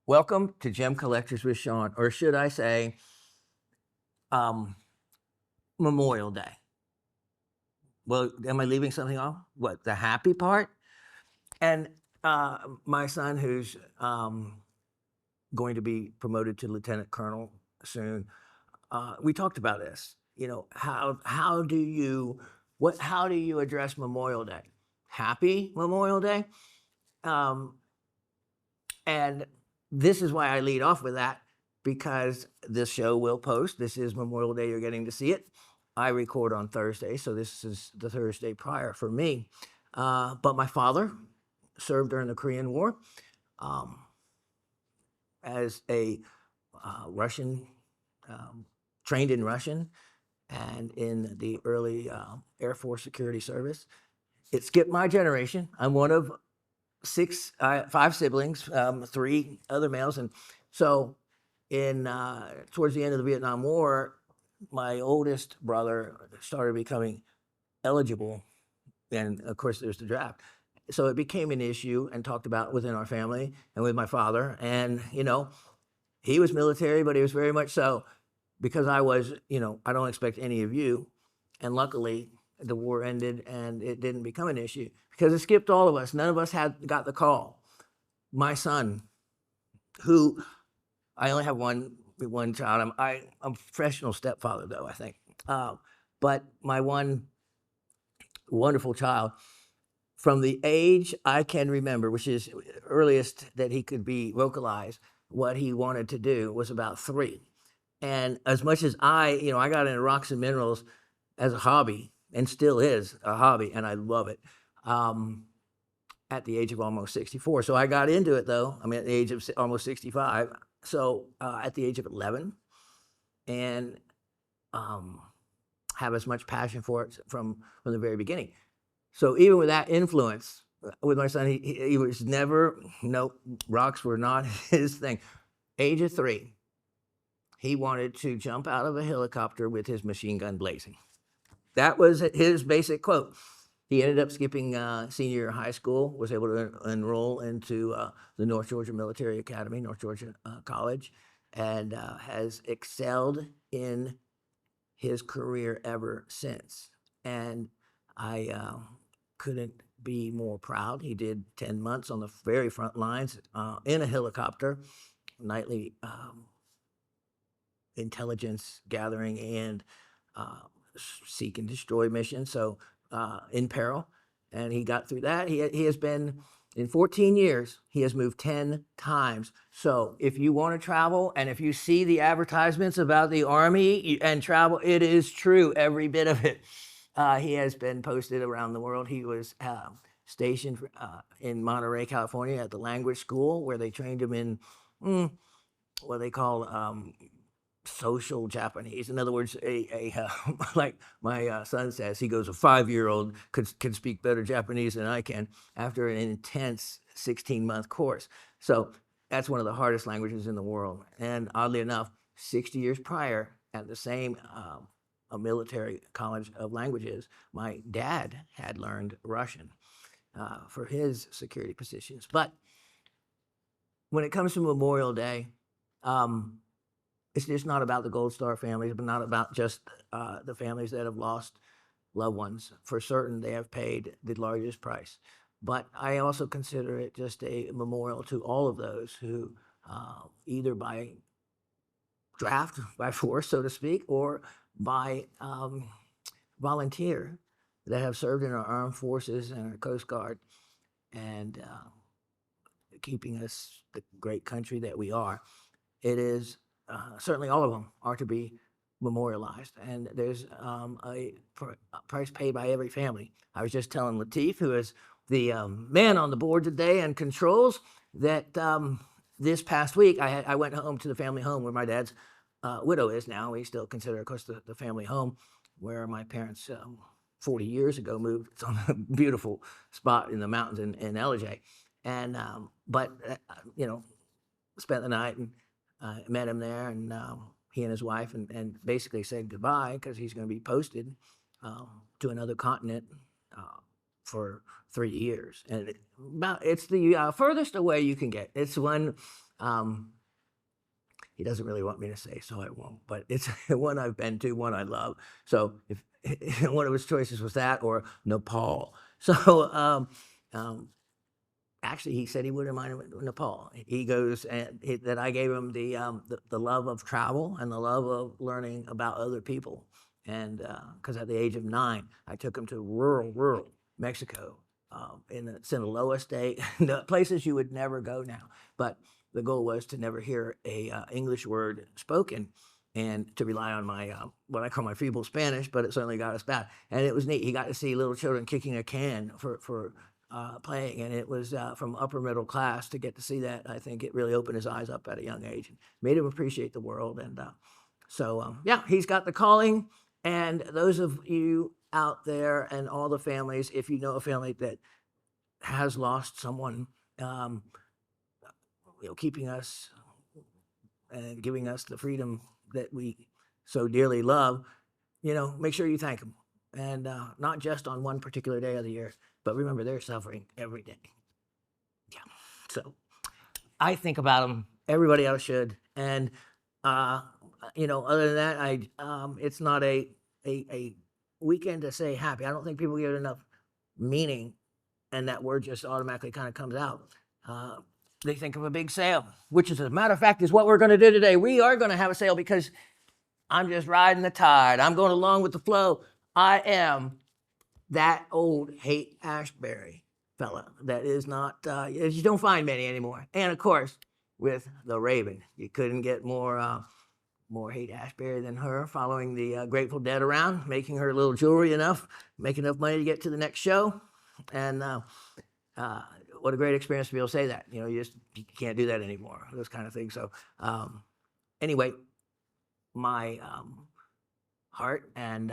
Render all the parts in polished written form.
Welcome to Gem Collectors with Shawn, or should I say, um, Memorial Day. Well, am I leaving something off? What, the happy part? And my son, who's going to be promoted to lieutenant colonel soon, we talked about this. You know, how do you address Memorial Day? Happy Memorial Day, um, and this is why I lead off with that, because this show will post. This is Memorial Day. You're getting to see it. I record on Thursday, so this is the Thursday prior for me. But my father served during the Korean War um, as a Russian, trained in Russian and in the early Air Force Security Service. It skipped my generation. I'm one of five siblings, three other males, and so in towards the end of the Vietnam War, my oldest brother started becoming eligible, and of course there's the draft. So it became an issue and talked about within our family and with my father. And he was military, but he was very much so because I was. I don't expect any of you, and luckily the war ended and it didn't become an issue because it skipped all of us. None of us had got the call. My son, who I only have one child. I'm a professional stepfather, though, I think. But my one wonderful child, from the age I can remember, which is earliest that he could be vocalized, what he wanted to do was about 3. And as much as I got into rocks and minerals as a hobby, and still is a hobby, and I love it. At the age of almost 64. So I got into it, though. I mean, at the age of almost 65. So at the age of 11, and have as much passion for it from the very beginning. So even with that influence, with my son, he was never, no, rocks were not his thing. Age of 3, he wanted to jump out of a helicopter with his machine gun blazing. That was his basic quote. He ended up skipping senior year of high school, was able to enroll into the North Georgia Military Academy, North Georgia College, and has excelled in his career ever since. And I couldn't be more proud. He did 10 months on the very front lines in a helicopter, nightly intelligence gathering and seek and destroy mission. So in peril, and he got through that. He has been in 14 years. He has moved 10 times. So if you want to travel, and if you see the advertisements about the Army and travel, it is true, every bit of it. He has been posted around the world. He was stationed in Monterey, California, at the language school where they trained him in what they call social Japanese. In other words, like my son says, he goes, a 5-year-old can speak better Japanese than I can after an intense 16-month course. So that's one of the hardest languages in the world. And oddly enough, 60 years prior, at the same a military college of languages, my dad had learned Russian for his security positions. But when it comes to Memorial Day, it's just not about the Gold Star families, but not about just the families that have lost loved ones. For certain, they have paid the largest price. But I also consider it just a memorial to all of those who, either by draft, by force, so to speak, or by volunteer, that have served in our armed forces and our Coast Guard, and keeping us the great country that we are. It is certainly all of them are to be memorialized, and there's a price paid by every family. I was just telling Latif, who is the man on the board today and controls, that this past week I went home to the family home where my dad's widow is now. We still consider, of course, the family home where my parents 40 years ago moved. It's on a beautiful spot in the mountains in LJ. And but spent the night and met him there, and he and his wife, and basically said goodbye because he's going to be posted to another continent for 3 years. And it's the furthest away you can get. It's one He doesn't really want me to say, so I won't. But it's one I've been to, one I love. So if one of his choices was that or Nepal. So actually, he said he wouldn't mind Nepal. He goes and that I gave him the love of travel and the love of learning about other people. And because at the age of 9, I took him to rural Mexico in the Sinaloa state, the places you would never go now. But the goal was to never hear a English word spoken and to rely on my what I call my feeble Spanish, but it certainly got us back. And it was neat. He got to see little children kicking a can for playing, and it was from upper middle class to get to see that. I think it really opened his eyes up at a young age and made him appreciate the world. And yeah, he's got the calling. And those of you out there and all the families, if you know a family that has lost someone, keeping us and giving us the freedom that we so dearly love, make sure you thank them. And not just on one particular day of the year, but remember they're suffering every day. Yeah. So I think about them. Everybody else should. And, other than that, it's not a weekend to say happy. I don't think people give it enough meaning, and that word just automatically kind of comes out. They think of a big sale, which as a matter of fact is what we're going to do today. We are going to have a sale because I'm just riding the tide. I'm going along with the flow. I am that old Haight-Ashbury fella that is not, you don't find many anymore. And of course, with the Raven, you couldn't get more Haight-Ashbury than her, following the Grateful Dead around, making her little jewelry make enough money to get to the next show. And what a great experience to be able to say that. You can't do that anymore, those kind of things. So anyway, my heart and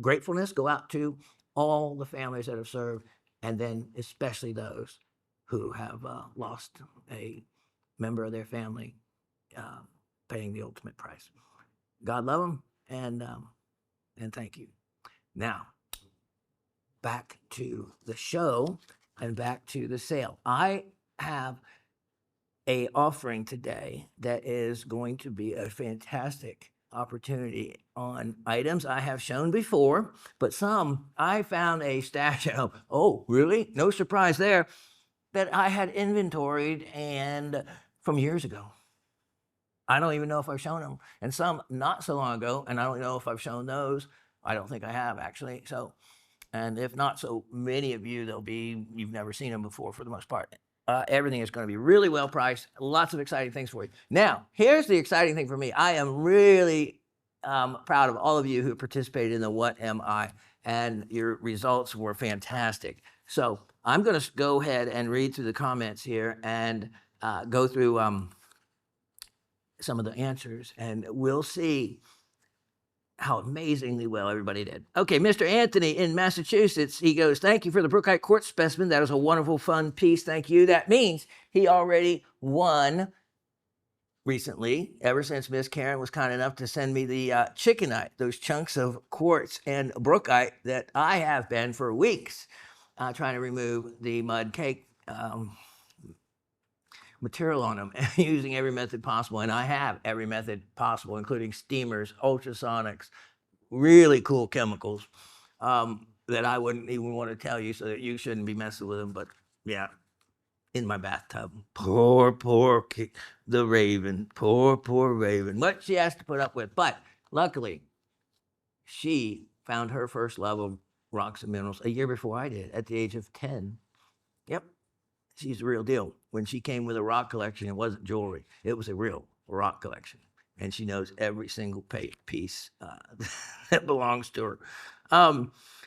gratefulness go out to all the families that have served, and then especially those who have lost a member of their family, paying the ultimate price. God love them, and thank you. Now, back to the show and back to the sale. I have a offering today that is going to be a fantastic opportunity on items I have shown before, but some I found a stash of. Oh, really? No surprise there, that I had inventoried and from years ago. I don't even know if I've shown them, and some not so long ago, and I don't know if I've shown those. I don't think I have, actually. So, and if not so many of you, you've never seen them before for the most part. Everything is going to be really well priced. Lots of exciting things for you. Now, here's the exciting thing for me. I am really proud of all of you who participated in the What Am I? And your results were fantastic. So I'm going to go ahead and read through the comments here and go through some of the answers, and we'll see how amazingly well everybody did. Okay, Mr. Anthony in Massachusetts, he goes, thank you for the Brookite quartz specimen. That was a wonderful, fun piece. Thank you. That means he already won recently, ever since Miss Karen was kind enough to send me the chickenite, those chunks of quartz and brookite that I have been for weeks trying to remove the mud cake material on them, using every method possible. And I have every method possible, including steamers, ultrasonics, really cool chemicals that I wouldn't even want to tell you, so that you shouldn't be messing with them. But yeah, in my bathtub. Poor the Raven. Poor Raven. What she has to put up with. But luckily, she found her first love of rocks and minerals a year before I did, at the age of 10. Yep. She's the real deal. When she came with a rock collection, it wasn't jewelry. It was a real rock collection. And she knows every single piece that belongs to her.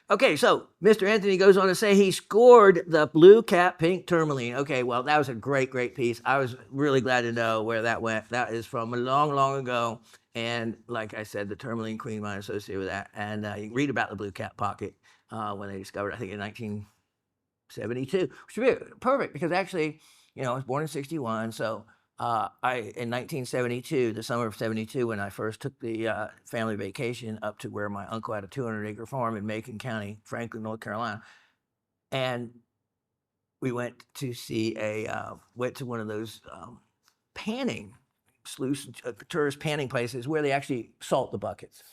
Okay, so Mr. Anthony goes on to say he scored the blue cap pink tourmaline. Okay, well, that was a great piece. I was really glad to know where that went. That is from a long ago. And like I said, the tourmaline queen mine associated with that. And you can read about the blue cap pocket when they discovered, I think, in 1972, which would be perfect because actually, I was born in 61. So in 1972, the summer of 72, when I first took the family vacation up to where my uncle had a 200-acre farm in Macon County, Franklin, North Carolina. And we went to see went to one of those panning sluice, tourist panning places where they actually salt the buckets.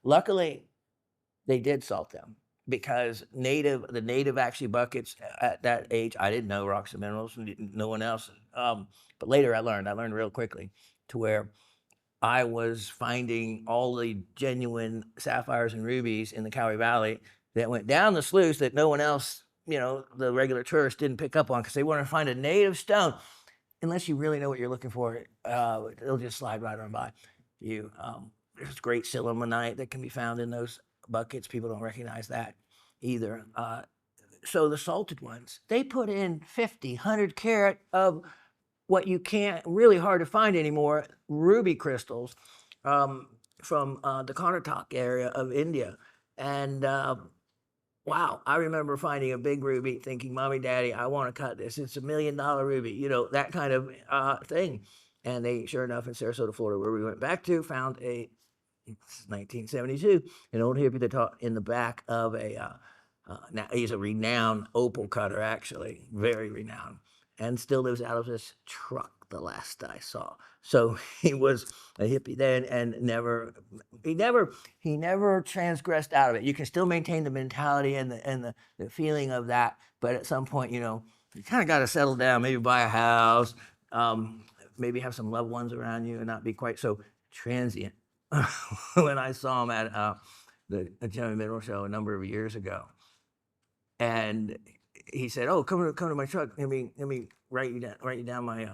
Luckily, they did salt them because the native actually buckets at that age, I didn't know rocks and minerals, no one else. But later I learned real quickly to where I was finding all the genuine sapphires and rubies in the Cowrie Valley that went down the sluice that no one else, the regular tourist didn't pick up on because they wanted to find a native stone. Unless you really know what you're looking for, it'll just slide right on by you. There's great sillimanite that can be found in those buckets. People don't recognize that either. So the salted ones, they put in 50, 100 carat of what you can't, really hard to find anymore, ruby crystals from the Karnataka area of India. And wow, I remember finding a big ruby thinking, Mommy, Daddy, I want to cut this. It's $1 million ruby, that kind of thing. And they, sure enough, in Sarasota, Florida, where we went back to, found 1972, an old hippie that taught in the back of now he's a renowned opal cutter, actually, very renowned, and still lives out of his truck the last I saw. So he was a hippie then and he never transgressed out of it. You can still maintain the mentality and the feeling of that, but at some point, you kind of got to settle down, maybe buy a house, maybe have some loved ones around you and not be quite so transient. When I saw him at the Gem Mineral Show a number of years ago, and he said, "Oh, come to my truck. Let me write you down my."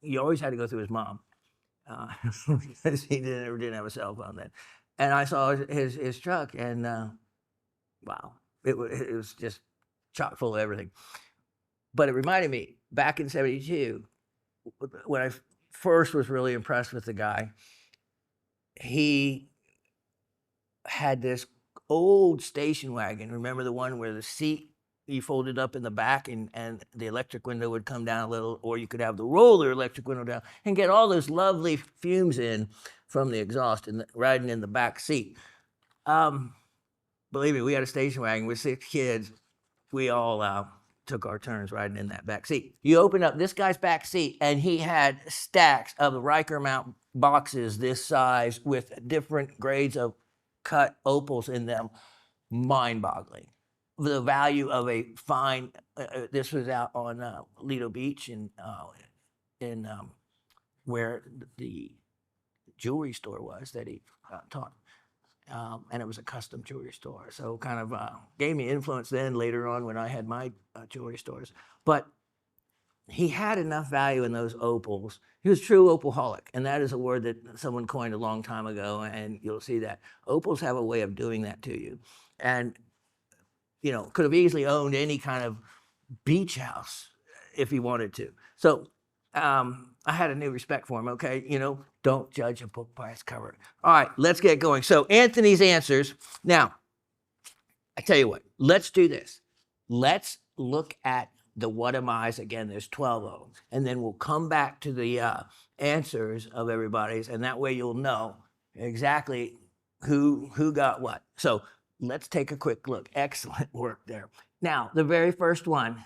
You always had to go through his mom because he didn't have a cell phone then. And I saw his truck, and wow, it was just chock full of everything. But it reminded me back in '72 when I first was really impressed with the guy. He had this old station wagon. Remember the one where the seat you folded up in the back and the electric window would come down a little, or you could have the roller electric window down and get all those lovely fumes in from the exhaust and riding in the back seat. Believe me, we had a station wagon with 6 kids. We all took our turns riding in that back seat. You open up this guy's back seat, and he had stacks of the Riker Mount boxes this size with different grades of cut opals in them. Mind-boggling. The value of a fine. This was out on Lido Beach in where the jewelry store was that he taught. And it was a custom jewelry store. So kind of gave me influence then later on when I had my jewelry stores. But he had enough value in those opals. He was a true opalholic, and that is a word that someone coined a long time ago, and you'll see that. Opals have a way of doing that to you. And, could have easily owned any kind of beach house if he wanted to. So I had a new respect for him, okay? Don't judge a book by its cover. All right, let's get going. So Anthony's answers. Now, I tell you what, let's do this. Let's look at the what am I's again. There's 12 of them. And then we'll come back to the answers of everybody's, and that way you'll know exactly who got what. So let's take a quick look. Excellent work there. Now, the very first one,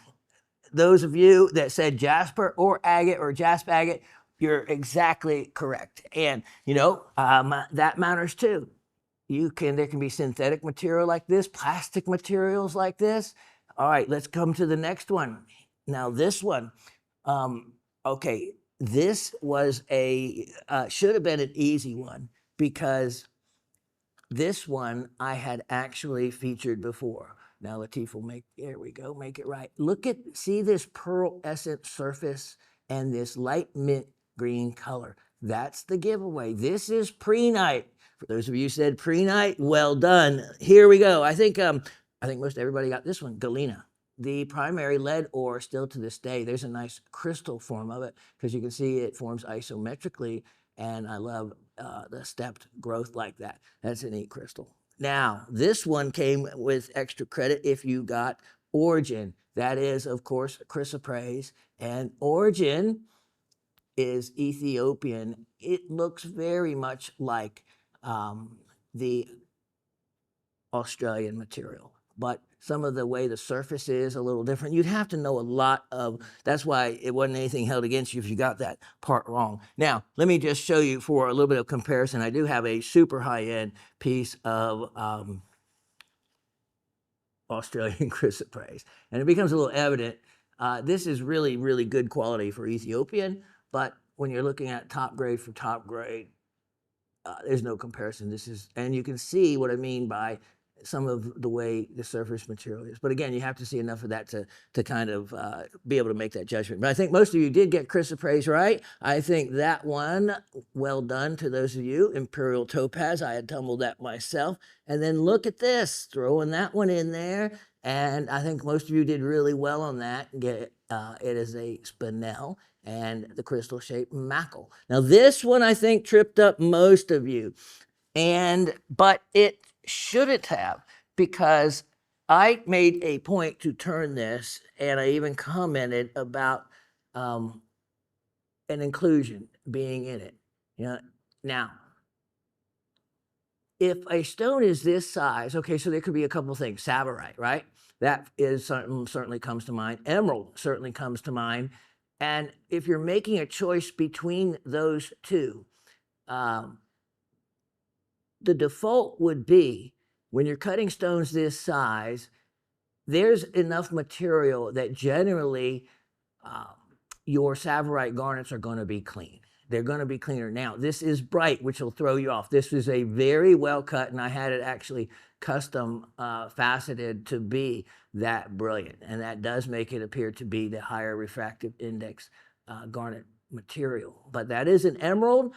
those of you that said jasper or agate or jasp agate, you're exactly correct. And, that matters too. There can be synthetic material like this, plastic materials like this. All right, let's come to the next one. Now, this one, okay, this was should have been an easy one because this one I had actually featured before. Now Latif will make it right. See this pearlescent surface and this light mint green color. That's the giveaway. This is prehnite. For those of you who said prehnite, well done. Here we go. I think most everybody got this one, galena. The primary lead ore still to this day. There's a nice crystal form of it because you can see it forms isometrically, and I love the stepped growth like that. That's a neat crystal. Now, this one came with extra credit if you got origin. That is, of course, chrysoprase. And origin is Ethiopian. It looks very much like the Australian material. but some of the way the surface is a little different. You'd have to know a lot of, that's why it wasn't anything held against you if you got that part wrong. Now, let me just show you for a little bit of comparison. I do have a super high-end piece of Australian chrysoprase, and it becomes a little evident. This is really, really good quality for Ethiopian, but when you're looking at top grade for top grade, there's no comparison. This is, and you can see what I mean by some of the way the surface material is. But again, you have to see enough of that to kind of be able to make that judgment. But I think most of you did get chrysoprase right. I think that one, well done to those of you. Imperial topaz, I had tumbled that myself. And then look at this, throwing that one in there. And I think most of you did really well on that. It is a spinel and the crystal shaped mackerel. Now this one I think tripped up most of you, but it shouldn't have, because I made a point to turn this, and I even commented about an inclusion being in it. Now, if a stone is this size, okay, so there could be a couple of things. Savarite, right? That is certainly comes to mind. Emerald certainly comes to mind. And if you're making a choice between those two, the default would be, when you're cutting stones this size, there's enough material that generally your Savarite garnets are going to be clean. They're going to be cleaner. Now, this is bright, which will throw you off. This is a very well cut, and I had it actually custom faceted to be that brilliant. And that does make it appear to be the higher refractive index garnet material. But that is an emerald.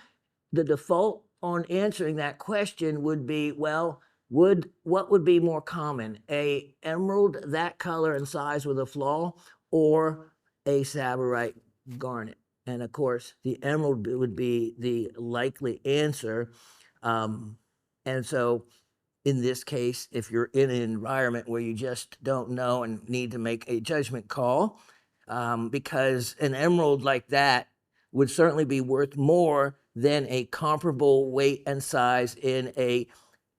The default on answering that question would be, well, what would be more common? A emerald that color and size with a flaw, or a Savarite garnet? And of course, the emerald would be the likely answer. And so in this case, if you're in an environment where you just don't know and need to make a judgment call, because an emerald like that would certainly be worth more than a comparable weight and size in a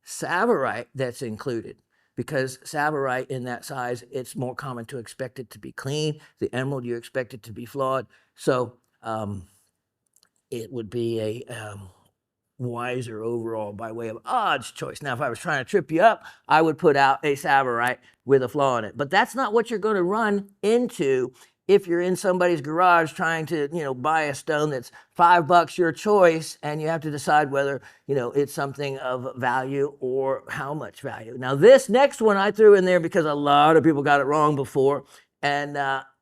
Savarite that's included. Because Savarite in that size, it's more common to expect it to be clean. The emerald, you expect it to be flawed. So it would be a wiser overall by way of odds choice. Now, if I was trying to trip you up, I would put out a Savarite with a flaw in it. But that's not what you're going to run into if you're in somebody's garage trying to, buy a stone that's $5 your choice, and you have to decide whether, it's something of value or how much value. Now, this next one I threw in there because a lot of people got it wrong before. And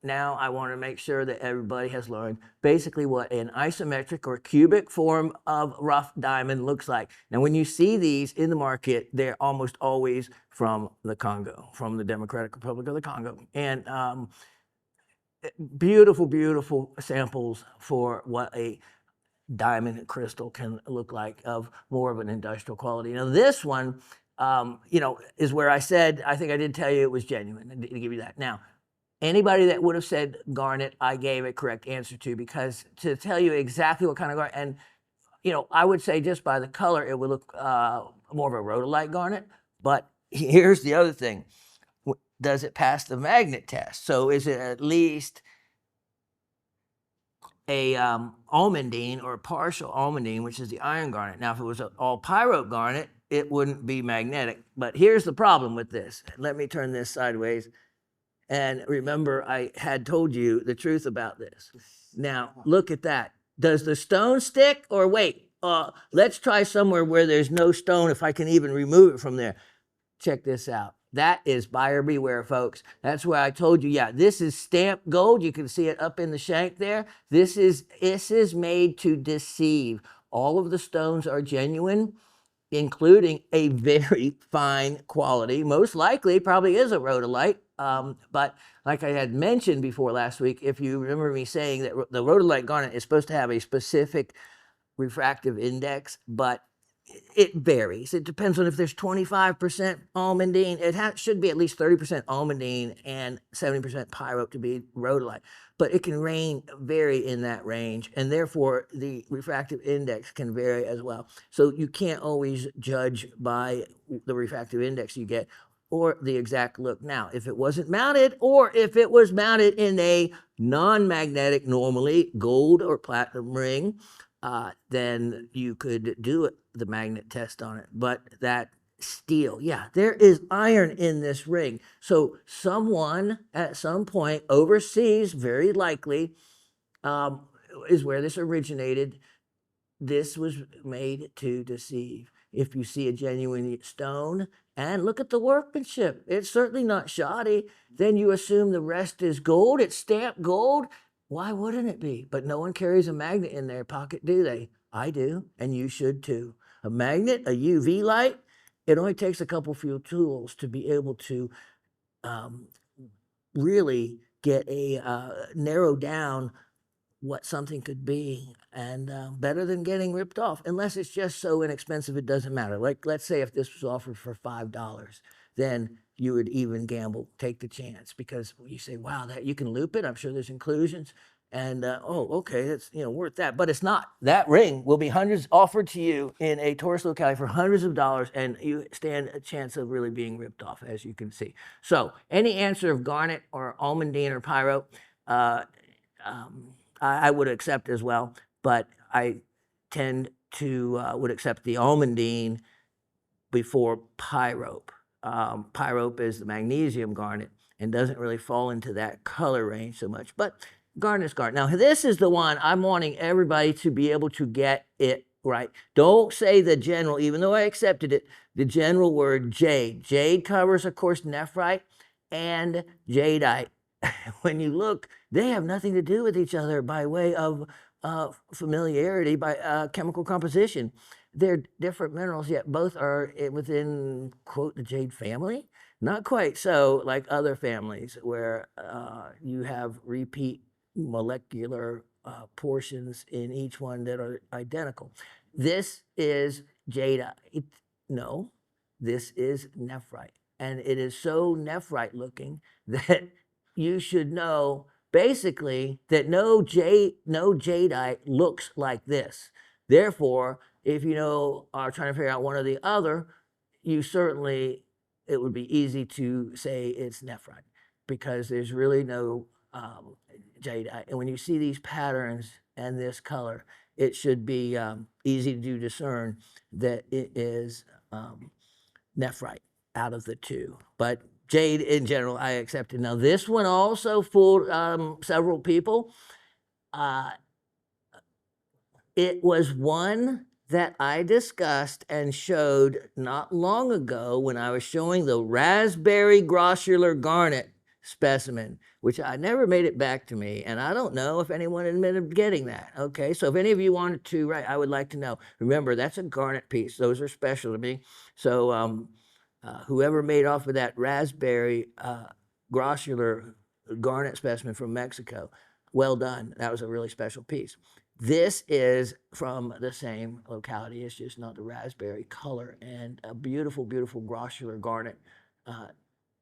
now I want to make sure that everybody has learned basically what an isometric or cubic form of rough diamond looks like. Now, when you see these in the market, they're almost always from the Congo, from the Democratic Republic of the Congo. And beautiful, beautiful samples for what a diamond crystal can look like, of more of an industrial quality. Now, this one, is where I said, I think I did tell you it was genuine. I did give you that. Now, anybody that would have said garnet, I gave a correct answer to, because to tell you exactly what kind of garnet, and I would say just by the color, it would look more of a rhodolite garnet. But here's the other thing. Does it pass the magnet test? So is it at least a almandine or a partial almandine, which is the iron garnet? Now, if it was an all pyrope garnet, it wouldn't be magnetic. But here's the problem with this. Let me turn this sideways. And remember, I had told you the truth about this. Now, look at that. Does the stone stick? Or wait, let's try somewhere where there's no stone, if I can even remove it from there. Check this out. That is buyer beware, folks. That's where I told you, yeah, this is stamped gold. You can see it up in the shank there. This is made to deceive. All of the stones are genuine, including a very fine quality. Most likely, probably is a rhodolite. But like I had mentioned before last week, if you remember me saying that the rhodolite garnet is supposed to have a specific refractive index, but it varies. It depends on if there's 25% almandine. It should be at least 30% almandine and 70% pyrope to be rhodolite. But it can vary in that range, and therefore the refractive index can vary as well. So you can't always judge by the refractive index you get. or the exact look. Now, if it wasn't mounted, or if it was mounted in a non-magnetic, normally gold or platinum ring, then you could do the magnet test on it. But that steel, yeah, there is iron in this ring. So someone at some point overseas, very likely, is where this originated. This was made to deceive. If you see a genuine stone and look at the workmanship, it's certainly not shoddy, then you assume the rest is gold. It's stamped gold. Why wouldn't it be? But no one carries a magnet in their pocket, do they? I do, and you should too. A magnet, a UV light, it only takes a couple few tools to be able to um, really get a narrow down what something could be, and better than getting ripped off, unless it's just so inexpensive it doesn't matter. Like, let's say if this was offered for $5, then you would even gamble, take the chance, because you say, wow, that you can loop it. I'm sure there's inclusions. And oh, okay, it's worth that, but it's not. That ring will be hundreds offered to you in a tourist locality for hundreds of dollars, and you stand a chance of really being ripped off, as you can see. So, any answer of garnet or almandine or pyro, I would accept as well, but I tend to would accept the almandine before pyrope. Pyrope is the magnesium garnet and doesn't really fall into that color range so much, but garnet's garnet. Now, this is the one I'm wanting everybody to be able to get it right. Don't say the general, even though I accepted it, the general word jade. Jade covers, of course, nephrite and jadeite. When you look, they have nothing to do with each other by way of familiarity, by chemical composition. They're different minerals, yet both are within, quote, the jade family. Not quite so, like other families where you have repeat molecular portions in each one that are identical. This is jadeite. No, this is nephrite. And it is so nephrite looking that you should know basically that no jadeite looks like this. Therefore, if are trying to figure out one or the other, you certainly, it would be easy to say it's nephrite, because there's really no jadeite. And when you see these patterns and this color, it should be easy to discern that it is nephrite out of the two. But jade in general, I accepted. Now, this one also fooled several people. It was one that I discussed and showed not long ago when I was showing the raspberry grossular garnet specimen, which I never made it back to me, and I don't know if anyone admitted getting that. Okay, so if any of you wanted to, right, I would like to know. Remember, that's a garnet piece. Those are special to me. So whoever made off with that raspberry grossular garnet specimen from Mexico, well done. That was a really special piece. This is from the same locality. It's just not the raspberry color, and a beautiful, beautiful grossular garnet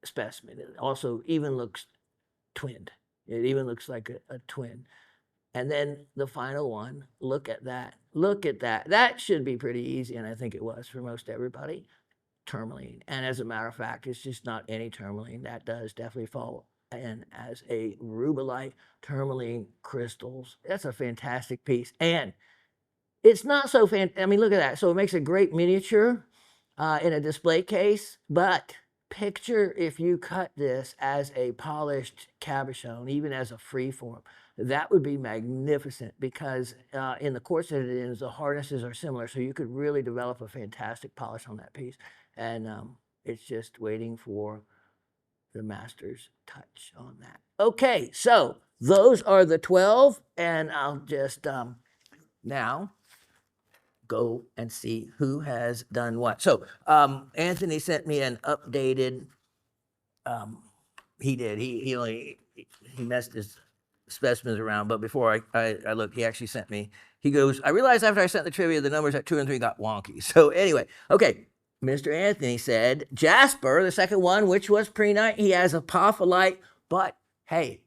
specimen. It also even looks twinned. It even looks like a twin. And then the final one, look at that. Look at that. That should be pretty easy, and I think it was for most everybody. Tourmaline. And as a matter of fact, it's just not any tourmaline. That does definitely fall in as a rubellite tourmaline crystals. That's a fantastic piece. And it's not so I mean, look at that. So it makes a great miniature in a display case, but picture if you cut this as a polished cabochon, even as a free form. That would be magnificent, because in the quartz that it is, the hardnesses are similar, so you could really develop a fantastic polish on that piece. And it's just waiting for the master's touch on that. Okay, so those are the 12, and I'll just now go and see who has done what. So Anthony sent me an updated, he did, he messed his specimens around, but before I looked, he actually sent me, he goes, I realized after I sent the trivia, the numbers at 2 and 3 got wonky. So anyway, okay, Mr. Anthony said Jasper, the second one, which was prehnite, he has apophyllite, but hey,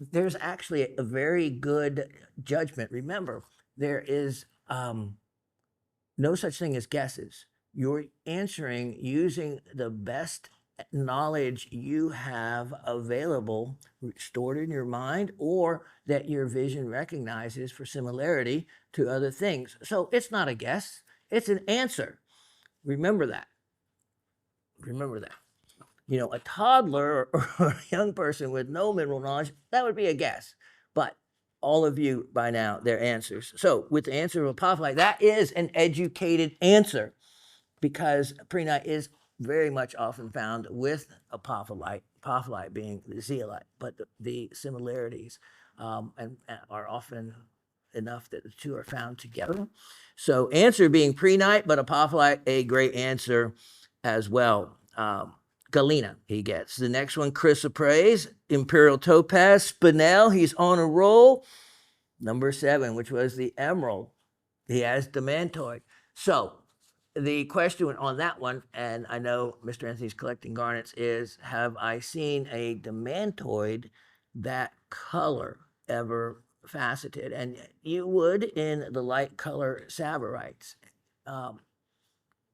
there's actually a very good judgment. Remember, there is no such thing as guesses. You're answering using the best knowledge you have available, stored in your mind, or that your vision recognizes for similarity to other things. So it's not a guess, it's an answer. Remember that. Remember that. You know, a toddler or a young person with no mineral knowledge, that would be a guess. But all of you by now, their answers. So with the answer of apophyllite, that is an educated answer, because prehnite is very much often found with apophyllite being the zeolite, but the similarities and are often enough that the two are found together. So answer being prehnite, but apophyllite, a great answer as well. Galena, he gets. The next one, chrysoprase, imperial topaz, spinel, he's on a roll. Number 7, which was the emerald, he has demantoid. So the question on that one, and I know Mr. Anthony's collecting garnets, is have I seen a demantoid that color ever faceted? And you would in the light color savorites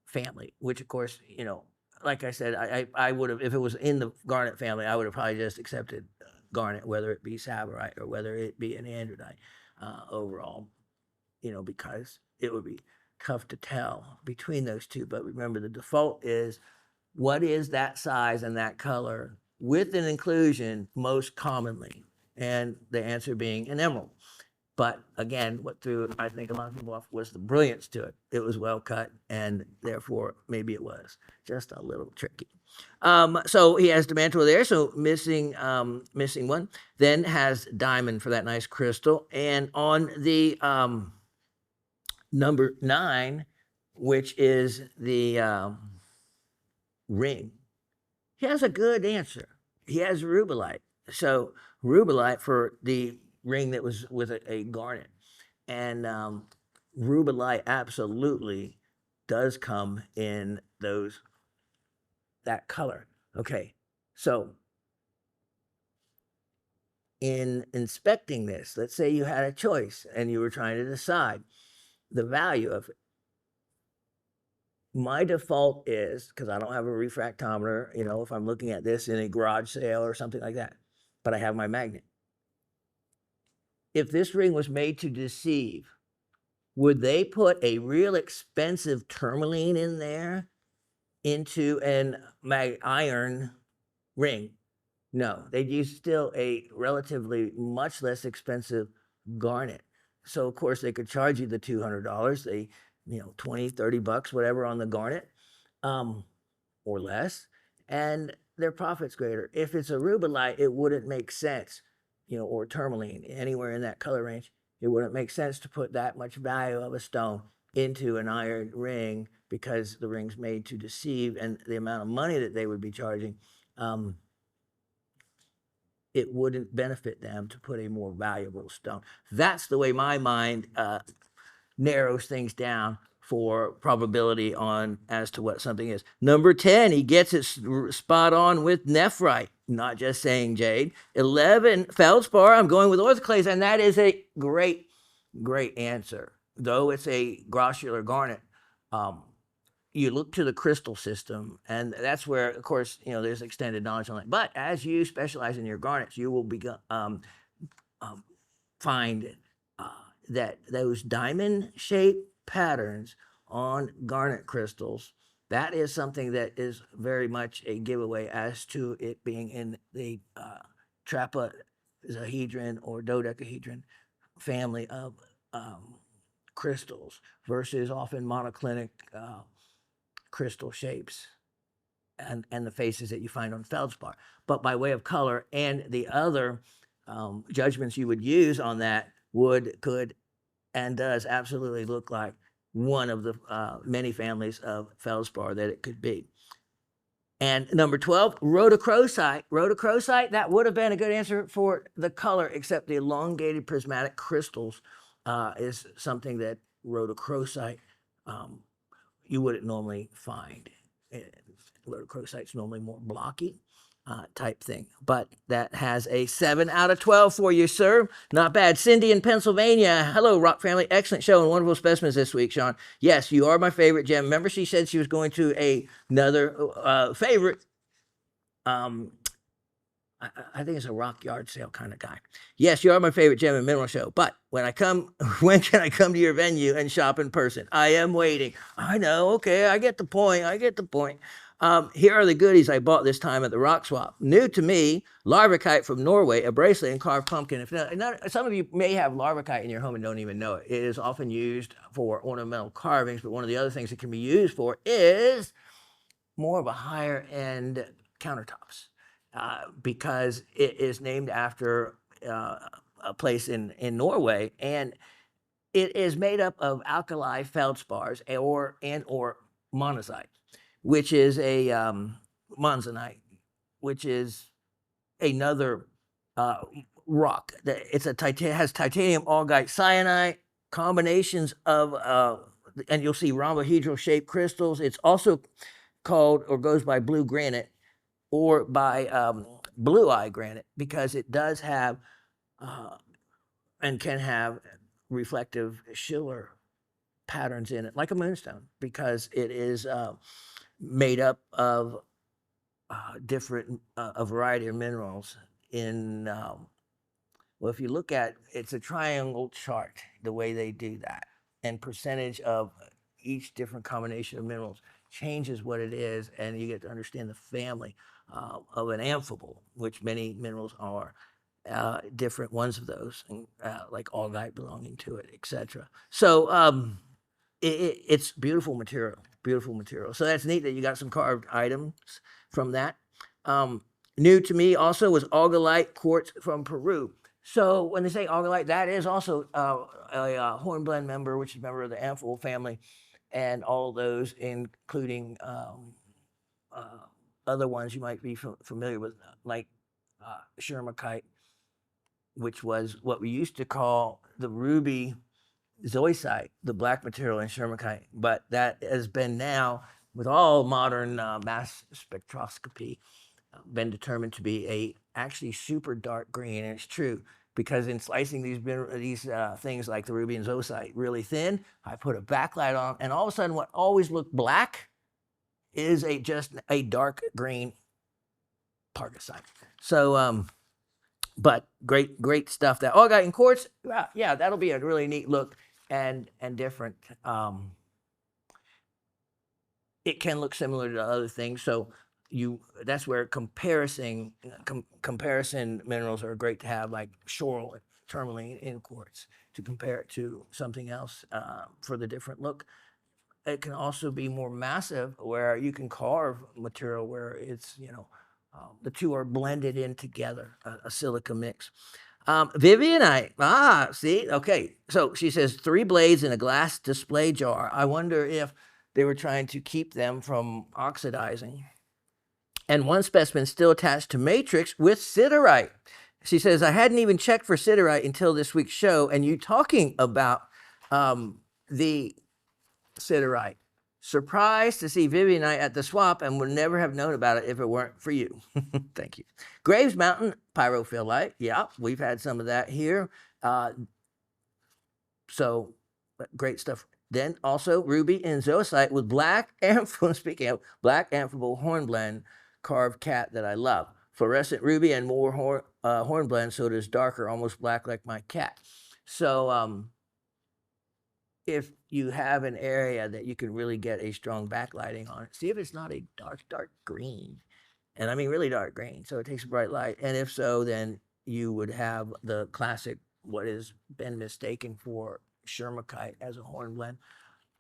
family, which of course, you know, like I said, I would have, if it was in the garnet family, I would have probably just accepted garnet, whether it be savorite or whether it be an androdite overall, you know, because it would be tough to tell between those two. But remember, the default is what is that size and that color with an inclusion most commonly, and the answer being an emerald. But again, what threw, I think, a lot of people off was the brilliance to it. It was well cut, and therefore maybe it was just a little tricky. So he has demantoid there, so missing one. Then has diamond for that nice crystal, and on the number 9, which is the ring, he has a good answer. He has rubellite. So rubellite for the ring that was with a garnet, and rubellite absolutely does come in that color. Okay, so in inspecting this, let's say you had a choice and you were trying to decide the value of it. My default is, because I don't have a refractometer, you know, if I'm looking at this in a garage sale or something like that, but I have my magnet. If this ring was made to deceive, would they put a real expensive tourmaline in there into an iron ring? No, they'd use still a relatively much less expensive garnet. So of course they could charge you the $200, they, you know, 20, 30 bucks, whatever on the garnet, or less, and their profit's greater. If it's a rubellite, it wouldn't make sense, you know, or tourmaline, anywhere in that color range. It wouldn't make sense to put that much value of a stone into an iron ring, because the ring's made to deceive, and the amount of money that they would be charging, it wouldn't benefit them to put a more valuable stone. That's the way my mind narrows things down for probability on as to what something is. Number 10, he gets it spot on with nephrite, not just saying jade. 11, feldspar, I'm going with orthoclase, and that is a great answer. Though it's a grossular garnet, you look to the crystal system, and that's where, of course, you know, there's extended knowledge on that. But as you specialize in your garnets, you will find that those diamond-shaped patterns on garnet crystals, that is something that is very much a giveaway as to it being in the trapezohedron or dodecahedron family of crystals versus often monoclinic crystal shapes and the faces that you find on feldspar. But by way of color and the other judgments you would use on that could, and does absolutely look like one of the many families of feldspar that it could be. And number 12, rhodochrosite. Rhodochrosite, that would have been a good answer for the color, except the elongated prismatic crystals is something that rhodochrosite you wouldn't normally find. Rhodochrosite's normally more blocky. type thing. But that has a 7 out of 12 for you, sir. Not bad. Cindy in Pennsylvania. Hello, Rock family. Excellent show and wonderful specimens this week, Shawn. Yes, you are my favorite gem. Remember, she said she was going to another favorite. I think it's a rock yard sale kind of guy. Yes, you are my favorite gem and mineral show. But when I come, when can I come to your venue and shop in person? I am waiting. I know. Okay, I get the point. I get the point. Here are the goodies I bought this time at the Rock Swap. New to me, larvikite from Norway, a bracelet and carved pumpkin. If not, some of you may have larvikite in your home and don't even know it. It is often used for ornamental carvings, but one of the other things it can be used for is more of a higher end countertops. Because it is named after a place in Norway, and it is made up of alkali feldspars or monazite, which is a monzonite, which is another rock. It's has titanium augite cyanide combinations of and you'll see rhombohedral shaped crystals. It's also called or goes by blue granite or by blue eye granite because it does have and can have reflective Schiller patterns in it, like a moonstone, because it is made up of different a variety of minerals in well, if you look at it's a triangle chart the way they do that, and percentage of each different combination of minerals changes what it is, and you get to understand the family of an amphibole, which many minerals are. Different ones of those, like augite belonging to it, etc. So it's beautiful material, beautiful material. So that's neat that you got some carved items from that. New to me also was augite quartz from Peru. So when they say augite, that is also a hornblende member, which is a member of the amphibole family, and all those, including other ones you might be familiar with, like Shermakite, which was what we used to call the ruby zoisite, the black material in Shermakite. But that has been now, with all modern mass spectroscopy, been determined to be a actually super dark green, and it's true because in slicing these things like the ruby and zoisite really thin, I put a backlight on, and all of a sudden, what always looked black is just a dark green pargasite. So, but great stuff. That augite and quartz, yeah, that'll be a really neat look and different. It can look similar to other things, so that's where comparison minerals are great to have, like schorl, tourmaline in quartz, to compare it to something else for the different look. It can also be more massive, where you can carve material where it's the two are blended in together, a silica mix. Vivianite, see, okay. So she says 3 blades in a glass display jar. I wonder if they were trying to keep them from oxidizing. And 1 specimen still attached to matrix with siderite. She says, I hadn't even checked for siderite until this week's show, and you talking about the siderite. Surprised to see Vivianite at the swap and would never have known about it if it weren't for you. Thank you. Graves Mountain pyrophyllite. Yeah, we've had some of that here. So great stuff. Then also ruby and zoisite with black amphibole, speaking of black amphibole hornblende carved cat that I love. Fluorescent ruby and more hornblende, so it is darker, almost black like my cat. So if you have an area that you can really get a strong backlighting on it, see if it's not a dark green. And I mean really dark green, so it takes a bright light. And if so, then you would have the classic, what has been mistaken for Shermakite as a hornblende.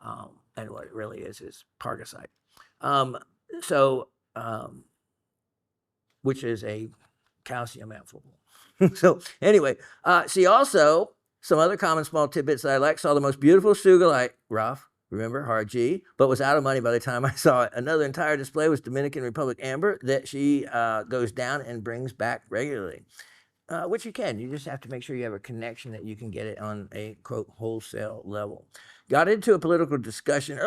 And what it really is pargasite. Which is a calcium amphibole. So anyway, she also, some other common small tidbits that I like, saw the most beautiful sugilite, rough, remember, hard G, but was out of money by the time I saw it. Another entire display was Dominican Republic amber that she goes down and brings back regularly. which you can. You just have to make sure you have a connection that you can get it on a quote wholesale level. Got into a political discussion,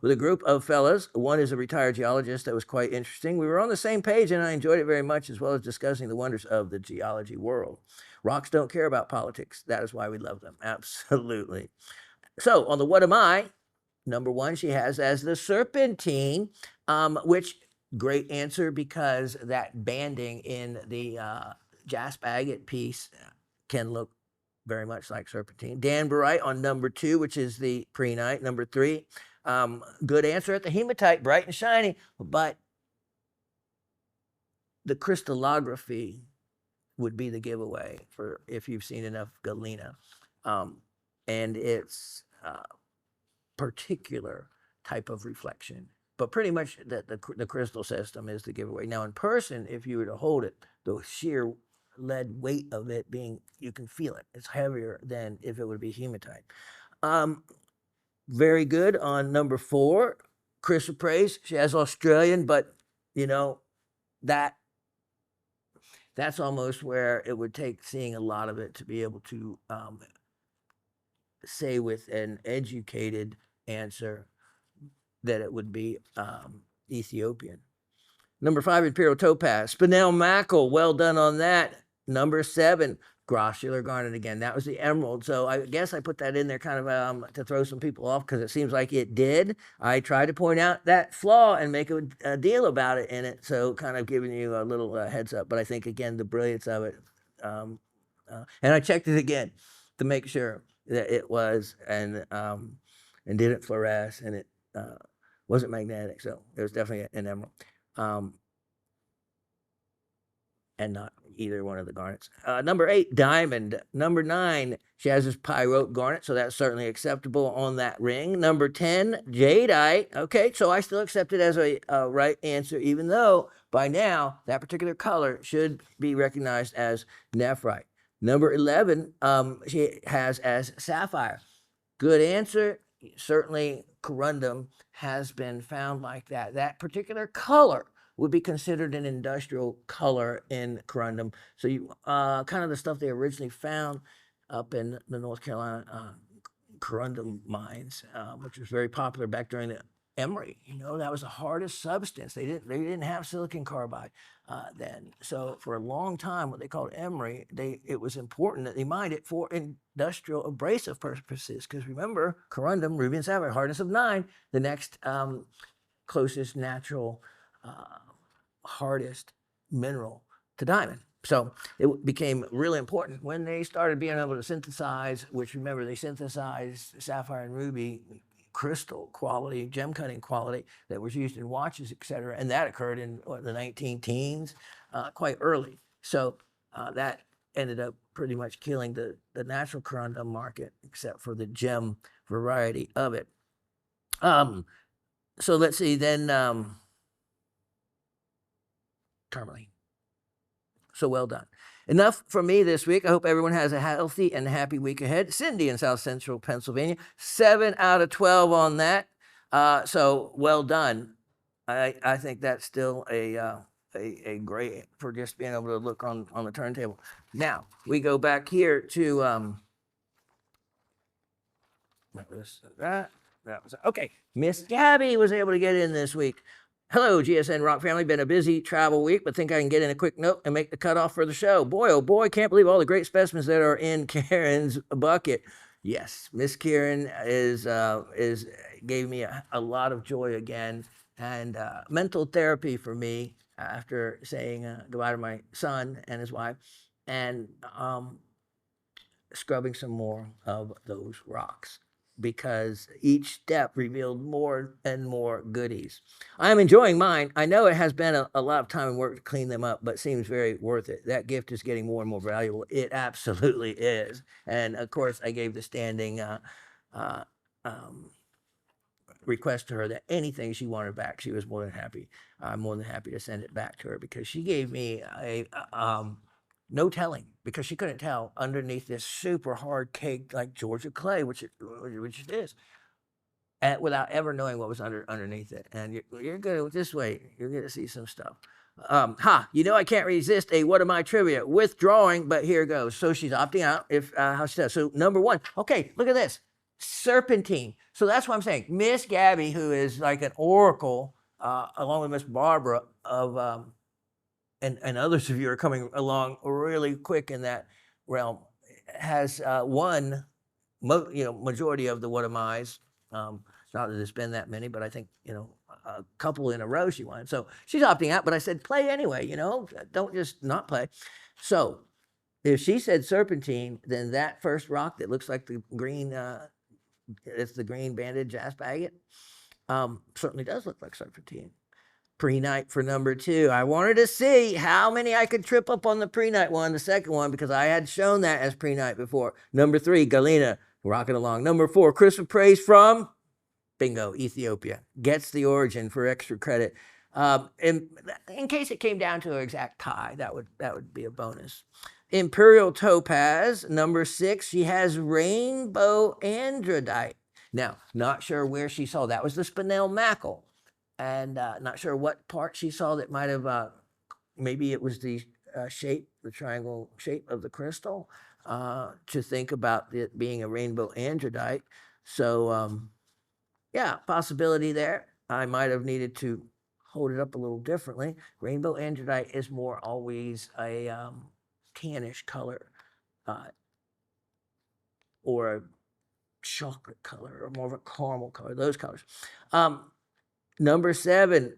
with a group of fellas. One is a retired geologist. That was quite interesting. We were on the same page, and I enjoyed it very much, as well as discussing the wonders of the geology world. Rocks don't care about politics. That is why we love them. Absolutely. So on the what am I? Number one, she has as the serpentine, which great answer because that banding in the jasp agate piece can look very much like serpentine. Danburite on number two, which is the prehnite. Number three, good answer at the hematite, bright and shiny, but the crystallography would be the giveaway for if you've seen enough galena, and its particular type of reflection. But pretty much the crystal system is the giveaway. Now in person, if you were to hold it, the sheer lead weight of it being, you can feel it. It's heavier than if it would be hematite. Very good on number four, chrysoprase. She has Australian, but you know, that's almost where it would take seeing a lot of it to be able to say with an educated answer that it would be Ethiopian. Number five, Imperial Topaz. Spinel Mackerel, well done on that. Number seven, Grossular Garnet again. That was the emerald. So I guess I put that in there kind of to throw some people off because it seems like it did. I tried to point out that flaw and make a deal about it in it. So kind of giving you a little heads up. But I think, again, the brilliance of it. And I checked it again to make sure that it was and didn't fluoresce and it wasn't magnetic. So it was definitely an emerald. And not either one of the garnets. Number eight, diamond. Number nine, she has this pyrote garnet, so that's certainly acceptable on that ring. Number 10, jadeite. Okay, so I still accept it as a right answer, even though by now that particular color should be recognized as nephrite. Number 11, she has as sapphire. Good answer. Certainly, corundum has been found like that. That particular color would be considered an industrial color in corundum. So you kind of the stuff they originally found up in the North Carolina corundum mines, which was very popular back during the emery. You know, that was the hardest substance. They didn't have silicon carbide then. So for a long time, what they called emery, it was important that they mined it for industrial abrasive purposes. Because remember, corundum, ruby and sapphire, hardness of 9, the next closest natural hardest mineral to diamond. So it became really important when they started being able to synthesize, which remember they synthesized sapphire and ruby crystal quality, gem cutting quality that was used in watches, etc. And that occurred in the 19 teens, quite early. So that ended up pretty much killing the natural corundum market, except for the gem variety of it. So let's see, then tourmaline. So well done. Enough from me this week. I hope everyone has a healthy and happy week ahead. Cindy in South Central Pennsylvania, 7 out of 12 on that. So well done. I think that's still a great for just being able to look on the turntable. Now we go back here to that was okay. Miss Gabby was able to get in this week. Hello, GSN Rock family. Been a busy travel week, but think I can get in a quick note and make the cutoff for the show. Boy, oh boy, can't believe all the great specimens that are in Karen's bucket. Yes, Miss Karen gave me a lot of joy again, and mental therapy for me after saying goodbye to my son and his wife, and scrubbing some more of those rocks, because each step revealed more and more goodies. I'm enjoying mine. I know it has been a lot of time and work to clean them up, but seems very worth it. That gift is getting more and more valuable. It absolutely is. And of course, I gave the standing request to her that anything she wanted back, she was more than happy. I'm more than happy to send it back to her, because she gave me no telling, because she couldn't tell underneath this super hard cake like Georgia clay, which it is, and without ever knowing what was underneath it. And you're good this way. You're going to see some stuff. You know, I can't resist a what am I trivia withdrawing, but here goes. So she's opting out. If how she does. So number one. Okay, look at this serpentine. So that's what I'm saying. Miss Gabby, who is like an oracle, along with Miss Barbara of and others of you are coming along really quick in that realm, has won majority of the what am I's. Not that there's been that many, but I think a couple in a row she won. So she's opting out. But I said play anyway. Don't just not play. So if she said serpentine, then that first rock that looks like the green, it's the green banded jasp agate, certainly does look like serpentine. Pre-night for number two. I wanted to see how many I could trip up on the pre-night one, the second one, because I had shown that as pre-night before. Number three, Galena, rocking along. Number four, Chrysoprase from, bingo, Ethiopia. Gets the origin for extra credit. In case it came down to an exact tie, that would be a bonus. Imperial Topaz, number six, she has Rainbow Androdite. Now, not sure where she saw that. Was the Spinel Mackel. And not sure what part she saw that might have, maybe it was the shape, the triangle shape of the crystal, to think about it being a rainbow androdite. So, yeah, possibility there. I might have needed to hold it up a little differently. Rainbow androdite is more always a tannish color or a chocolate color or more of a caramel color, those colors. Number seven,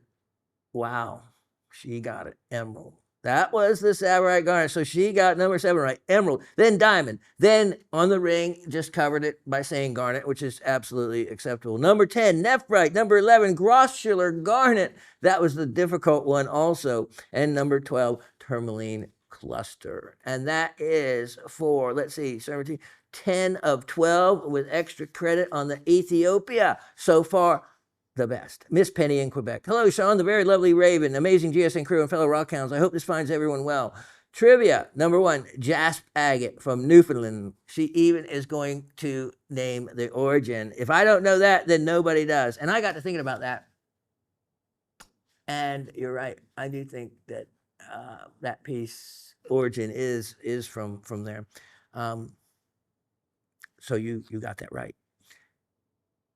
wow, she got it, emerald. That was the Savorite garnet. So she got number seven right, emerald, then diamond, then on the ring, just covered it by saying garnet, which is absolutely acceptable. Number 10, nephrite. Number 11, grossular garnet. That was the difficult one also. And number 12, tourmaline cluster. And that is for, let's see, 17, 10 of 12 with extra credit on the Ethiopia so far. The best. Miss Penny in Quebec. Hello, Shawn, the very lovely Raven, amazing GSN crew and fellow rockhounds. I hope this finds everyone well. Trivia, number one, jasp agate from Newfoundland. She even is going to name the origin. If I don't know that, then nobody does. And I got to thinking about that. And you're right. I do think that that piece origin is from there. So you got that right.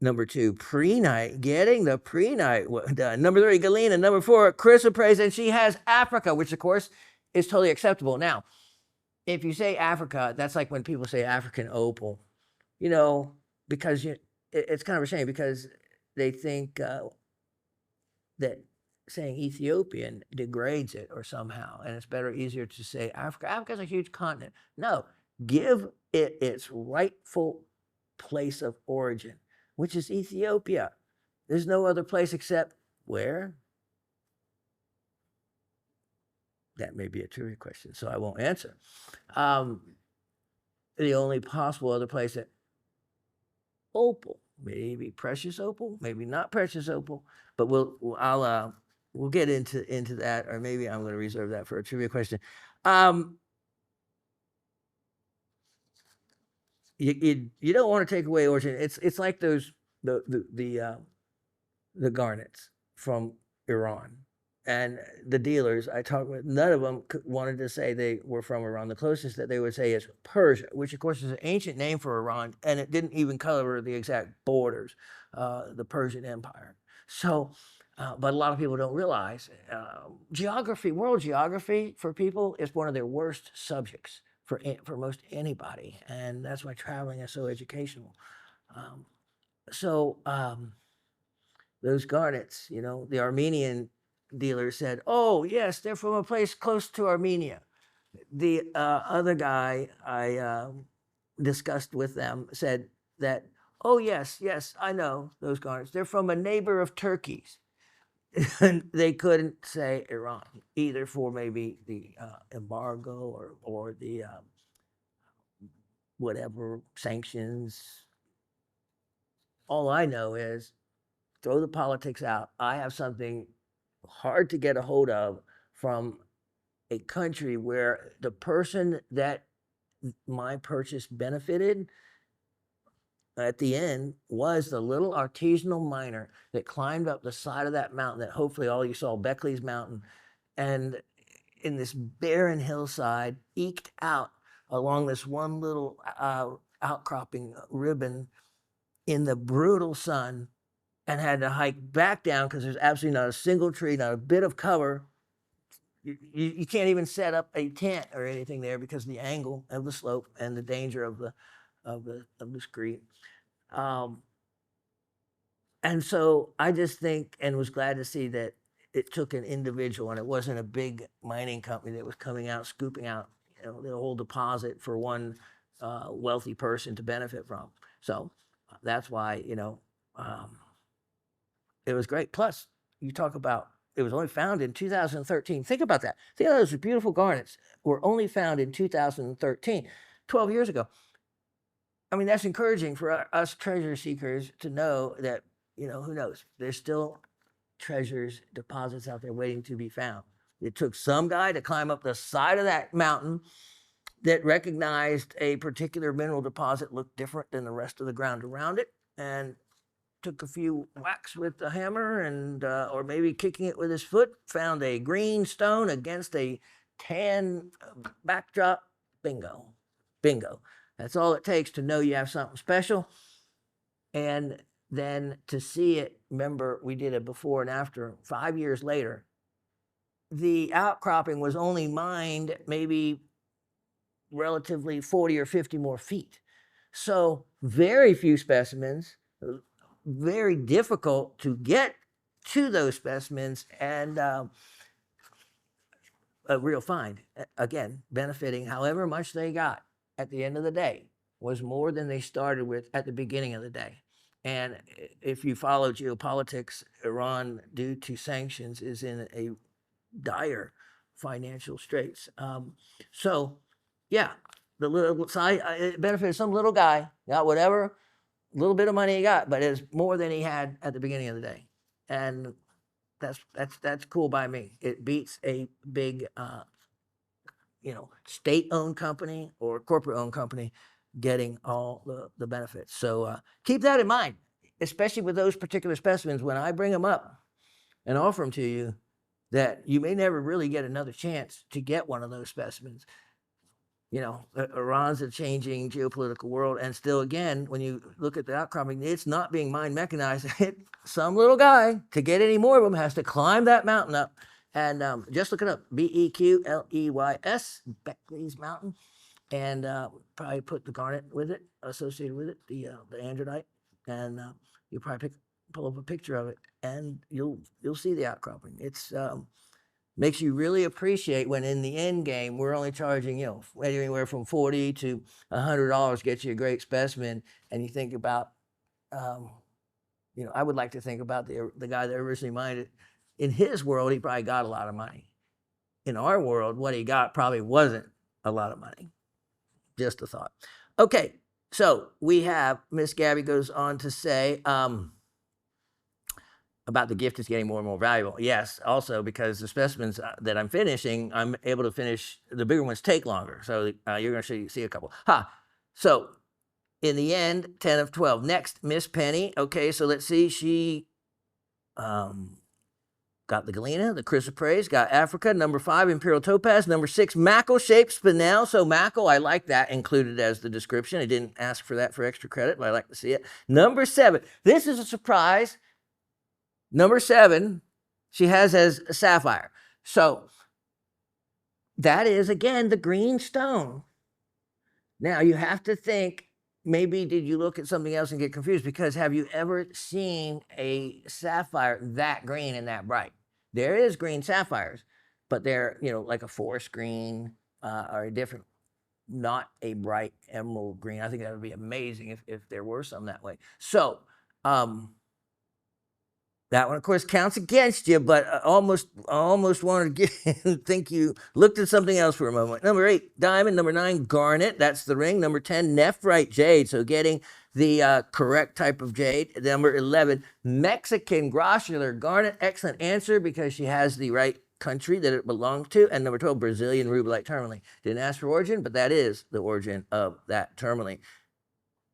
Number two, pre-night, getting the pre-night done. Number three, Galena. Number four, Chrysoprase, and she has Africa, which of course is totally acceptable. Now, if you say Africa, that's like when people say African opal, because it's kind of a shame because they think that saying Ethiopian degrades it or somehow, and it's better, easier to say Africa. Africa's a huge continent. No, give it its rightful place of origin, which is Ethiopia. There's no other place except where? That may be a trivia question, so I won't answer. The only possible other place that opal, maybe precious opal, maybe not precious opal, but we'll get into that, or maybe I'm going to reserve that for a trivia question. You don't want to take away origin. It's like those the garnets from Iran, and the dealers I talked with, none of them wanted to say they were from Iran. The closest that they would say is Persia, which of course is an ancient name for Iran, and it didn't even cover the exact borders, the Persian Empire. So, but a lot of people don't realize geography, world geography for people is one of their worst subjects for most anybody, and that's why traveling is so educational. Those garnets, the Armenian dealer said, "Oh yes, they're from a place close to Armenia." The other guy I discussed with them said that, "Oh yes, I know those garnets. They're from a neighbor of Turkey's." And they couldn't say Iran, either for maybe the embargo or the whatever sanctions. All I know is throw the politics out. I have something hard to get a hold of from a country where the person that my purchase benefited at the end was the little artisanal miner that climbed up the side of that mountain that hopefully all you saw, Beckley's Mountain, and in this barren hillside, eked out along this one little outcropping ribbon in the brutal sun, and had to hike back down because there's absolutely not a single tree, not a bit of cover. You can't even set up a tent or anything there because of the angle of the slope and the danger of the screed. And so I just think, and was glad to see that it took an individual, and it wasn't a big mining company that was coming out scooping out, the whole deposit for one wealthy person to benefit from. So that's why it was great. Plus, you talk about it was only found in 2013. Think about that. Think of those beautiful garnets were only found in 2013, 12 years ago. I mean, that's encouraging for us treasure seekers to know that, who knows? There's still treasures, deposits out there waiting to be found. It took some guy to climb up the side of that mountain that recognized a particular mineral deposit looked different than the rest of the ground around it, and took a few whacks with the hammer and or maybe kicking it with his foot, found a green stone against a tan backdrop. Bingo. That's all it takes to know you have something special. And then to see it, remember we did it before and after, 5 years later, the outcropping was only mined maybe relatively 40 or 50 more feet. So very few specimens, very difficult to get to those specimens, and a real find. Again, benefiting however much they got at the end of the day was more than they started with at the beginning of the day. And if you follow geopolitics, Iran, due to sanctions, is in a dire financial straits. So, yeah, the little side, it benefited some little guy, got whatever little bit of money he got, but it's more than he had at the beginning of the day. And that's cool by me. It beats a big, state-owned company or corporate-owned company getting all the benefits. So keep that in mind, especially with those particular specimens. When I bring them up and offer them to you, that you may never really get another chance to get one of those specimens. Iran's a changing geopolitical world, and still, again, when you look at the outcropping, it's not being mined mechanized. Some little guy, to get any more of them, has to climb that mountain up. And just look it up, Beqleys, Beqleys Mountain, and probably put the garnet with it, associated with it, the andronite, and you'll probably pull up a picture of it, and you'll see the outcropping. It's makes you really appreciate when in the end game we're only charging anywhere from $40 to $100 gets you a great specimen, and you think about I would like to think about the guy that originally mined it. In his world, he probably got a lot of money. In our world, what he got probably wasn't a lot of money. Just a thought. Okay, so we have Miss Gabby goes on to say about the gift is getting more and more valuable. Yes, also because the specimens that I'm finishing, I'm able to finish, the bigger ones take longer. So you're going to see a couple. So in the end, 10 of 12. Next, Miss Penny. Okay, so let's see. She got the galena, the chrysoprase, got Africa. Number 5, imperial topaz. Number 6, Mako-shaped spinel. So Mako, I like that included as the description. I didn't ask for that for extra credit, but I like to see it. Number 7, this is a surprise. Number 7, she has as a sapphire. So that is, again, the green stone. Now, you have to think, maybe did you look at something else and get confused? Because have you ever seen a sapphire that green and that bright? There is green sapphires, but they're, like a forest green or a different, not a bright emerald green. I think that would be amazing if there were some that way. So, that one, of course, counts against you, but I almost wanted to think you looked at something else for a moment. Number 8, diamond. Number 9, garnet. That's the ring. Number 10, nephrite jade. So getting the correct type of jade. Number 11, Mexican grossular garnet. Excellent answer because she has the right country that it belongs to. And number 12, Brazilian rubellite tourmaline. Didn't ask for origin, but that is the origin of that tourmaline.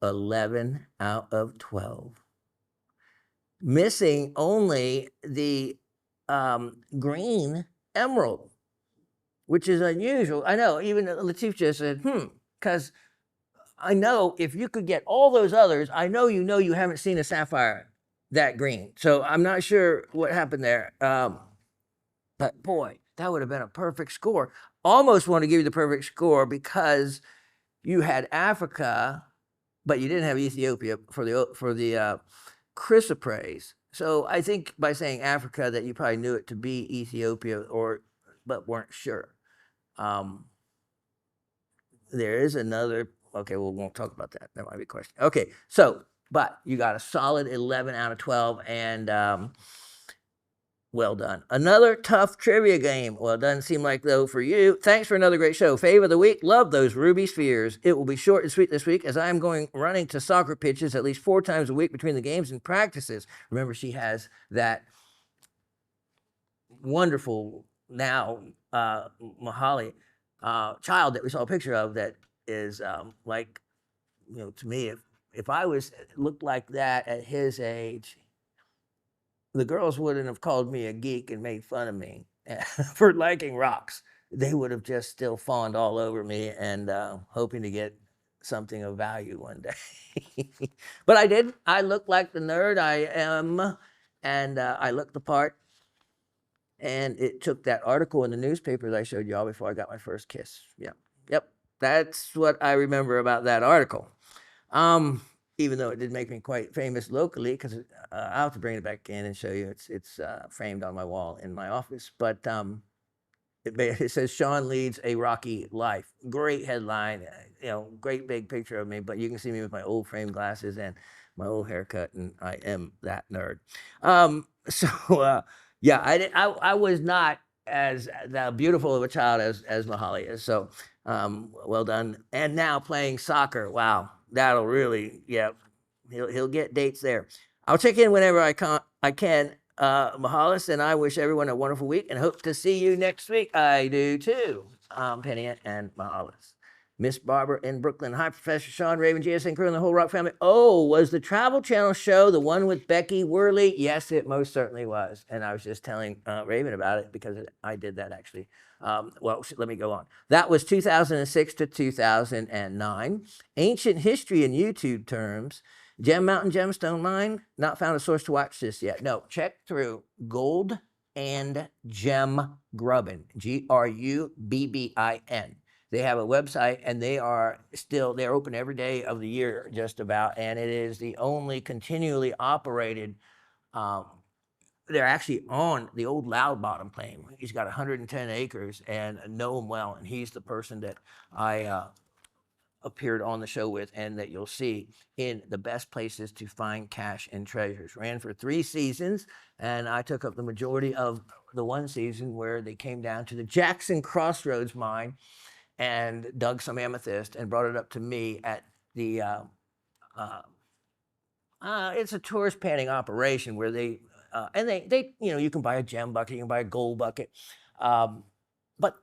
11 out of 12. Missing only the green emerald, which is unusual. I know, even Latif just said, because I know if you could get all those others, I know you haven't seen a sapphire that green. So I'm not sure what happened there. But boy, that would have been a perfect score. Almost want to give you the perfect score because you had Africa, but you didn't have Ethiopia for the chrysoprase. So I think by saying Africa that you probably knew it to be Ethiopia, but weren't sure. There is another. Okay, well, we won't talk about that. That might be a question. Okay, so but you got a solid 11 out of 12, and well done. Another tough trivia game. Well, it doesn't seem like, though, for you. Thanks for another great show. Fave of the week. Love those ruby spheres. It will be short and sweet this week as I am running to soccer pitches at least 4 times a week between the games and practices. Remember, she has that wonderful now Mahali child that we saw a picture of that is like, to me, if I looked like that at his age, the girls wouldn't have called me a geek and made fun of me for liking rocks. They would have just still fawned all over me and hoping to get something of value one day. But I did. I look like the nerd I am, and I looked the part. And it took that article in the newspaper that I showed y'all before I got my first kiss. Yep. That's what I remember about that article. Even though it did make me quite famous locally, because I'll have to bring it back in and show you. It's framed on my wall in my office. But it says Shawn leads a rocky life. Great headline, great big picture of me. But you can see me with my old frame glasses and my old haircut, and I am that nerd. Yeah, I was not as beautiful of a child as Mahali is. So well done. And now playing soccer. Wow, that'll really, he'll get dates there. I'll check in whenever I can. Mahalis, and I wish everyone a wonderful week and hope to see you next week. I do too. Penny and Mahalis. Miss Barbara in Brooklyn. Hi, Professor Shawn, Raven, GSN crew, and the whole Rock family. Oh, was the Travel Channel show the one with Becky Worley? Yes, it most certainly was. And I was just telling Raven about it because I did that actually. Well, let me go on. That was 2006 to 2009. Ancient history in YouTube terms. Gem Mountain Gemstone Mine, not found a source to watch this yet. No, check through Gold and Gem Grubbin, Grubbin. They have a website, and they're open every day of the year, just about, and it is the only continually operated. They're actually on the old Loud Bottom claim. He's got 110 acres and know him well, and he's the person that I appeared on the show with, and that you'll see in the best places to find cash and treasures. Ran for 3 seasons, and I took up the majority of the one season where they came down to the Jackson Crossroads mine and dug some amethyst and brought it up to me at the, it's a tourist panning operation where they you can buy a gem bucket, you can buy a gold bucket, but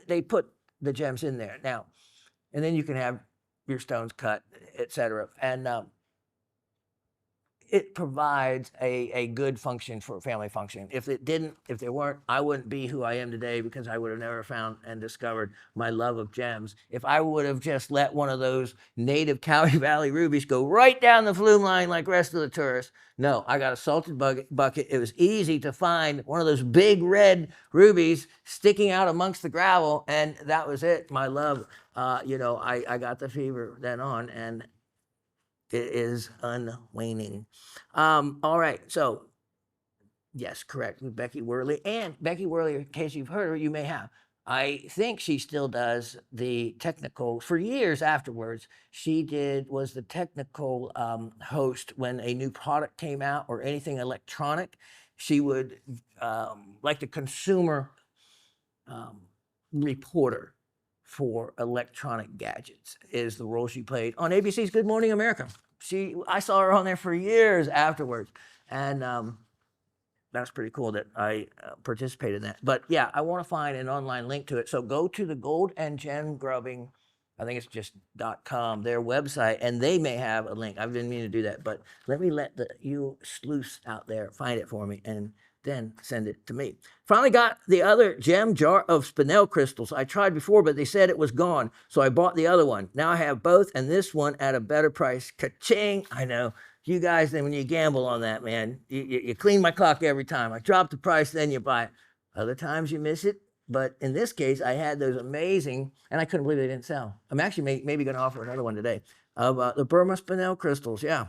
they put the gems in there now, and then you can have your stones cut, etc. And it provides a good function for a family function. If there weren't, I wouldn't be who I am today, because I would have never found and discovered my love of gems. If I would have just let one of those native Cowie Valley rubies go right down the flume line like the rest of the tourists. No, I got a salted bucket. It was easy to find one of those big red rubies sticking out amongst the gravel, and that was it. My love, I got the fever then on, and it is unwaning. All right, so yes, correct. Becky Worley. And Becky Worley, in case you've heard her, you may have. I think she still does the technical, for years afterwards. She was the technical host when a new product came out or anything electronic. She would, like the consumer reporter for electronic gadgets is the role she played on ABC's Good Morning America. I saw her on there for years afterwards, and that's pretty cool that I participated in that. But yeah, I want to find an online link to it. So go to the Gold and Gem Grubbing, I think it's just .com, their website, and they may have a link. I've been meaning to do that, but let me let you sleuths out there find it for me, and then send it to me. Finally got the other gem jar of spinel crystals. I tried before, but they said it was gone. So I bought the other one. Now I have both and this one at a better price. Ka-ching. I know. You guys, then when you gamble on that, man, you clean my clock every time. I drop the price, then you buy it. Other times you miss it. But in this case, I had those amazing, and I couldn't believe they didn't sell. I'm actually maybe going to offer another one today of the Burma spinel crystals. Yeah.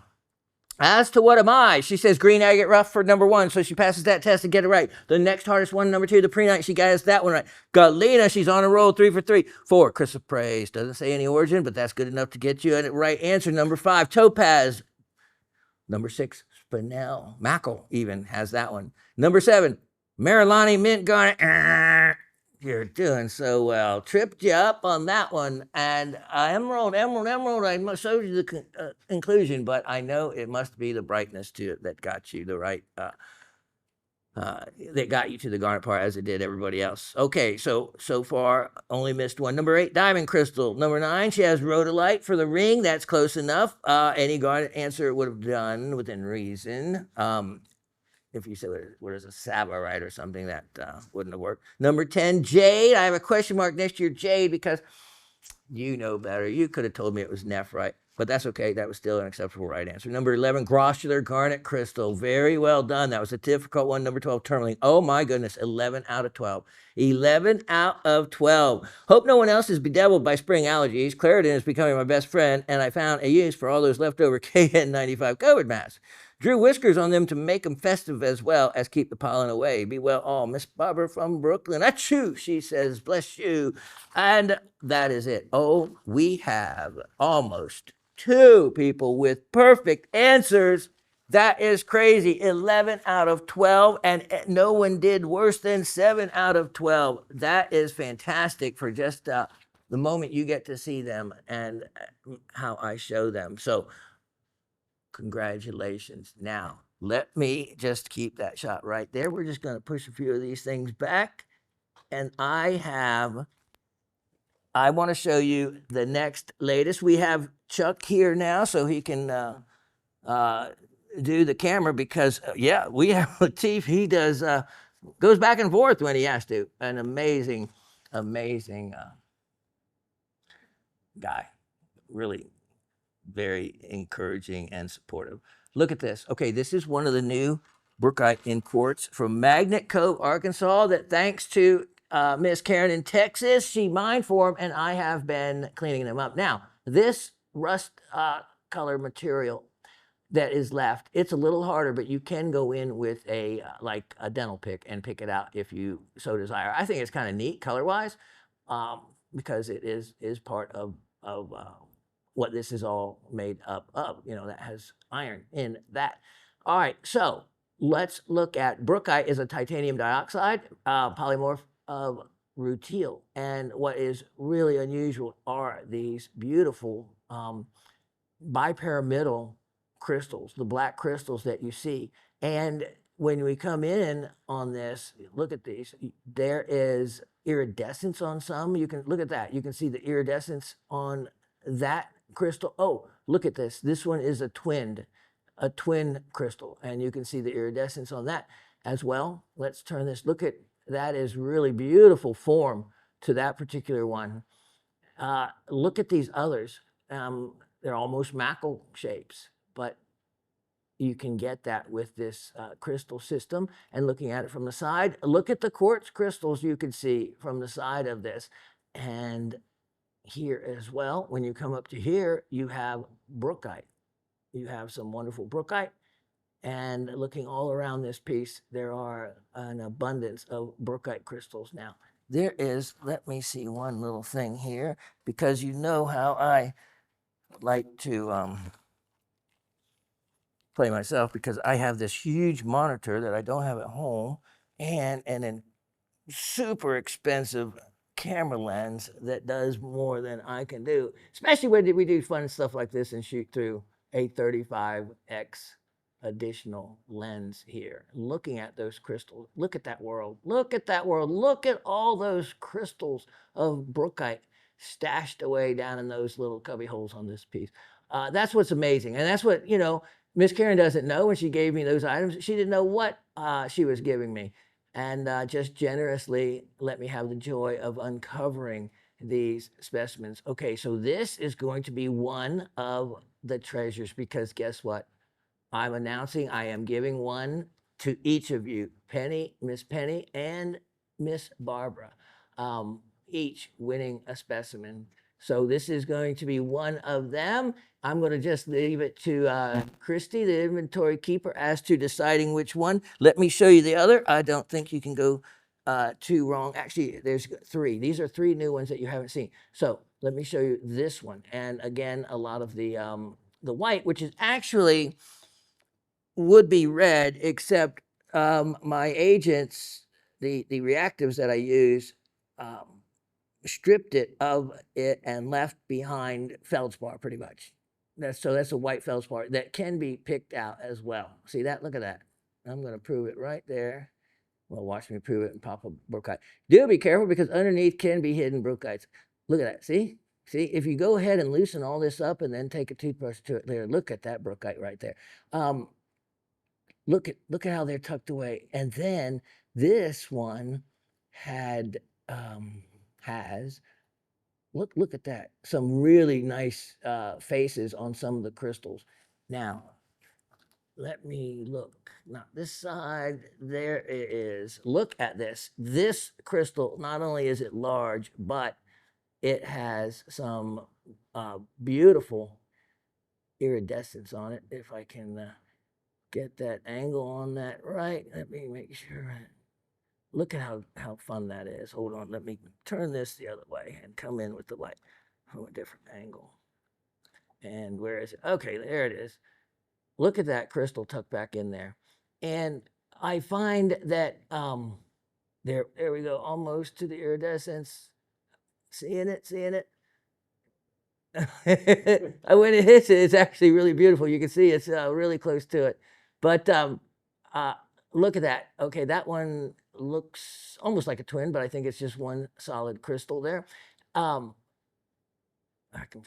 As to what am I? She says green agate rough for number 1, so she passes that test and get it right. The next hardest one, number 2, the prehnite, she got us that one right. Galena, she's on a roll, 3 for 3. 4, chrysoprase, doesn't say any origin, but that's good enough to get you a right answer. Number 5, topaz. Number 6, spinel, Mackle even has that one. Number 7, Marilani mint garnet. You're doing so well. Tripped you up on that one. And emerald. I showed you the inclusion, but I know it must be the brightness to it that got you the right, that got you to the garnet part as it did everybody else. Okay, so far, only missed one. Number 8, diamond crystal. Number 9, she has rhodolite for the ring. That's close enough. Any garnet answer would have done within reason. If you said what is a sabarite or something, that wouldn't have worked. Number 10, jade. I have a question mark next to your jade because you know better. You could have told me it was nephrite, but that's okay. That was still an acceptable right answer. Number 11, grossular garnet crystal. Very well done. That was a difficult one. Number 12, tourmaline. Oh my goodness, 11 out of 12. 11 out of 12. Hope no one else is bedeviled by spring allergies. Claritin is becoming my best friend, and I found a use for all those leftover KN95 COVID masks. Drew whiskers on them to make them festive as well as keep the pollen away. Be well all. Miss Barbara from Brooklyn. Achoo, she says, bless you. And that is it. Oh, we have almost 2 people with perfect answers. That is crazy. 11 out of 12, and no one did worse than 7 out of 12. That is fantastic for just the moment you get to see them and how I show them. So congratulations. Now, let me just keep that shot right there. We're just going to push a few of these things back. And I want to show you the next latest. We have Chuck here now so he can do the camera because, yeah, we have Latif. He does, goes back and forth when he has to. An amazing guy. Really very encouraging and supportive. Look at this. Okay, this is one of the new brookite in quartz from Magnet Cove, Arkansas, that thanks to Miss Karen in Texas, she mined for them, and I have been cleaning them up. Now, this rust color material that is left, it's a little harder, but you can go in with a like a dental pick and pick it out if you so desire. I think it's kind of neat color-wise because it is part of what this is all made up of, that has iron in that. All right, so let's look at brookite is a titanium dioxide polymorph of rutile. And what is really unusual are these beautiful bipyramidal crystals, the black crystals that you see. And when we come in on this, look at these. There is iridescence on some. You can look at that. You can see the iridescence on that crystal. Oh, look at this. This one is a twin crystal, and you can see the iridescence on that as well. Let's turn this. Look at that, is really beautiful form to that particular one. Look at these others. They're almost Mackle shapes, but you can get that with this crystal system. And looking at it from the side, look at the quartz crystals you can see from the side of this. And here as well, when you come up to here, you have brookite. You have some wonderful brookite. And looking all around this piece, there are an abundance of brookite crystals. Now, there is, let me see one little thing here, because you know how I like to play myself, because I have this huge monitor that I don't have at home and an super expensive camera lens that does more than I can do, especially when we do fun stuff like this and shoot through a 35x additional lens here. Looking at those crystals, look at that world, look at that world, look at all those crystals of brookite stashed away down in those little cubby holes on this piece. That's what's amazing. And that's what, Miss Karen doesn't know when she gave me those items. She didn't know what she was giving me, and just generously let me have the joy of uncovering these specimens. Okay, so this is going to be one of the treasures because guess what? I'm announcing I am giving one to each of you, Miss Penny, and Miss Barbara, each winning a specimen. So this is going to be one of them. I'm going to just leave it to Christy, the inventory keeper, as to deciding which one. Let me show you the other. I don't think you can go too wrong. Actually, there's three. These are three new ones that you haven't seen. So let me show you this one. And again, a lot of the white, which is actually would be red, except my agents, the reactives that I use, stripped it of it and left behind feldspar pretty much. That's a white feldspar that can be picked out as well. See that? Look at that. I'm going to prove it right there. Well, watch me prove it and pop a brookite. Do be careful because underneath can be hidden brookites. Look at that. See? See, if you go ahead and loosen all this up and then take a toothbrush to it later, look at that brookite right there. Look at how they're tucked away. And then this one has look at that, some really nice faces on some of the crystals. Now let me look. Now this side, there it is. Look at this crystal. Not only is it large, but it has some beautiful iridescence on it. If I can get that angle on that right. Let me make sure. Look at how fun that is. Hold on. Let me turn this the other way and come in with the light from a different angle. And where is it? Okay, there it is. Look at that crystal tucked back in there. And I find that there we go, almost to the iridescence. Seeing it? When it hits it, it's actually really beautiful. You can see it's really close to it. But look at that. Okay, that one looks almost like a twin, but I think it's just one solid crystal there.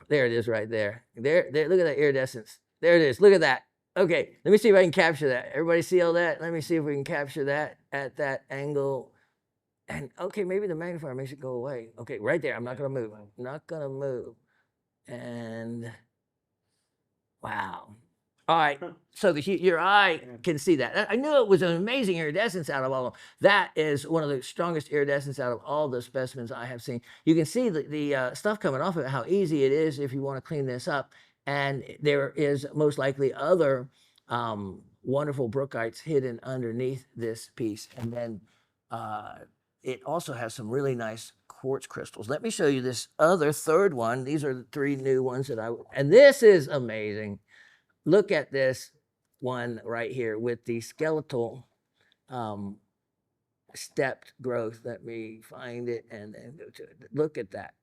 There it is right there. There, look at that iridescence. There it is. Look at that. Okay, let me see if I can capture that. Everybody see all that? Let me see if we can capture that at that angle. And okay, maybe the magnifier makes it go away. Okay, right there. I'm not going to move. I'm not going to move. And wow. All right. So your eye can see that. I knew it was an amazing iridescence out of all of them. That is one of the strongest iridescence out of all the specimens I have seen. You can see the stuff coming off of it, how easy it is if you want to clean this up. And there is most likely other wonderful brookites hidden underneath this piece. And then it also has some really nice quartz crystals. Let me show you this other third one. These are the three new ones that and this is amazing. Look at this one right here with the skeletal stepped growth. Let me find it and then go to it. Look at that.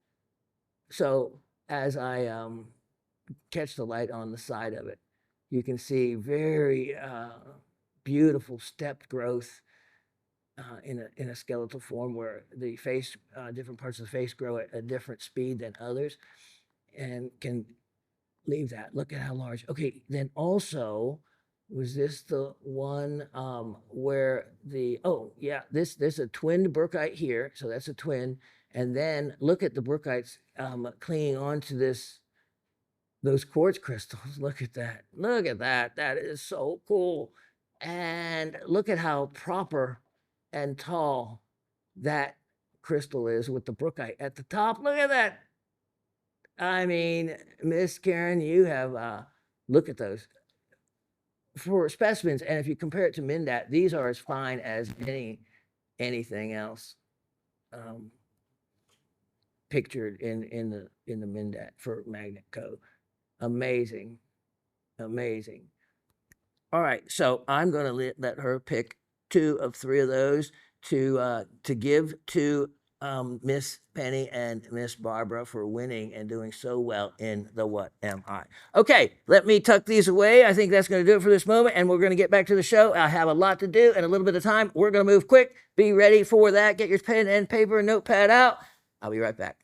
So as I catch the light on the side of it, you can see very beautiful stepped growth in a skeletal form where the face, different parts of the face grow at a different speed than others and can leave that. Look at how large. Okay, then also, was this the one where oh yeah, there's a twin brookite here, so that's a twin. And then look at the brookites clinging onto those quartz crystals. Look at that. Look at that. That is so cool. And look at how proper and tall that crystal is with the brookite at the top. Look at that. I mean, Miss Karen, you have look at those for specimens, and if you compare it to Mindat, these are as fine as anything else pictured in the Mindat for magnet code. Amazing, amazing. All right, so I'm going to let her pick 2 of 3 of those to give to Miss Penny and Miss Barbara for winning and doing so well in the What Am I? Okay, let me tuck these away. I think that's going to do it for this moment, and we're going to get back to the show. I have a lot to do and a little bit of time. We're going to move quick. Be ready for that. Get your pen and paper and notepad out. I'll be right back.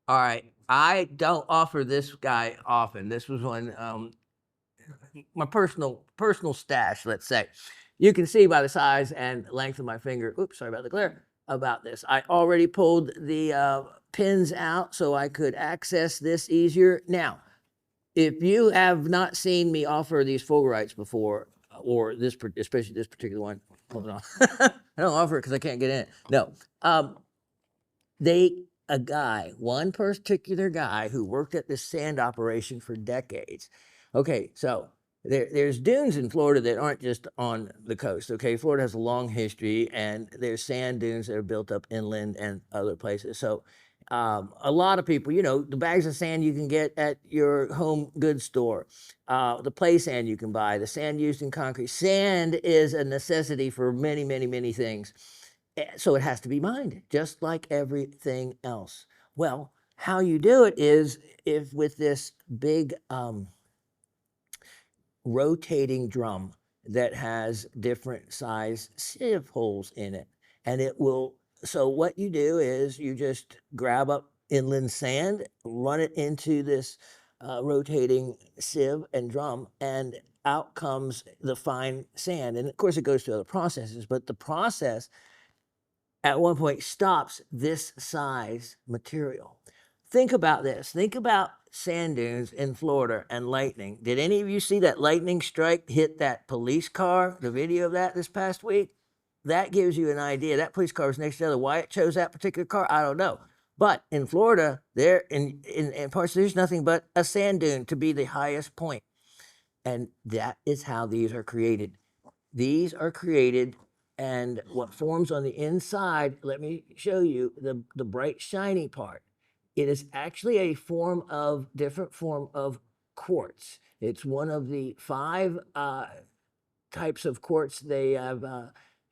All right, I don't offer this guy often. This was one my personal stash, let's say. You can see by the size and length of my finger, oops, sorry about the glare, about this. I already pulled the pins out so I could access this easier. Now, if you have not seen me offer these Fulgurites before, or this, especially this particular one, hold on. I don't offer it because I can't get in it. No. One particular guy who worked at this sand operation for decades. Okay, so there's dunes in Florida that aren't just on the coast. Okay, Florida has a long history, and there's sand dunes that are built up inland and other places. So a lot of people, the bags of sand you can get at your home goods store, the play sand you can buy, the sand used in concrete. Sand is a necessity for many, many, many things. So it has to be mined, just like everything else. Well, how you do it is if with this big rotating drum that has different size sieve holes in it. And it will, so what you do is you just grab up inland sand, run it into this rotating sieve and drum, and out comes the fine sand. And of course, it goes through other processes, but the process at one point stops this size material. Think about this. Think about sand dunes in Florida and lightning. Did any of you see that lightning strike hit that police car? The video of that this past week? That gives you an idea. That police car was next to the other. Why it chose that particular car, I don't know. But in Florida, there in parts, there's nothing but a sand dune to be the highest point. And that is how these are created. These are created, and what forms on the inside, let me show you the bright shiny part. It is actually a different form of quartz. It's one of the 5 types of quartz they have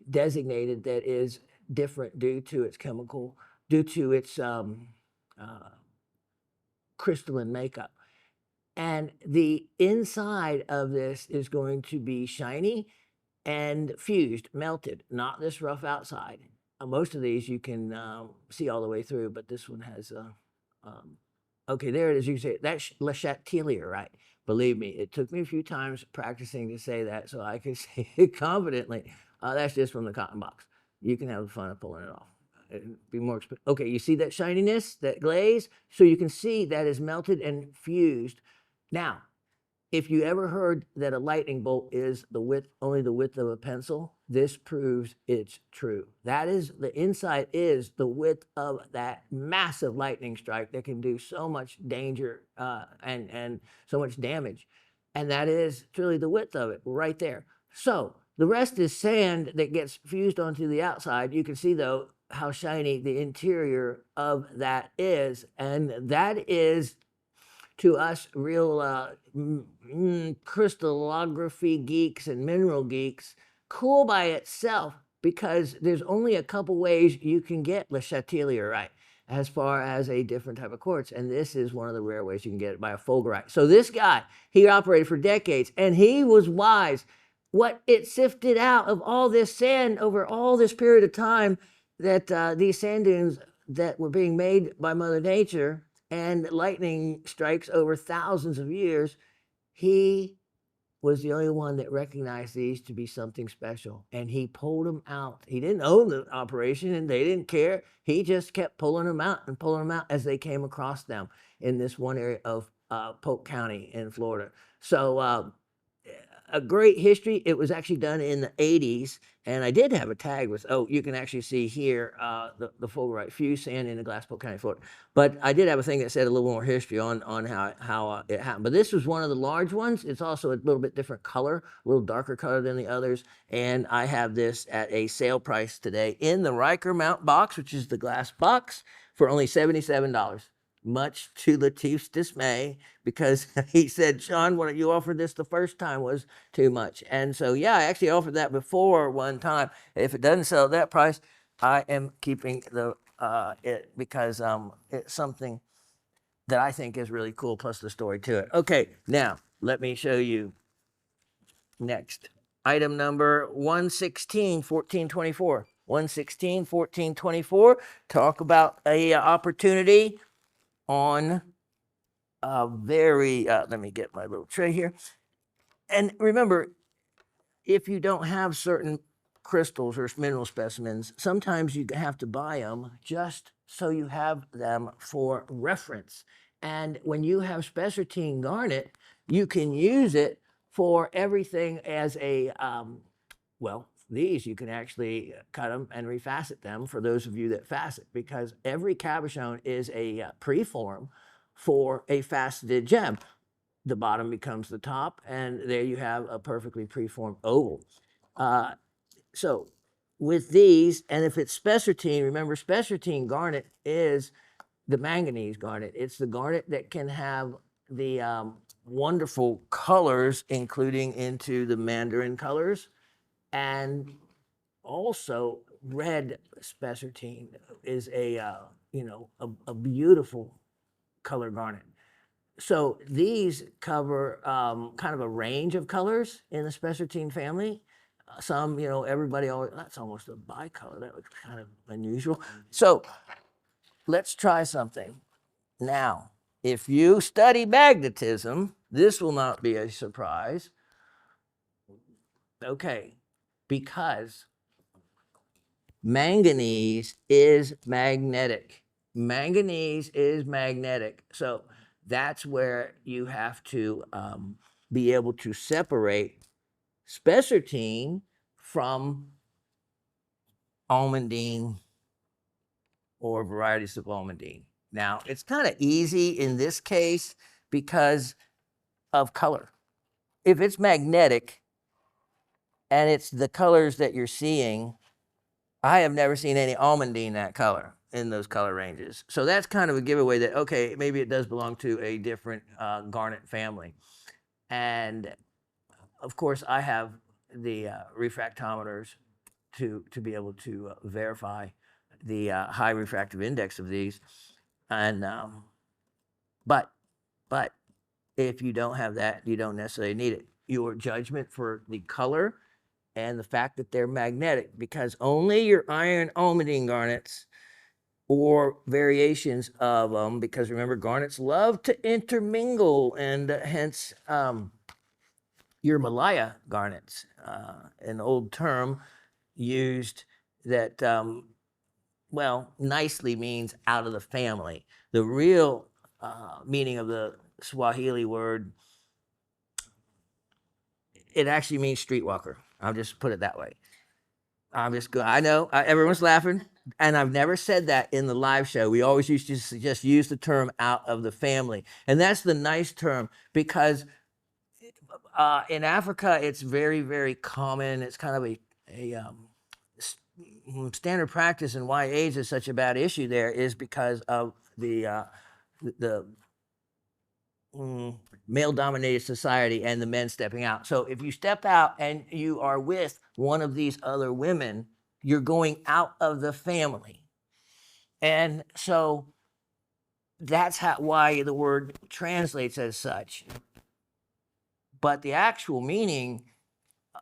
designated that is different due to its crystalline makeup. And the inside of this is going to be shiny and fused, melted, not this rough outside. Most of these you can see all the way through, but this one has, okay, there it is. You can say that's Le Chatelier, right? Believe me, it took me a few times practicing to say that so I could say it confidently. That's just from the cotton box. You can have the fun of pulling it off. It'd be more expensive. Okay, you see that shininess, that glaze? So you can see that is melted and fused. Now, if you ever heard that a lightning bolt is only the width of a pencil, this proves it's true. That is, the inside is the width of that massive lightning strike that can do so much danger and so much damage. And that is truly the width of it right there. So the rest is sand that gets fused onto the outside. You can see, though, how shiny the interior of that is. And that is, to us real crystallography geeks and mineral geeks, cool by itself, because there's only a couple ways you can get Le Chatelier right as far as a different type of quartz. And this is one of the rare ways you can get it by a fulgurite. So this guy, he operated for decades, and he was wise. What it sifted out of all this sand over all this period of time, that these sand dunes that were being made by Mother Nature and lightning strikes over thousands of years, he was the only one that recognized these to be something special. And he pulled them out. He didn't own the operation, and they didn't care. He just kept pulling them out and pulling them out as they came across them in this one area of Polk County in Florida. So a great history. It was actually done in the 80s. And I did have a tag with, you can actually see here the fulgurite fused sand in the glass Polk County, Florida. But I did have a thing that said a little more history on how it happened. But this was one of the large ones. It's also a little bit different color, a little darker color than the others. And I have this at a sale price today in the Riker Mount box, which is the glass box, for only $77. Much to Latif's dismay, because he said, Shawn, when you offered this the first time was too much. And so, yeah, I actually offered that before one time. If it doesn't sell at that price, I am keeping it, because it's something that I think is really cool, plus the story to it. Okay, now let me show you next. Item number 116, 1424. 116, 1424. Talk about a opportunity on a very, let me get my little tray here. And remember, if you don't have certain crystals or mineral specimens, sometimes you have to buy them just so you have them for reference. And when you have spessartine garnet, you can use it for everything as a, well, these you can actually cut them and refacet them for those of you that facet, because every cabochon is a preform for a faceted gem. The bottom becomes the top, and there you have a perfectly preformed oval. So with these, and if it's spessartine, remember spessartine garnet is the manganese garnet. It's the garnet that can have the wonderful colors, including into the mandarin colors, and also red spessartine is a a beautiful color garnet. So these cover kind of a range of colors in the spessartine family. Some, everybody always, that's almost a bicolor. That looks kind of unusual. So let's try something. Now, if you study magnetism, this will not be a surprise. Okay, because manganese is magnetic. Manganese is magnetic. So that's where you have to be able to separate spessartine from almandine or varieties of almandine. Now, it's kind of easy in this case because of color. If it's magnetic and it's the colors that you're seeing, I have never seen any almandine that color in those color ranges. So that's kind of a giveaway that, okay, maybe it does belong to a different garnet family. And of course, I have the refractometers to be able to verify the high refractive index of these. And but if you don't have that, you don't necessarily need it. Your judgment for the color and the fact that they're magnetic, because only your iron almandine garnets or variations of them, because remember, garnets love to intermingle, and hence your Malaya garnets, an old term used that, well, nicely means out of the family. The real meaning of the Swahili word, it actually means streetwalker. I'll just put it that way. I'm just good. I know everyone's laughing, and I've never said that in the live show. We always used to just use the term out of the family, and that's the nice term because in Africa it's very, very common. It's kind of a standard practice, and why AIDS is such a bad issue there is because of the male-dominated society and the men stepping out. So if you step out and you are with one of these other women, you're going out of the family. And so that's why the word translates as such. But the actual meaning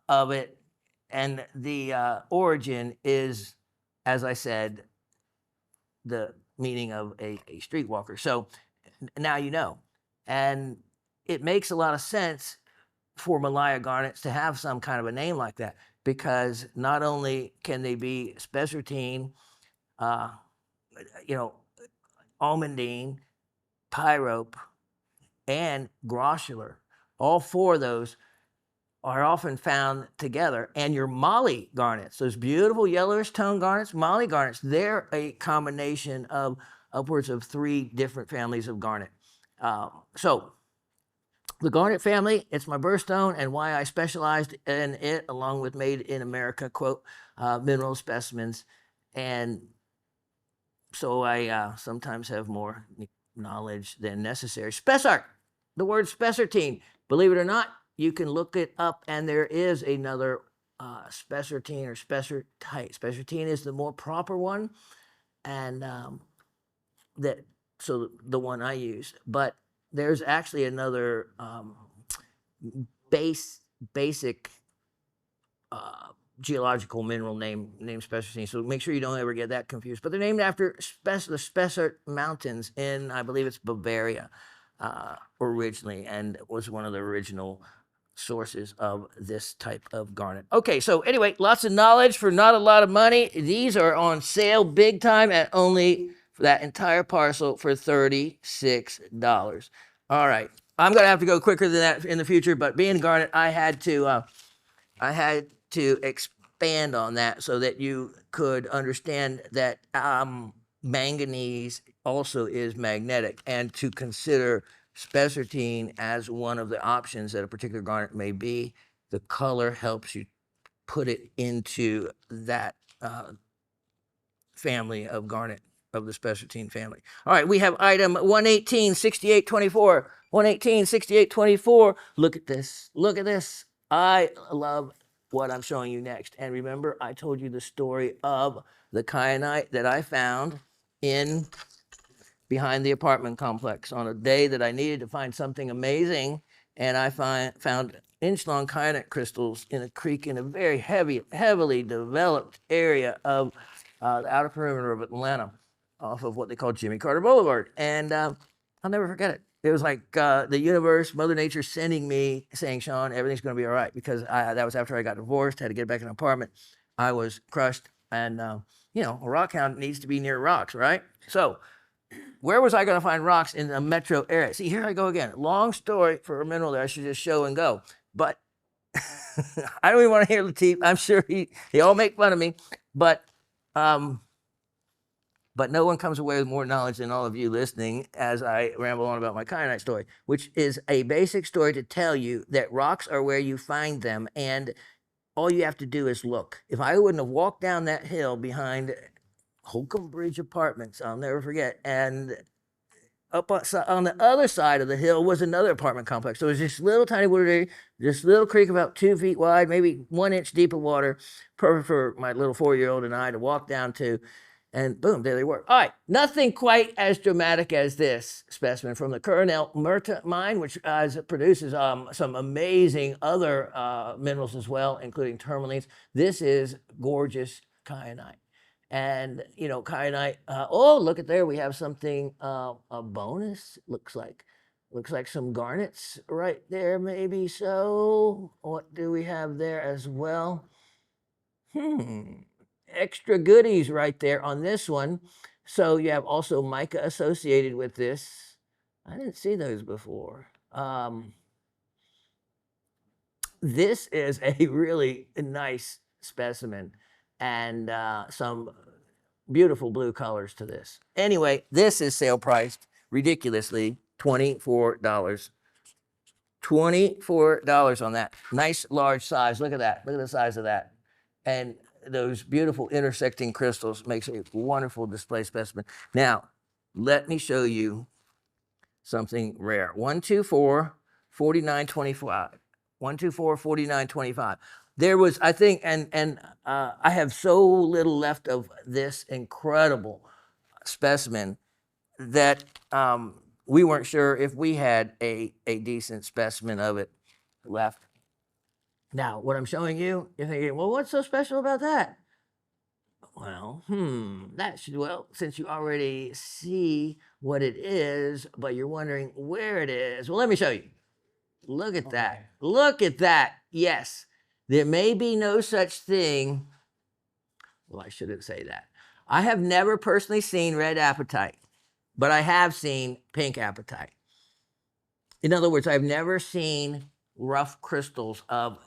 of it and the origin is, as I said, the meaning of a streetwalker. So now you know. And it makes a lot of sense for Malaya garnets to have some kind of a name like that, because not only can they be spessartine, almandine, pyrope, and grossular. All four of those are often found together. And your Molly garnets, those beautiful yellowish tone garnets, Molly garnets, they're a combination of upwards of 3 different families of garnet. So the garnet family, it's my birthstone, and why I specialized in it, along with Made in America, quote, mineral specimens. And so I sometimes have more knowledge than necessary. Spessart, the word spessartine, believe it or not, you can look it up, and there is another spessartine or spessartite. Spessartine is the more proper one, and so the one I use. But there's actually another basic geological mineral named spessartine. So make sure you don't ever get that confused. But they're named after the Spessart Mountains in, I believe it's Bavaria originally, and was one of the original sources of this type of garnet. Okay, so anyway, lots of knowledge for not a lot of money. These are on sale big time at only for that entire parcel for $36. All right, I'm gonna have to go quicker than that in the future, but being garnet, I had to expand on that so that you could understand that manganese also is magnetic, and to consider spessartine as one of the options that a particular garnet may be. The color helps you put it into that family of garnet, of the spessartine family. All right, we have item 1186824. 1186824. Look at this. Look at this. I love what I'm showing you next. And remember, I told you the story of the kyanite that I found in behind the apartment complex on a day that I needed to find something amazing, and I found inch-long kyanite crystals in a creek in a very heavily developed area of the outer perimeter of Atlanta, off of what they call Jimmy Carter Boulevard. And I'll never forget it. It was like the universe, Mother Nature, sending me, saying, "Shawn, everything's going to be all right." Because that was after I got divorced, had to get back in an apartment. I was crushed, and a rock hound needs to be near rocks, right? So where was I going to find rocks in the metro area? See, here I go again. Long story for a mineral that I should just show and go. But I don't even want to hear Latif. I'm sure he all make fun of me. But no one comes away with more knowledge than all of you listening as I ramble on about my kyanite story, which is a basic story to tell you that rocks are where you find them, and all you have to do is look. If I wouldn't have walked down that hill behind Holcomb Bridge Apartments, I'll never forget, and up on the other side of the hill was another apartment complex. So it was this little tiny wooded area, this little creek about 2 feet wide, maybe 1 inch deep of water, perfect for my little 4-year-old and I to walk down to, and boom, there they were. All right, nothing quite as dramatic as this specimen from the Coronel Murta mine, which produces some amazing other minerals as well, including tourmalines. This is gorgeous kyanite. And, kyanite, oh, look at there. We have something, a bonus, looks like some garnets right there, maybe so. What do we have there as well? Extra goodies right there on this one. So you have also mica associated with this. I didn't see those before. This is a really nice specimen, and some beautiful blue colors to this. Anyway, this is sale priced ridiculously $24. $24 on that. Nice large size. Look at that. Look at the size of that. And those beautiful intersecting crystals makes a wonderful display specimen. Now, let me show you something rare. 124 4925. 124 4925. There was, I think, and I have so little left of this incredible specimen that we weren't sure if we had a decent specimen of it left. Now, what I'm showing you, you're thinking, well, what's so special about that? Well, since you already see what it is, but you're wondering where it is, well, let me show you. Look at that. Look at that. Yes. There may be no such thing. Well, I shouldn't say that. I have never personally seen red apatite, but I have seen pink apatite. In other words, I've never seen rough crystals of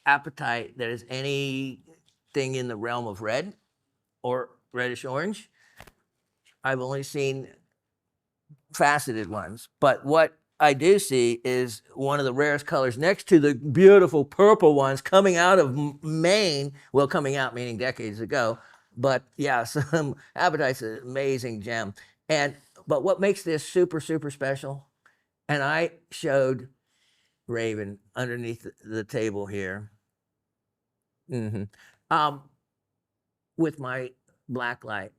apatite that is anything in the realm of red or reddish orange. I've only seen faceted ones, but what I do see is one of the rarest colors next to the beautiful purple ones coming out of Maine. Well, coming out meaning decades ago, but yeah, some apatite's an amazing gem. But what makes this super, super special, and I showed Raven underneath the table here, with my black light.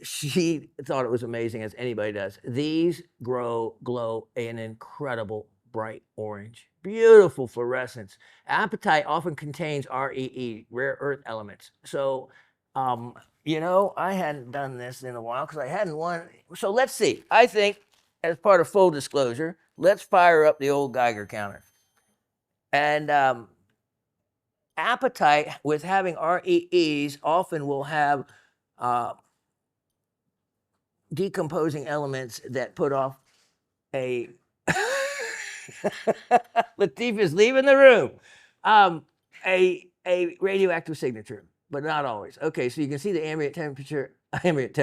She thought it was amazing, as anybody does. These glow an incredible bright orange. Beautiful fluorescence. Apatite often contains REE, rare earth elements. So, I hadn't done this in a while because I hadn't won. So let's see. I think, as part of full disclosure, let's fire up the old Geiger counter. And apatite, with having REEs, often will have decomposing elements that put off a Latif is leaving the room. A radioactive signature, but not always. Okay, so you can see the ambient temperature, ambient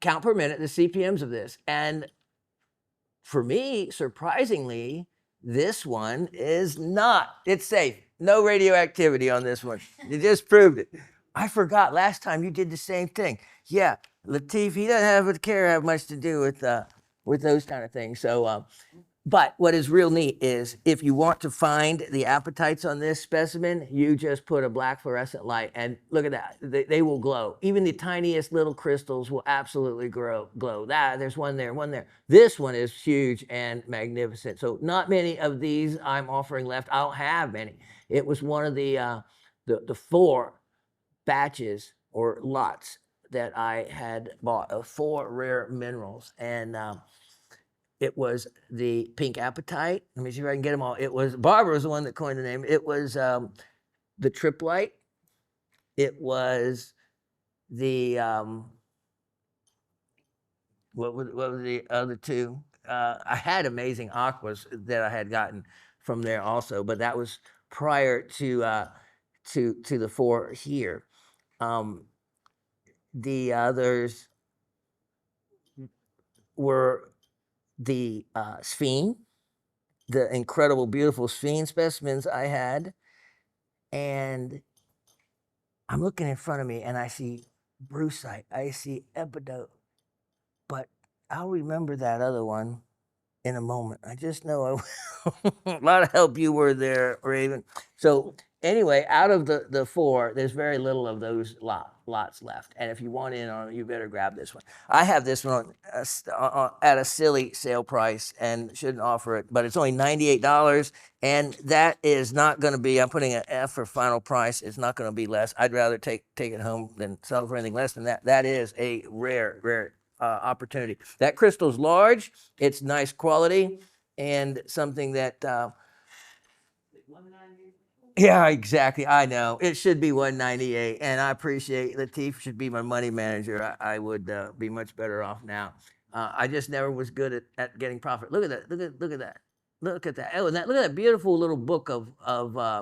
count per minute, the CPMs of this. And for me, surprisingly, this one is not. It's safe. No radioactivity on this one. You just proved it. I forgot last time you did the same thing. Yeah, Latif, he doesn't have much to do with those kind of things. So, but what is real neat is if you want to find the apatites on this specimen, you just put a black fluorescent light and look at that. They will glow. Even the tiniest little crystals will absolutely glow. There's one there, one there. This one is huge and magnificent. So not many of these I'm offering left. I don't have many. It was one of the 4 batches or lots that I had bought of 4 rare minerals. And it was the pink apatite. Let me see if I can get them all. It was, Barbara was the one that coined the name. It was the triplite. It was the, what was the other 2? I had amazing aquas that I had gotten from there also, but that was prior to the 4 here. The others were the sphene, the incredible, beautiful sphene specimens I had. And I'm looking in front of me and I see brucite, I see epidote, but I'll remember that other one in a moment. I just know I will. A lot of help you were there, Raven. So anyway, out of the 4, there's very little of those lots left. And if you want in on it, you better grab this one. I have this one at a silly sale price and shouldn't offer it, but it's only $98. And that is not going to be, I'm putting an F for final price. It's not going to be less. I'd rather take it home than sell it for anything less than that. That is a rare opportunity. That crystal's large, it's nice quality, and something that yeah, exactly. I know it should be 198, and I appreciate Latif should be my money manager. I would be much better off now. I just never was good at getting profit. Look at that. Look at that. Look at that. Oh, and look at that beautiful little book of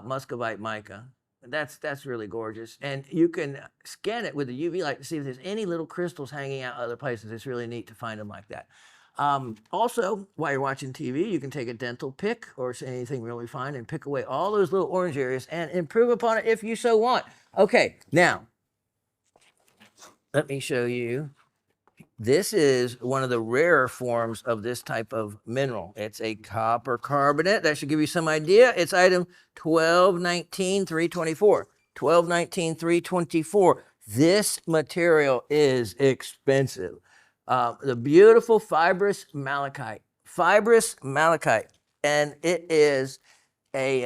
muscovite mica. That's really gorgeous. And you can scan it with a UV light to see if there's any little crystals hanging out other places. It's really neat to find them like that. Also, while you're watching TV, you can take a dental pick or anything really fine and pick away all those little orange areas and improve upon it if you so want. Okay, now, let me show you. This is one of the rarer forms of this type of mineral. It's a copper carbonate. That should give you some idea. It's item 1219-324. 1219-324. This material is expensive. The beautiful fibrous malachite. And it is a,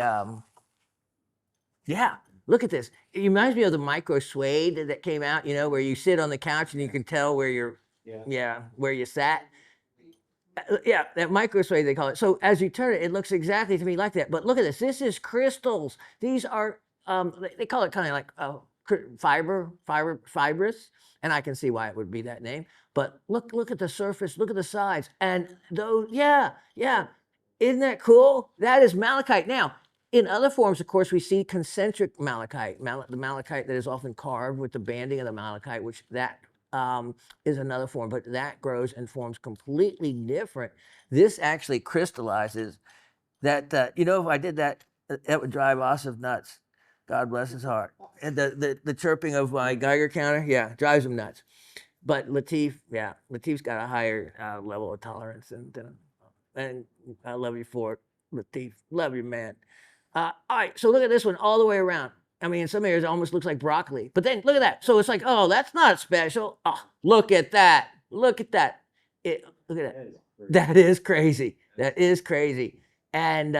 yeah, look at this. It reminds me of the micro suede that came out, you know, where you sit on the couch and you can tell where you're, where you sat. Yeah, that micro suede they call it. So as you turn it, it looks exactly to me like that. But look at this. This is crystals. These are, they call it kind of like fibrous. And I can see why it would be that name. But look at the surface. Look at the sides. And those, yeah. Isn't that cool? That is malachite. Now, in other forms, of course, we see concentric malachite, the malachite that is often carved with the banding of the malachite, which that is another form, but that grows and forms completely different. This actually crystallizes. That, you know, if I did that, that would drive Asif nuts. God bless his heart. And the chirping of my Geiger counter, yeah, drives him nuts. But Latif's got a higher level of tolerance, and I love you for it, Latif. Love you, man. All right, so look at this one all the way around. I mean, in some areas, it almost looks like broccoli. But then look at that. So it's like, oh, that's not special. Oh, look at that. Look at that. Look at that. That is crazy. That is crazy. And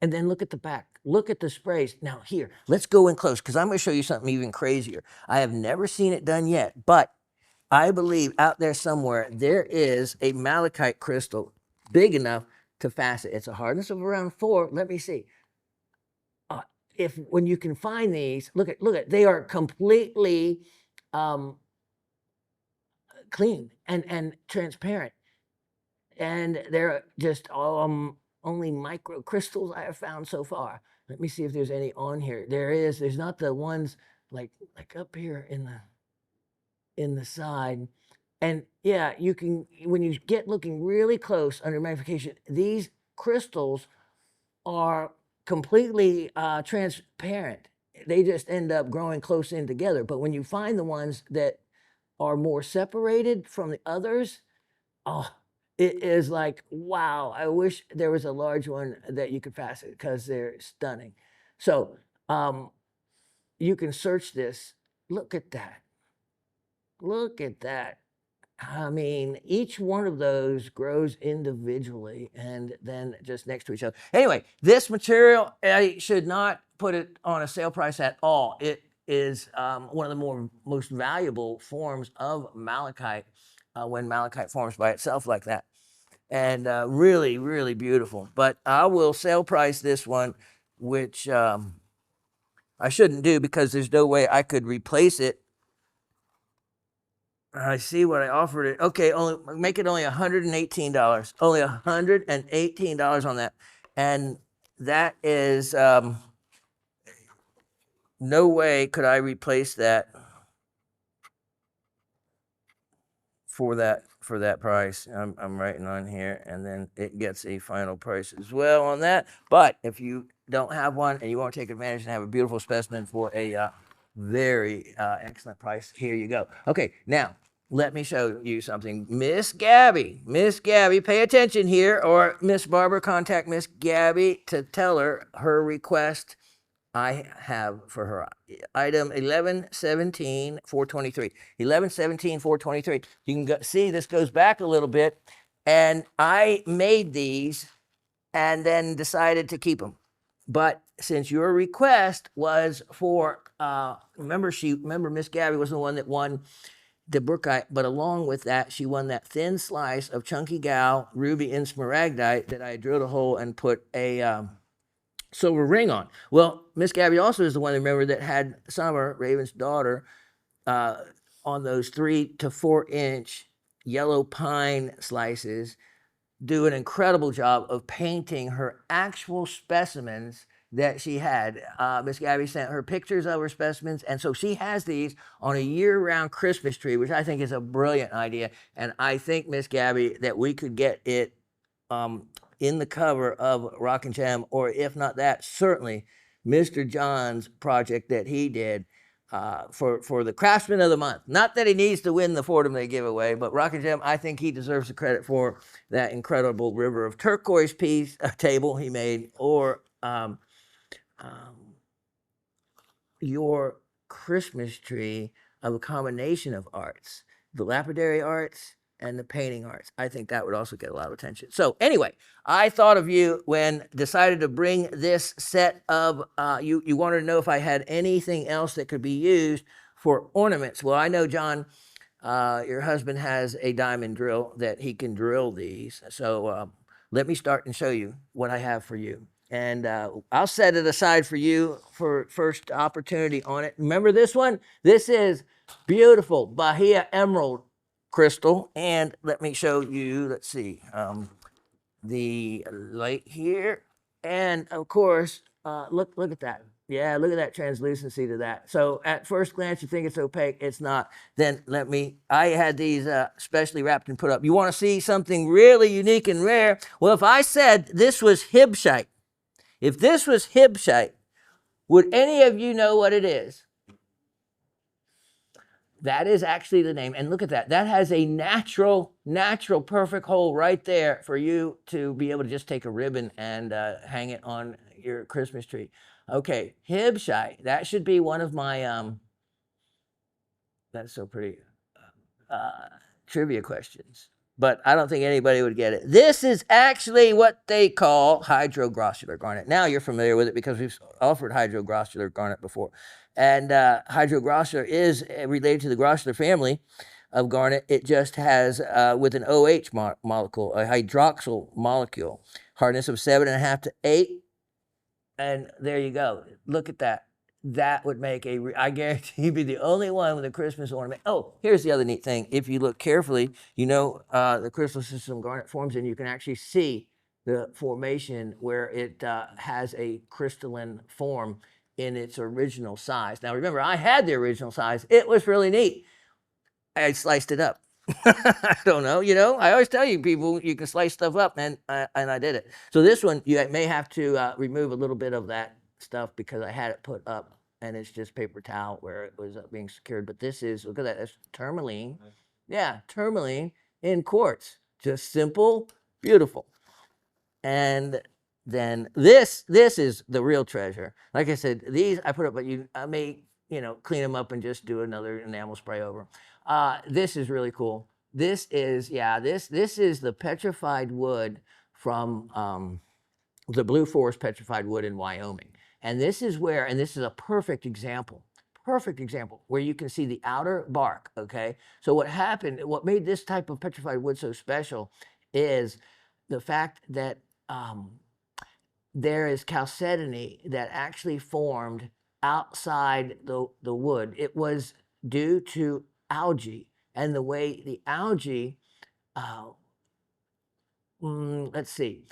then look at the back. Look at the sprays. Now here, let's go in close because I'm going to show you something even crazier. I have never seen it done yet, but I believe out there somewhere there is a malachite crystal big enough to facet. It's a hardness of around 4. Let me see. If when you can find these, look at, they are completely clean and transparent, and they're just only micro crystals I have found so far. Let me see if there's any on here. There's not the ones like up here in the side. And yeah, you can, when you get looking really close under magnification, these crystals are completely transparent. They just end up growing close in together. But when you find the ones that are more separated from the others, oh, it is like, wow, I wish there was a large one that you could facet because they're stunning. So you can search this. Look at that. Look at that. I mean, each one of those grows individually and then just next to each other. Anyway, this material, I should not put it on a sale price at all. It is one of the most valuable forms of malachite when malachite forms by itself like that. And really, really beautiful. But I will sale price this one, which I shouldn't do because there's no way I could replace it. I see what I offered it. Okay, make it only $118. Only $118 on that. And that is no way could I replace that for that price. I'm writing on here, and then it gets a final price as well on that. But if you don't have one and you want to take advantage and have a beautiful specimen for a very excellent price, here you go. Okay, now let me show you something. Miss Gabby, pay attention here, or Miss Barbara, contact Miss Gabby to tell her request I have for her. Item 1117-423. 1117-423. You can see this goes back a little bit, and I made these and then decided to keep them. But since your request was for, remember Miss Gabby was the one that won the brookite, but along with that, she won that thin slice of chunky gal ruby and smaragdite that I drilled a hole and put a silver ring on. Well, Miss Gabby also is the one, remember, that had Summer, Raven's daughter, on those 3 to 4 inch yellow pine slices, do an incredible job of painting her actual specimens that she had. Miss Gabby sent her pictures of her specimens, and so she has these on a year-round Christmas tree, which I think is a brilliant idea. And I think, Miss Gabby, that we could get it in the cover of Rock and Gem, or if not that, certainly Mr. John's project that he did for the Craftsman of the Month. Not that he needs to win the Fordham Day giveaway, but Rock and Gem, I think he deserves the credit for that incredible River of Turquoise piece table he made, or your Christmas tree of a combination of arts, the lapidary arts and the painting arts. I think that would also get a lot of attention. So anyway, I thought of you when decided to bring this set of, you wanted to know if I had anything else that could be used for ornaments. Well, I know, John, your husband has a diamond drill that he can drill these. So let me start and show you what I have for you. And I'll set it aside for you for first opportunity on it. Remember this one? This is beautiful Bahia Emerald crystal. And let me show you, let's see, the light here. And of course, look at that. Yeah, look at that translucency to that. So at first glance, you think it's opaque. It's not. Then I had these specially wrapped and put up. You want to see something really unique and rare? Well, if I said this was Hibshite, if this was Hibshite, would any of you know what it is? That is actually the name. And look at that. That has a natural, perfect hole right there for you to be able to just take a ribbon and hang it on your Christmas tree. Okay, Hibshite. That should be one of my, that's so pretty, trivia questions. But I don't think anybody would get it. This is actually what they call hydroglossular garnet. Now you're familiar with it because we've offered hydroglossular garnet before. And hydroglossular is related to the glossular family of garnet. It just has, with an OH molecule, a hydroxyl molecule. hardness of 7.5 to 8. And there you go. Look at that. That would make I guarantee you'd be the only one with a Christmas ornament. Oh, here's the other neat thing. If you look carefully, the crystal system garnet forms, and you can actually see the formation where it has a crystalline form in its original size. Now, remember, I had the original size. It was really neat. I sliced it up. I don't know. I always tell you people you can slice stuff up, and I did it. So this one, you may have to remove a little bit of that stuff because I had it put up, and it's just paper towel where it was being secured. But this is, look at that, that's tourmaline. Yeah, tourmaline in quartz. Just simple, beautiful. And then this is the real treasure. Like I said, these I put up, but I may clean them up and just do another enamel spray over them. This is really cool. This is the petrified wood from the Blue Forest petrified wood in Wyoming. And this is a perfect example where you can see the outer bark, okay? So what made this type of petrified wood so special is the fact that there is chalcedony that actually formed outside the wood. It was due to algae and the way the algae, let's see,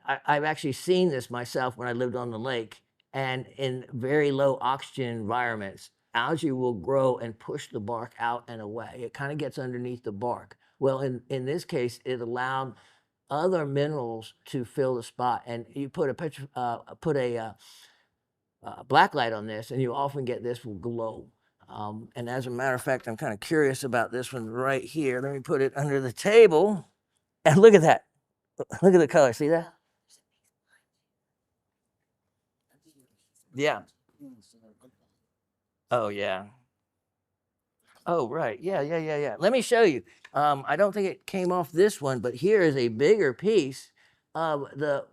I've actually seen this myself when I lived on the lake, and in very low oxygen environments, algae will grow and push the bark out and away. It kind of gets underneath the bark. Well, in this case, it allowed other minerals to fill the spot, and you put a black light on this, and you often get this will glow. And as a matter of fact, I'm kind of curious about this one right here. Let me put it under the table, and look at that. Look at the color. See that? Yeah. Oh, yeah. Oh, right. Yeah. Let me show you. I don't think it came off this one, but here is a bigger piece of the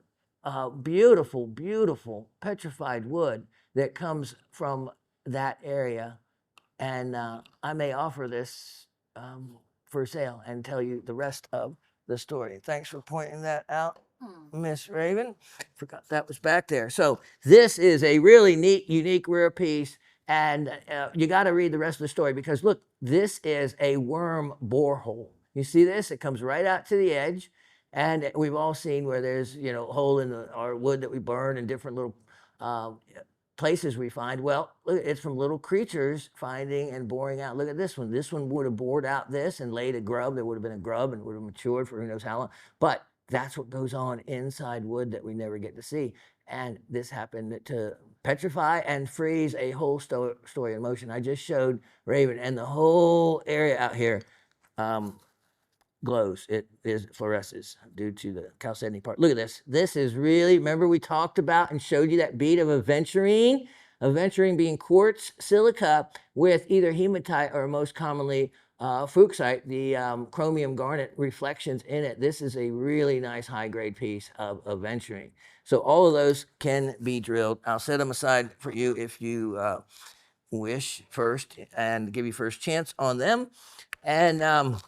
beautiful, beautiful petrified wood that comes from that area. And I may offer this for sale and tell you the rest of the story. Thanks for pointing that out, Miss Raven. Forgot that was back there. So this is a really neat, unique, rare piece. And you got to read the rest of the story because look, this is a worm borehole. You see this? It comes right out to the edge. And we've all seen where there's, a hole in our wood that we burn and different little places we find. Well, look, it's from little creatures finding and boring out. Look at this one. This one would have bored out this and laid a grub. There would have been a grub and would have matured for who knows how long. But that's what goes on inside wood that we never get to see. And this happened to petrify and freeze a whole story in motion. I just showed Raven, and the whole area out here glows. It fluoresces due to the chalcedony part. Look at this. This is really, remember we talked about and showed you that bead of aventurine? Aventurine being quartz silica with either hematite or most commonly fuchsite, the chromium garnet reflections in it. This is a really nice high-grade piece of aventurine. So all of those can be drilled. I'll set them aside for you if you wish first and give you first chance on them. And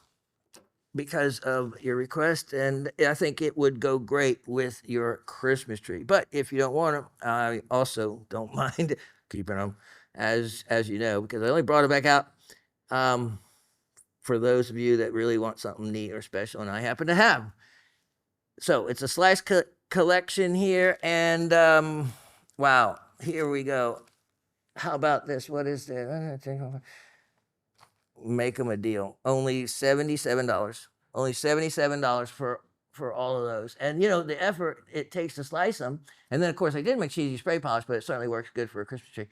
because of your request, and I think it would go great with your Christmas tree. But if you don't want them, I also don't mind keeping them, as you know, because I only brought it back out for those of you that really want something neat or special, and I happen to have. So it's a slice collection here, and wow, here we go. How about this? What is that? Make them a deal. Only $77. Only $77 for all of those. And the effort it takes to slice them. And then of course I did make cheesy spray polish, but it certainly works good for a Christmas tree.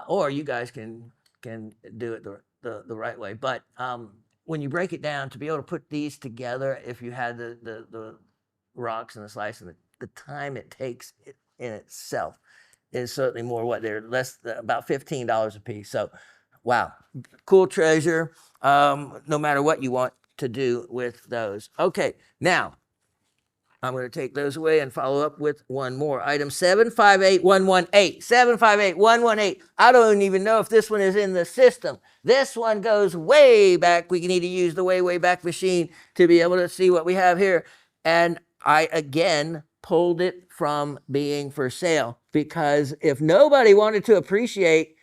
Or you guys can do it the right way. But when you break it down, to be able to put these together, if you had the rocks and the slice and the time it takes in itself is certainly more they're about $15 a piece. So wow, cool treasure, no matter what you want to do with those. Okay, now, I'm going to take those away and follow up with one more. Item 758118. 758118. I don't even know if this one is in the system. This one goes way back. We need to use the way back machine to be able to see what we have here. And I again pulled it from being for sale because if nobody wanted to appreciate,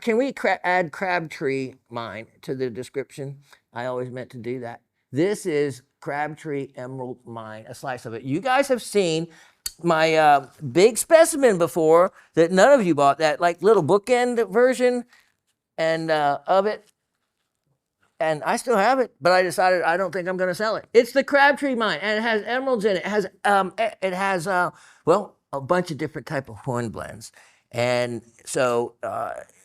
can we add Crabtree mine to the description? I always meant to do that. This is Crabtree Emerald Mine, a slice of it. You guys have seen my big specimen before that none of you bought, that like little bookend version and of it. And I still have it, but I decided I don't think I'm going to sell it. It's the Crabtree mine, and it has emeralds in it. It has well, a bunch of different type of hornblends. And so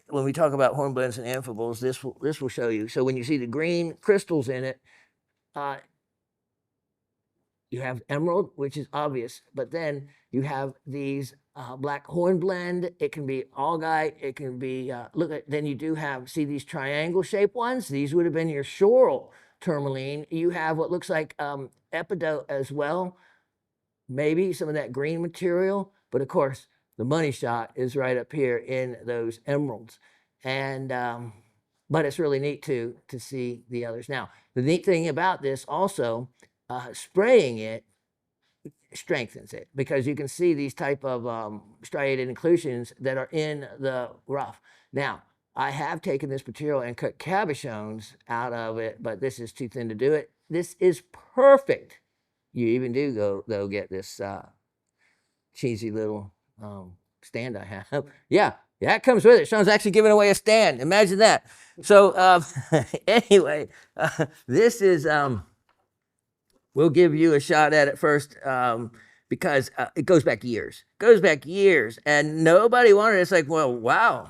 when we talk about hornblends and amphiboles, this will show you. So when you see the green crystals in it, you have emerald, which is obvious, but then you have these black hornblende. It can be augite. It can be, then you do have, see these triangle shaped ones? These would have been your shoral tourmaline. You have what looks like epidote as well. Maybe some of that green material, but of course, the money shot is right up here in those emeralds. And, but it's really neat to see the others. Now, the neat thing about this also, spraying it strengthens it because you can see these type of striated inclusions that are in the rough. Now, I have taken this material and cut cabochones out of it, but this is too thin to do it. This is perfect. You even do go get this cheesy little stand I have. Yeah, that comes with it. Shawn's actually giving away a stand. Imagine that. So anyway, this is... we'll give you a shot at it first because it goes back years. And nobody wanted it. It's like, well, wow,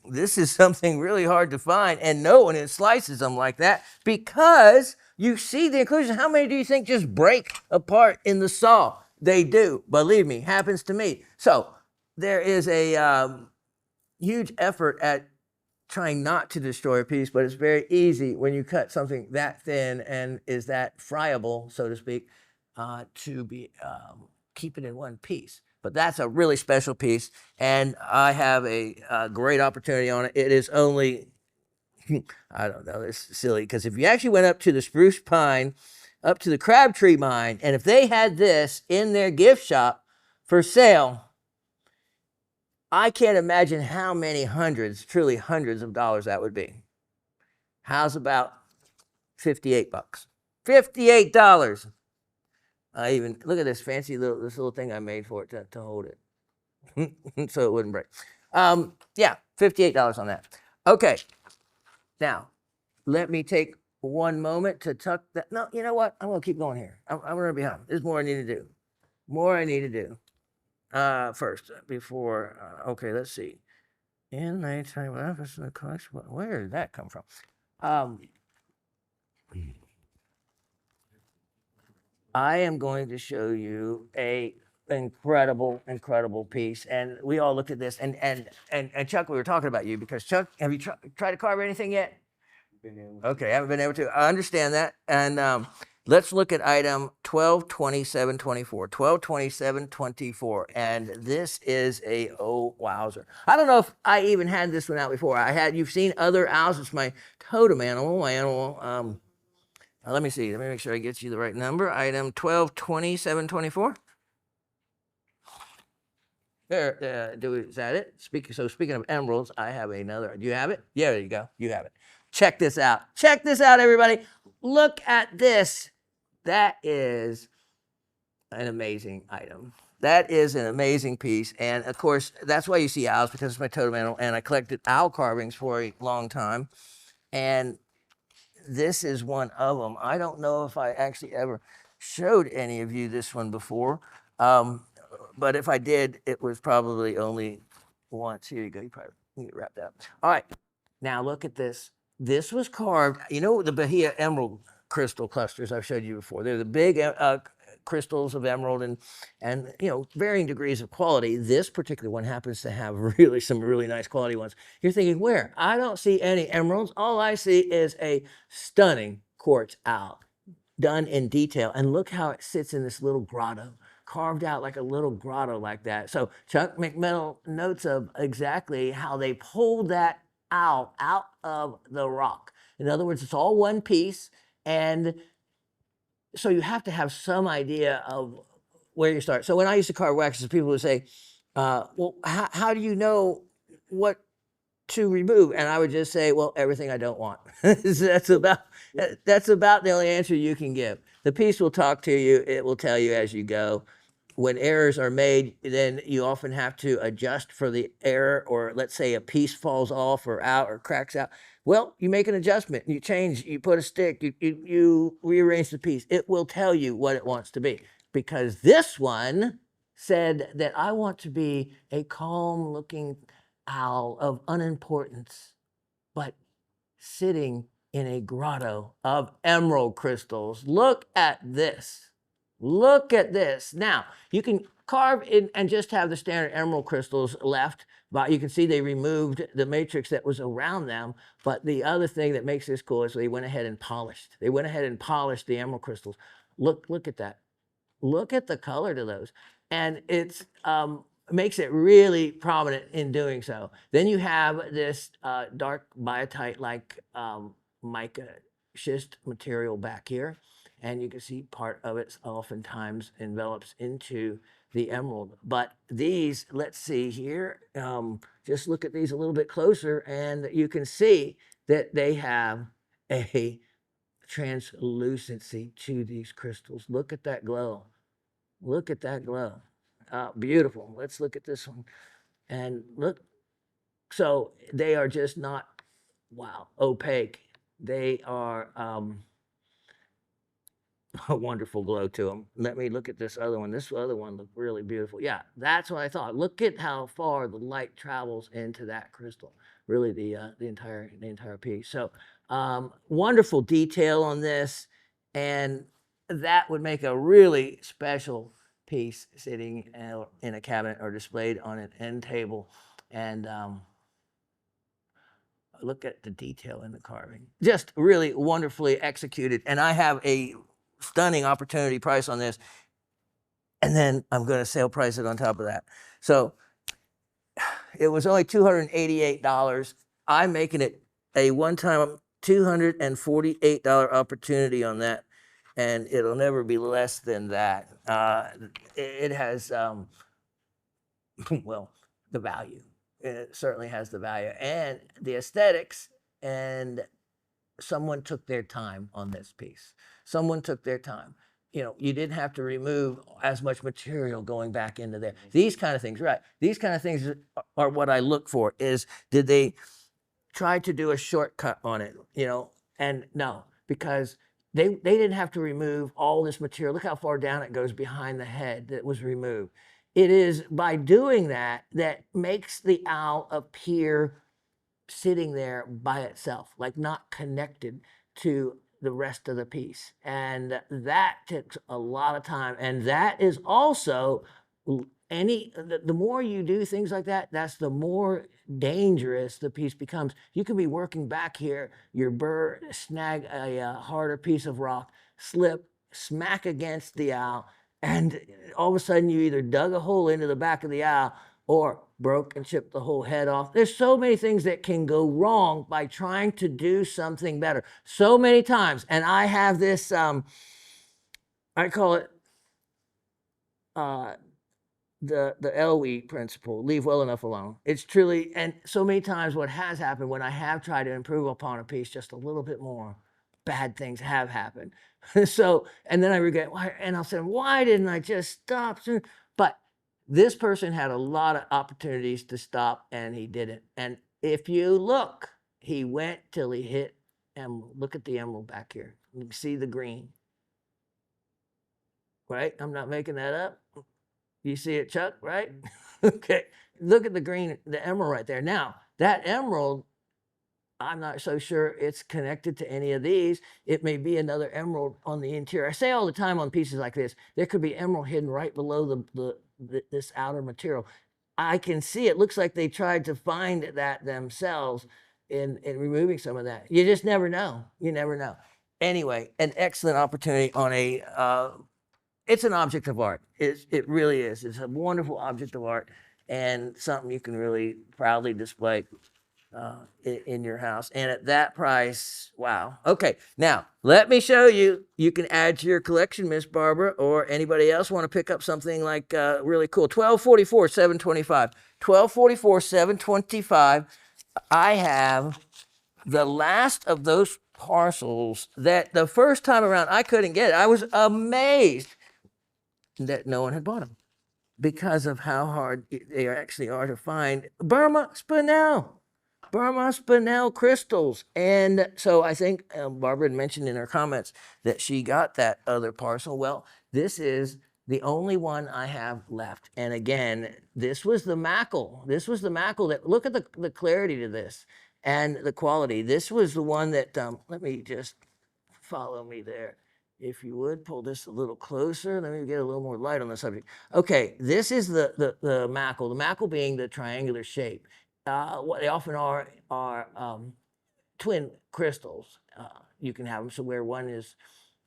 this is something really hard to find. And no one slices them like that because you see the inclusion. How many do you think just break apart in the saw? They do. Believe me, happens to me. So there is a huge effort at trying not to destroy a piece, but it's very easy when you cut something that thin and is that friable, so to speak, to be keep it in one piece. But that's a really special piece, and I have a great opportunity on it. It is only, I don't know, it's silly, because if you actually went up to the spruce pine, up to the Crabtree mine, and if they had this in their gift shop for sale, I can't imagine how many hundreds, truly hundreds of dollars that would be. How's about $58? $58. I even, look at this fancy little thing I made for it to hold it. So it wouldn't break. Yeah, $58 on that. Okay. Now, let me take one moment to tuck that. No, you know what? I'm going to keep going here. I'm running behind. There's more I need to do. First, before, okay, let's see. In nighttime, where did that come from? I am going to show you a incredible piece, and we all looked at this. And Chuck, we were talking about you because Chuck, have you tried to carve anything yet? Okay, I haven't been able to. I understand that, and let's look at item 122724. 122724, and this is a wowzer. I don't know if I even had this one out before. You've seen other owls. It's my totem animal. Let me see. Let me make sure I get you the right number. Item 122724. There, is that it? Speaking of emeralds, I have another. Do you have it? Yeah, there you go. You have it. Check this out. Check this out, everybody. Look at this. That is an amazing item. That is an amazing piece. And of course, that's why you see owls, because it's my totem animal. And I collected owl carvings for a long time. And this is one of them. I don't know if I actually ever showed any of you this one before. But if I did, it was probably only once. Here you go. You probably need to wrap that up. All right. Now look at this. This was carved. You know the Bahia emerald crystal clusters I've showed you before. They're the big crystals of emerald and varying degrees of quality. This particular one happens to have some really nice quality ones. You're thinking, where? I don't see any emeralds. All I see is a stunning quartz owl done in detail. And look how it sits in this little grotto, carved out like a little grotto like that. So Chuck McMinnell notes of exactly how they pulled that owl out of the rock. In other words, it's all one piece. And so you have to have some idea of where you start. So when I used to carve waxes, people would say, well, how do you know what to remove? And I would just say, well, everything I don't want. that's about the only answer you can give. The piece will talk to you. It will tell you as you go. When errors are made, then you often have to adjust for the error, or let's say a piece falls off or out or cracks out. Well, you make an adjustment, you change, you put a stick, you rearrange the piece. It will tell you what it wants to be, because this one said that I want to be a calm looking owl of unimportance, but sitting in a grotto of emerald crystals. Look at this. Look at this. Now, you can carve in and just have the standard emerald crystals left, but you can see they removed the matrix that was around them. But the other thing that makes this cool is they went ahead and polished. They went ahead and polished the emerald crystals. Look at that. Look at the color to those. And it's makes it really prominent in doing so. Then you have this dark biotite like mica schist material back here. And you can see part of it oftentimes envelops into the emerald. But these, let's see here, just look at these a little bit closer, and you can see that they have a translucency to these crystals. Look at that glow. Look at that glow. Beautiful. Let's look at this one. And look, so they are just not, wow, opaque. They are a wonderful glow to them. Let me look at this other one. This other one looked really beautiful. Yeah, that's what I thought. Look at how far the light travels into that crystal. Really, the entire piece. So, wonderful detail on this, and that would make a really special piece sitting in a cabinet or displayed on an end table. And look at the detail in the carving. Just really wonderfully executed. And I have a stunning opportunity price on this, and then I'm going to sale price it on top of that. So it was only $288. I'm making it a one-time $248 opportunity on that, and it'll never be less than that. It has well, the value. It certainly has the value and the aesthetics, and someone took their time on this piece. Someone took their time. You know, you didn't have to remove as much material going back into there. These kind of things, right? These kind of things are what I look for. Is did they try to do a shortcut on it? You know, and no, because they didn't have to remove all this material. Look how far down it goes behind the head that was removed. It is by doing that that makes the owl appear sitting there by itself, like not connected to the rest of the piece. And that takes a lot of time. And that is also the more you do things like that, that's the more dangerous the piece becomes. You could be working back here, your burr snag a harder piece of rock, slip, smack against the owl, and all of a sudden you either dug a hole into the back of the owl or broke and chipped the whole head off. There's so many things that can go wrong by trying to do something better. So many times. And I have this, I call it the LE principle, leave well enough alone. It's truly, and so many times what has happened when I have tried to improve upon a piece just a little bit more, bad things have happened. So, and then I regret, why, and I'll say, why didn't I just stop? But this person had a lot of opportunities to stop, and he didn't. And if you look, he went till he hit emerald. Look at the emerald back here. You can see the green. Right? I'm not making that up. You see it, Chuck, right? Okay. Look at the green, the emerald right there. Now, that emerald, I'm not so sure it's connected to any of these. It may be another emerald on the interior. I say all the time on pieces like this, there could be emerald hidden right below this outer material. I can see it looks like they tried to find that themselves in removing some of that. You just never know. You never know. Anyway, an excellent opportunity on a, it's an object of art. It really is. It's a wonderful object of art and something you can really proudly display. in your house. And at that price, wow. Okay, now let me show you. You can add to your collection, Miss Barbara, or anybody else want to pick up something like really cool. 1244, 725. 1244, 725. I have the last of those parcels that the first time around I couldn't get it. I was amazed that no one had bought them because of how hard they actually are to find. Burma Spinel crystals. And so I think Barbara had mentioned in her comments that she got that other parcel. Well, this is the only one I have left. And again, this was the Mackle. This was the Mackle that, look at the clarity to this and the quality. This was the one that, let me just follow me there. If you would pull this a little closer, let me get a little more light on the subject. Okay, this is the Mackle. The Mackle being the triangular shape. What they often are twin crystals. You can have them so where one is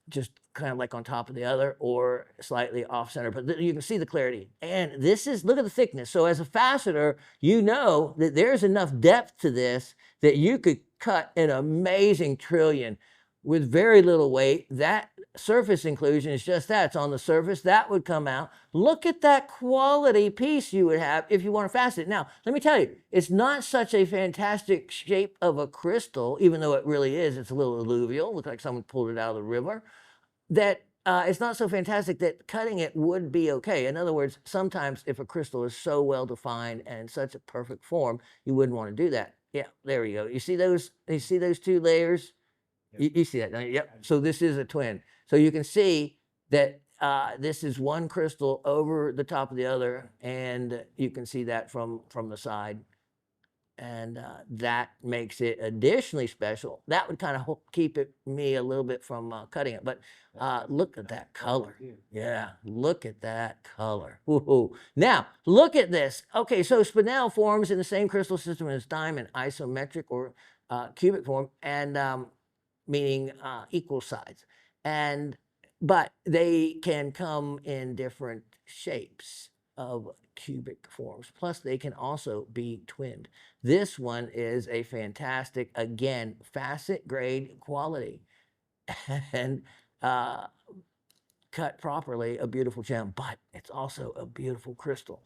just kind of like on top of the other or slightly off center, but you can see the clarity. And this is, look at the thickness. So as a faceter, you know that there's enough depth to this that you could cut an amazing trillion with very little weight. That surface inclusion is just that. It's on the surface. That would come out. Look at that quality piece you would have if you want to facet it. Now, let me tell you, it's not such a fantastic shape of a crystal, even though it really is. It's a little alluvial. Looks like someone pulled it out of the river. That it's not so fantastic that cutting it would be okay. In other words, sometimes if a crystal is so well defined and such a perfect form, you wouldn't want to do that. Yeah, there we go. You see those? You see those two layers? You see that, don't you? Yep. So this is a twin. So you can see that this is one crystal over the top of the other, and you can see that from the side. And that makes it additionally special. That would kind of keep me a little bit from cutting it. But look at that color. Yeah, look at that color. Woo-hoo. Now, look at this. Okay, so spinel forms in the same crystal system as diamond, isometric or cubic form, and meaning equal sides. But they can come in different shapes of cubic forms. Plus, they can also be twinned. This one is a fantastic, again, facet grade quality and cut properly, a beautiful gem, but it's also a beautiful crystal.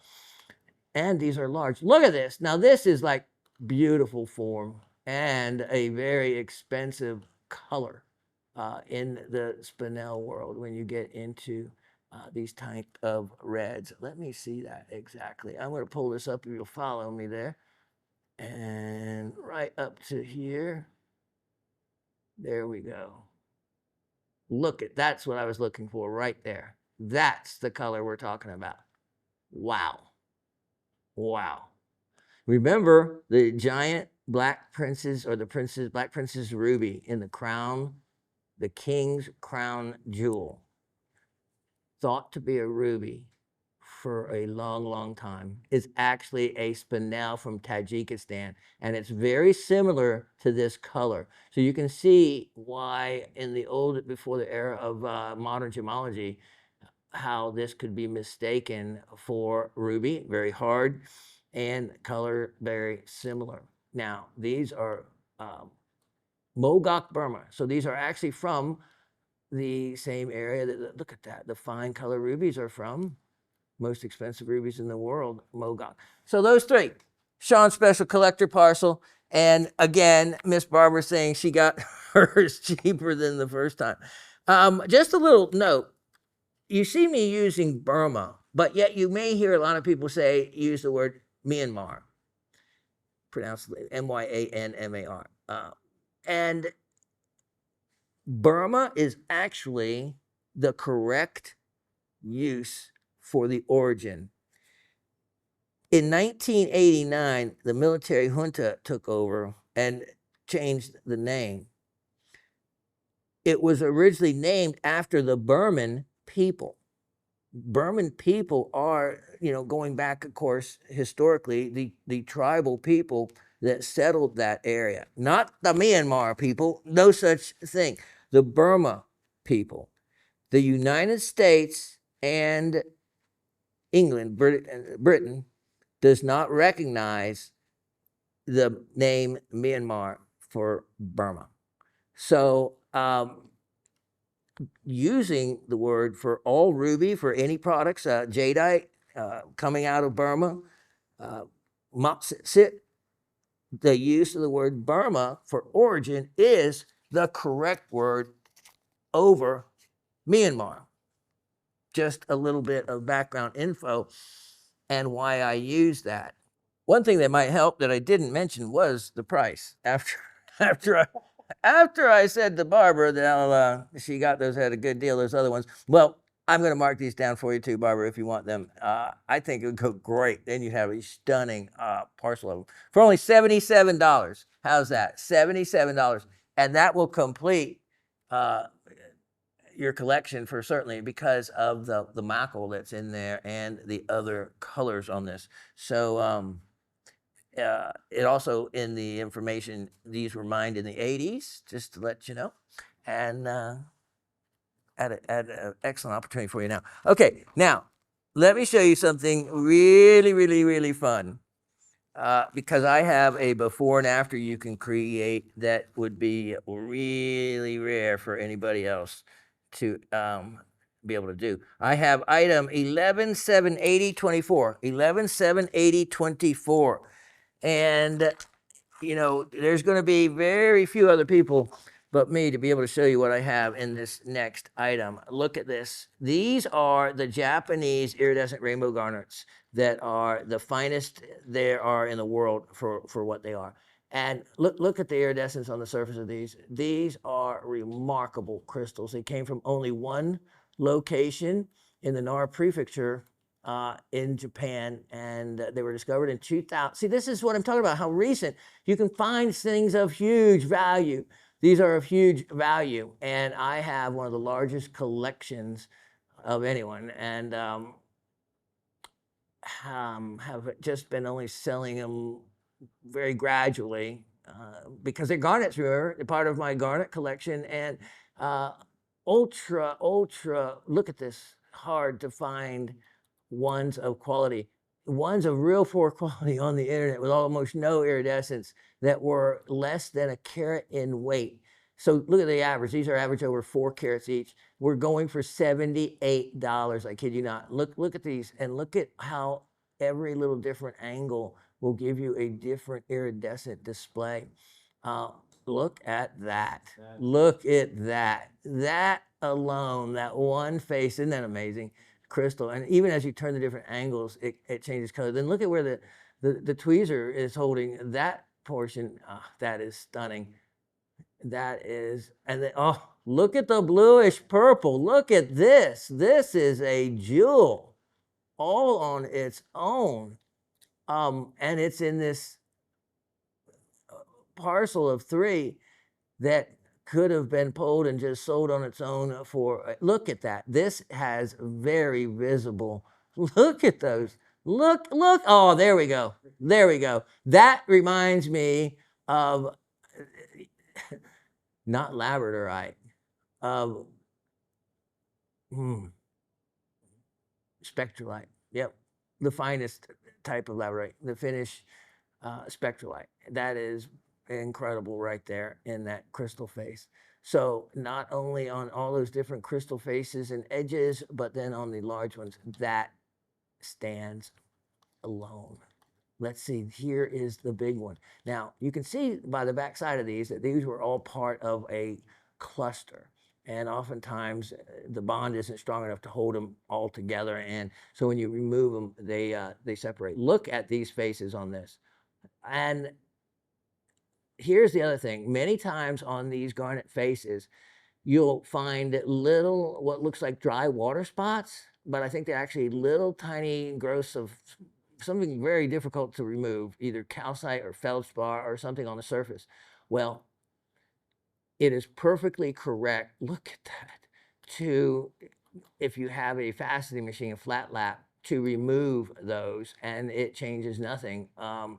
And these are large. Look at this. Now, this is like beautiful form and a very expensive color in the spinel world when you get into these type of reds. Let me see that exactly. I'm going to pull this up if you'll follow me there. And right up to here. There we go. Look at, that's what I was looking for right there. That's the color we're talking about. Wow. Wow. Remember the giant black princess or the black princess ruby in the crown, the king's crown jewel, thought to be a ruby for a long, long time, is actually a spinel from Tajikistan. And it's very similar to this color. So you can see why in the old, before the era of modern gemology, how this could be mistaken for ruby, very hard, and color very similar. Now, these are Mogok, Burma. So these are actually from the same area. Look at that. The fine color rubies are from most expensive rubies in the world, Mogok. So those three, Shawn's special collector parcel. And again, Miss Barbara saying she got hers cheaper than the first time. Just a little note. You see me using Burma, but yet you may hear a lot of people use the word Myanmar, pronounced Myanmar. And Burma is actually the correct use for the origin. In 1989, the military junta took over and changed the name. It was originally named after the Burman people. Burman people are, going back, of course, historically, the tribal people that settled that area. Not the Myanmar people, no such thing. The Burma people. The United States and England, Britain, does not recognize the name Myanmar for Burma. So using the word for all ruby for any products, jadeite coming out of Burma, mopsit, the use of the word Burma for origin is the correct word over Myanmar. Just a little bit of background info and why I use that. One thing that might help that I didn't mention was the price. After I said to Barbara that she got those at a good deal, those other ones. Well, I'm going to mark these down for you too, Barbara, if you want them. I think it would go great. Then you'd have a stunning parcel of them for only $77. How's that? $77, and that will complete your collection for certainly because of the mackerel that's in there and the other colors on this. So it also in the information, these were mined in the 80s, just to let you know, and at an excellent opportunity for you now. Okay, now let me show you something really, really, really fun. Because I have a before and after you can create that would be really rare for anybody else to be able to do. I have item 11/7/80/24, 11/7/80/24, and you know there's going to be very few other people but me to be able to show you what I have in this next item. Look at this. These are the Japanese iridescent rainbow garnets that are the finest there are in the world for what they are. And look at the iridescence on the surface of these. These are remarkable crystals. They came from only one location in the Nara prefecture in Japan, and they were discovered in 2000. See, this is what I'm talking about, how recent. You can find things of huge value. These are of huge value, and I have one of the largest collections of anyone, and have just been only selling them very gradually because they're garnets, remember, they're part of my garnet collection, and ultra, look at this, hard to find ones of quality, ones of real poor quality on the internet with almost no iridescence that were less than a carat in weight. So look at the average. These are average over 4 carats each. We're going for $78. I kid you not. Look at these, and look at how every little different angle will give you a different iridescent display. Look at that. Look at that. That alone, that one face, isn't that amazing? Crystal, and even as you turn the different angles, it changes color. Then look at where the tweezer is holding that portion. That is stunning. That is, and then, oh, look at the bluish purple. Look at this. This is a jewel all on its own. And it's in this parcel of 3 that could have been pulled and just sold on its own for, look at that. This has very visible, look at those. Look, oh, there we go. There we go. That reminds me of, not labradorite, spectralite. Yep, the finest type of labradorite, the Finnish spectralite. That is incredible right there in that crystal face. So not only on all those different crystal faces and edges, but then on the large ones, that stands alone. Let's see, here is the big one. Now, you can see by the back side of these that these were all part of a cluster. And oftentimes the bond isn't strong enough to hold them all together. And so when you remove them, they separate. Look at these faces on this. And here's the other thing. Many times on these garnet faces, you'll find little, what looks like dry water spots, but I think they're actually little tiny growths of something very difficult to remove, either calcite or feldspar or something on the surface. Well, it is perfectly correct, look at that, to, if you have a faceting machine, a flat lap, to remove those, and it changes nothing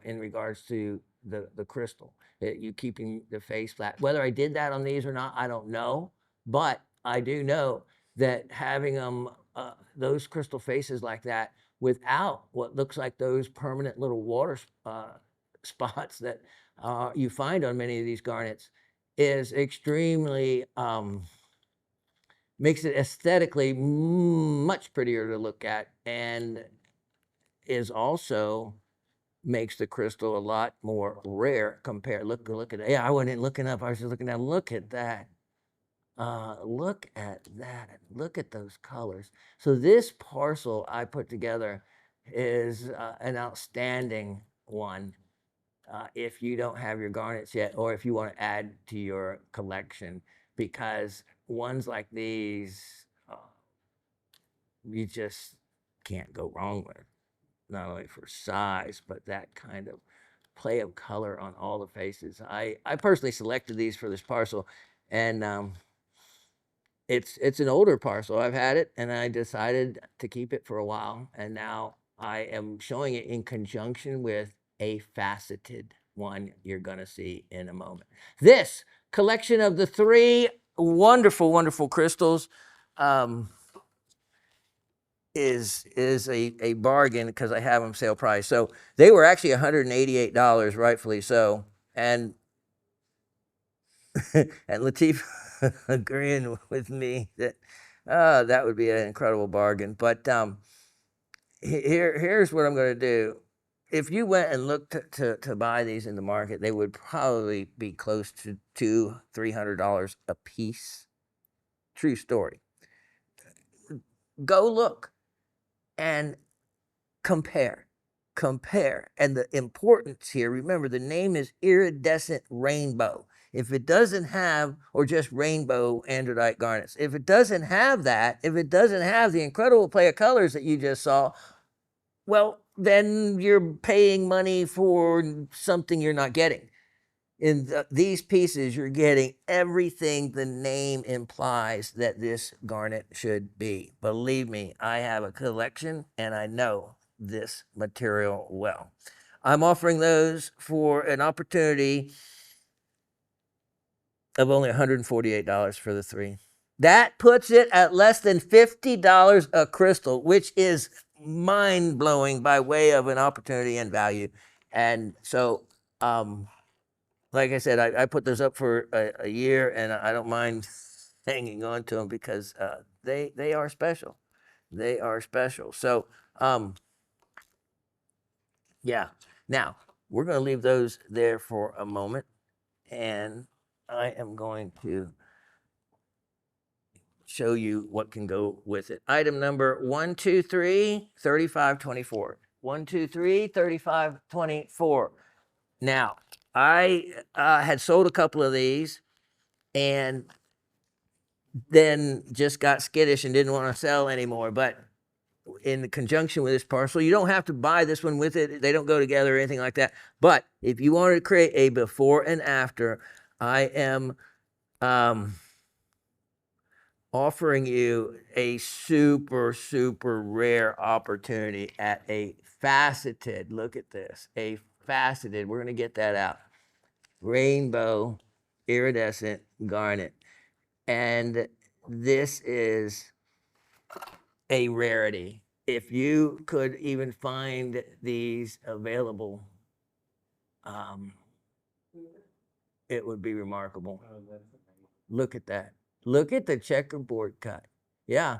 in regards to the crystal. You keeping the face flat. Whether I did that on these or not, I don't know, but I do know that having them, those crystal faces like that, without what looks like those permanent little water spots that you find on many of these garnets is extremely makes it aesthetically much prettier to look at, and is also makes the crystal a lot more rare compared. Look at it. Yeah, I wasn't looking up. I was just looking down. Look at that. Look at that. Look at those colors. So this parcel I put together is an outstanding one. If you don't have your garnets yet, or if you want to add to your collection, because ones like these, you just can't go wrong with. Not only for size, but that kind of play of color on all the faces. I personally selected these for this parcel, and it's an older parcel. I've had it, and I decided to keep it for a while, and now I am showing it in conjunction with a faceted one you're going to see in a moment. This collection of the 3 wonderful, wonderful crystals is a bargain because I have them sale price. So they were actually $188, rightfully so. And and Latif agreeing with me that that would be an incredible bargain. But here's what I'm going to do. If you went and looked to buy these in the market, they would probably be close to $200-300 a piece. True story. Go look and compare. And the importance here, remember, the name is iridescent rainbow. If it doesn't have, or just rainbow androdite garnets, if it doesn't have that, if it doesn't have the incredible play of colors that you just saw, well, then you're paying money for something you're not getting. In these pieces, you're getting everything the name implies that this garnet should be. Believe me, I have a collection and I know this material well. I'm offering those for an opportunity of only $148 for the 3. That puts it at less than $50 a crystal, which is mind-blowing by way of an opportunity and value. And so, like I said, I put those up for a year, and I don't mind hanging on to them because they are special. They are special. So, yeah. Now, we're going to leave those there for a moment, and I am going to show you what can go with it. Item number 123, 3524. 123, 3524. Now, I had sold a couple of these and then just got skittish and didn't want to sell anymore. But in conjunction with this parcel, you don't have to buy this one with it. They don't go together or anything like that. But if you wanted to create a before and after, I am offering you a super, super rare opportunity at a faceted, look at this, a faceted, we're going to get that out, rainbow iridescent garnet. And this is a rarity. If you could even find these available, it would be remarkable. Look at that. Look at the checkerboard cut. Yeah,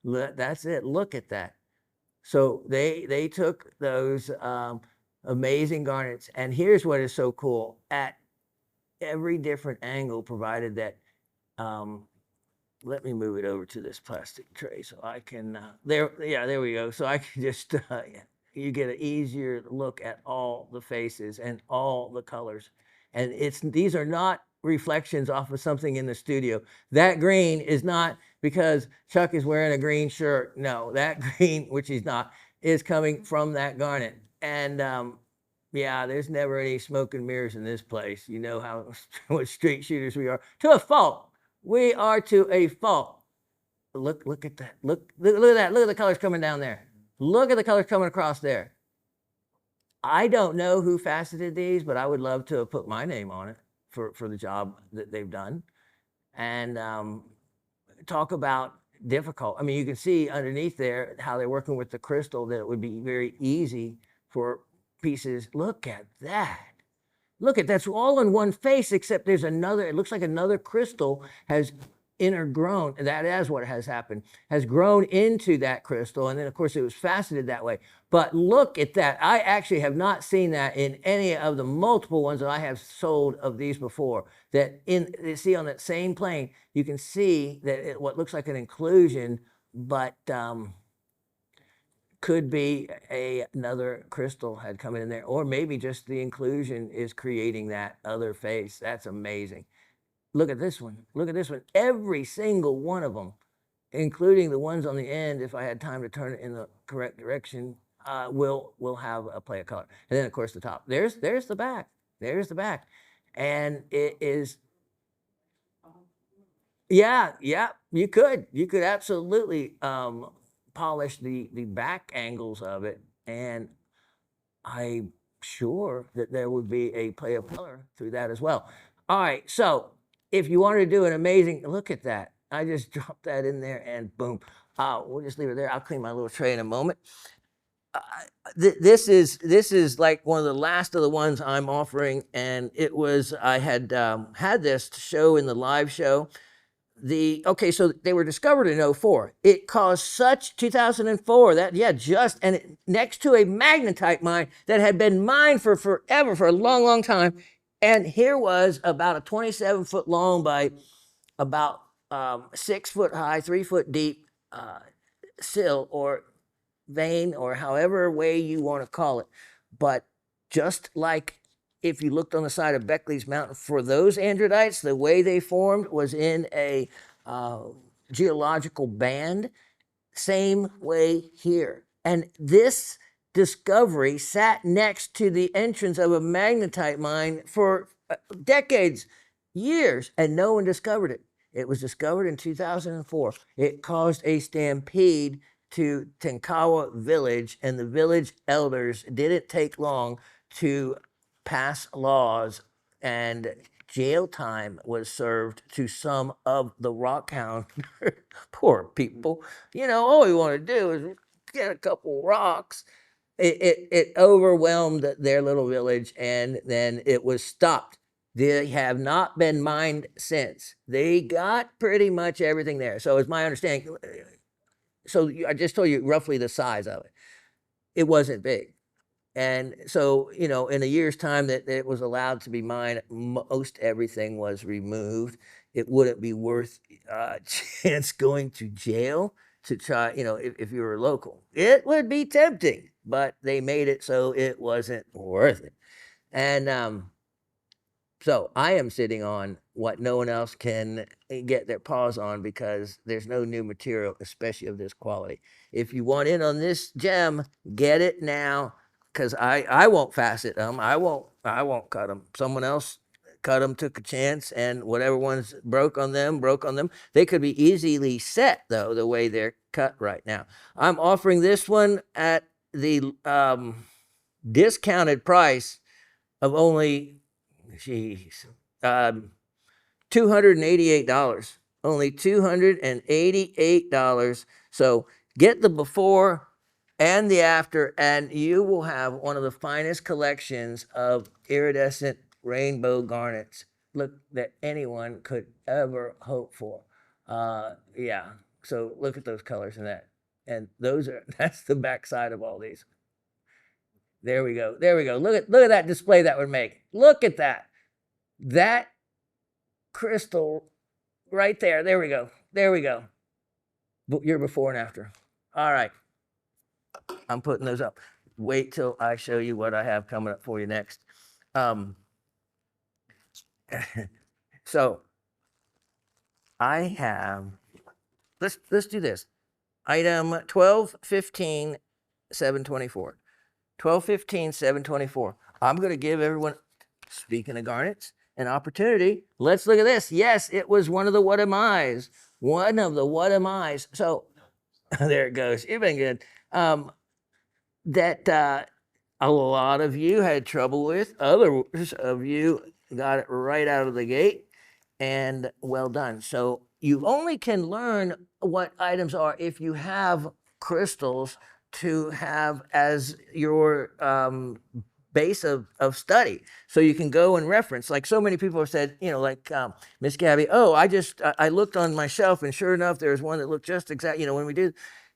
that's it. Look at that. So they took those amazing garnets, and here's what is so cool. At every different angle, provided that, let me move it over to this plastic tray so I can, there we go. So I can just, you get an easier look at all the faces and all the colors. And these are not reflections off of something in the studio. That green is not because Chuck is wearing a green shirt. No, that green, which he's not, is coming from that garnet. And yeah, there's never any smoke and mirrors in this place. You know how what straight shooters we are. To a fault. We are to a fault. Look at that. Look at that. Look at the colors coming down there. Look at the colors coming across there. I don't know who faceted these, but I would love to have put my name on it for the job that they've done. And talk about difficult. I mean, you can see underneath there how they're working with the crystal, that it would be very easy for pieces. Look at that. Look at that's all in one face, except there's another, it looks like another crystal has intergrown. That is what has happened, has grown into that crystal. And then, of course, it was faceted that way. But look at that. I actually have not seen that in any of the multiple ones that I have sold of these before. That you see on that same plane, you can see that what looks like an inclusion, but could be another crystal had come in there, or maybe just the inclusion is creating that other face. That's amazing. Look at this one. Look at this one. Every single one of them, including the ones on the end, if I had time to turn it in the correct direction, will have a play of color. And then, of course, the top. There's the back. There's the back. And it is, yeah, you could absolutely polish the back angles of it, and I'm sure that there would be a play of color through that as well. All right, so if you wanted to do an amazing, look at that. I just dropped that in there and boom. We'll just leave it there. I'll clean my little tray in a moment. This is like one of the last of the ones I'm offering, and it was I had had this to show in the live show. So they were discovered in 2004. It caused such 2004 that next to a magnetite mine that had been mined for forever, for a long time. And here was about a 27-foot long by about 6 foot high, 3 foot deep sill or vein, or however way you want to call it. But just like if you looked on the side of Beckley's Mountain for those androdites, the way they formed was in a geological band. Same way here. And this discovery sat next to the entrance of a magnetite mine for decades, years, and no one discovered it. It was discovered in 2004. It caused a stampede to Tenkawa Village, and the village elders didn't take long to pass laws, and jail time was served to some of the rockhound. Poor people. All we want to do is get a couple rocks. It overwhelmed their little village, and then it was stopped. They have not been mined since. They got pretty much everything there. So it's my understanding. So I just told you roughly the size of it. It wasn't big. And so, in a year's time that it was allowed to be mined, most everything was removed. It wouldn't be worth a chance going to jail to try, if you were local. It would be tempting, but they made it so it wasn't worth it. And so I am sitting on what no one else can get their paws on, because there's no new material, especially of this quality. If you want in on this gem, get it now. Because I won't facet them. I won't cut them. Someone else cut them, took a chance, and whatever ones broke on them. They could be easily set, though, the way they're cut right now. I'm offering this one at the discounted price of only, $288. Only $288. So get the before and the after, and you will have one of the finest collections of iridescent rainbow garnets that anyone could ever hope for. So look at those colors in that. And that's the backside of all these. There we go. Look at that display that would make. Look at that. That crystal right there. There we go. Your before and after. All right. I'm putting those up. Wait till I show you what I have coming up for you next. So I have, let's do this. Item 1215 724. 1215 724. I'm going to give everyone, speaking of garnets, an opportunity. Let's look at this. Yes, it was one of the what am I's. So there it goes. You've been good. That a lot of you had trouble with. Others of you got it right out of the gate, and well done. So you only can learn what items are if you have crystals to have as your base of study. So you can go and reference. Like so many people have said, like Miss Gabby, oh, I looked on my shelf and sure enough, there's one that looked just exact, when we did.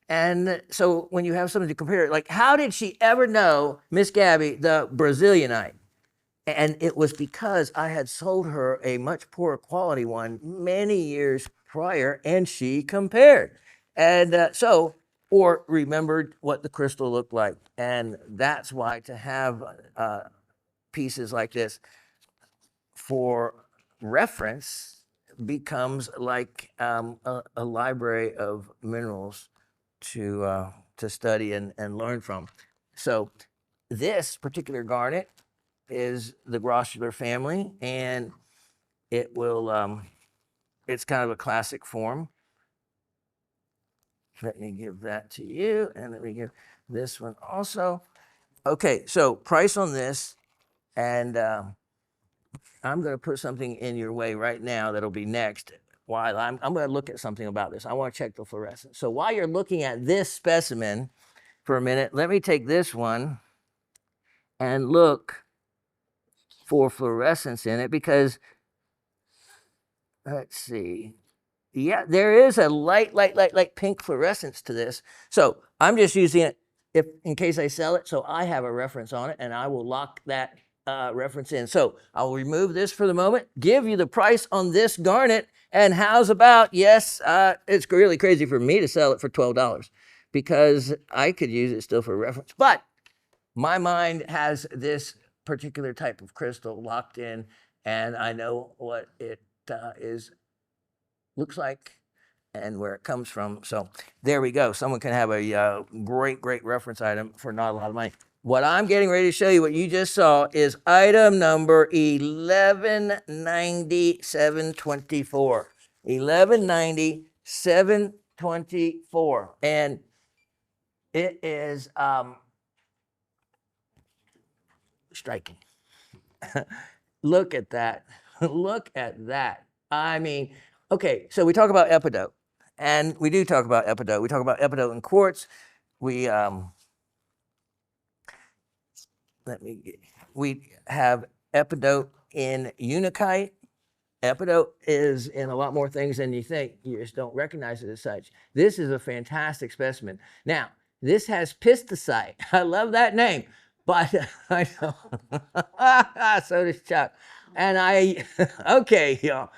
And so when you have something to compare, like how did she ever know, Miss Gabby, the Brazilianite? And it was because I had sold her a much poorer quality one many years prior, and she compared. And or remembered what the crystal looked like. And that's why to have pieces like this for reference becomes like a library of minerals to study and learn from. So this particular garnet is the grossular family, and it will it's kind of a classic form. Let me give that to you, and let me give this one also. Okay, so price on this, and I'm going to put something in your way right now that'll be next. While I'm going to look at something about this. I want to check the fluorescence. So while you're looking at this specimen for a minute, let me take this one and look for fluorescence in it, because let's see. Yeah, there is a light pink fluorescence to this. So I'm just using it in case I sell it, so I have a reference on it, and I will lock that reference in. So I'll remove this for the moment, give you the price on this garnet, and how's about, yes, it's really crazy for me to sell it for $12 because I could use it still for reference, but my mind has this particular type of crystal locked in, and I know what it looks like and where it comes from. So there we go. Someone can have a great reference item for not a lot of money. What I'm getting ready to show you, what you just saw, is item number 1190-724. 1190-724. And it is striking. Look at that. Look at that. I mean, okay, so we talk about epidote, and we do talk about epidote. We talk about epidote in quartz. We we have epidote in unakite. Epidote is in a lot more things than you think. You just don't recognize it as such. This is a fantastic specimen. Now, this has pisticite. I love that name, but I know. So does Chuck. And okay, y'all.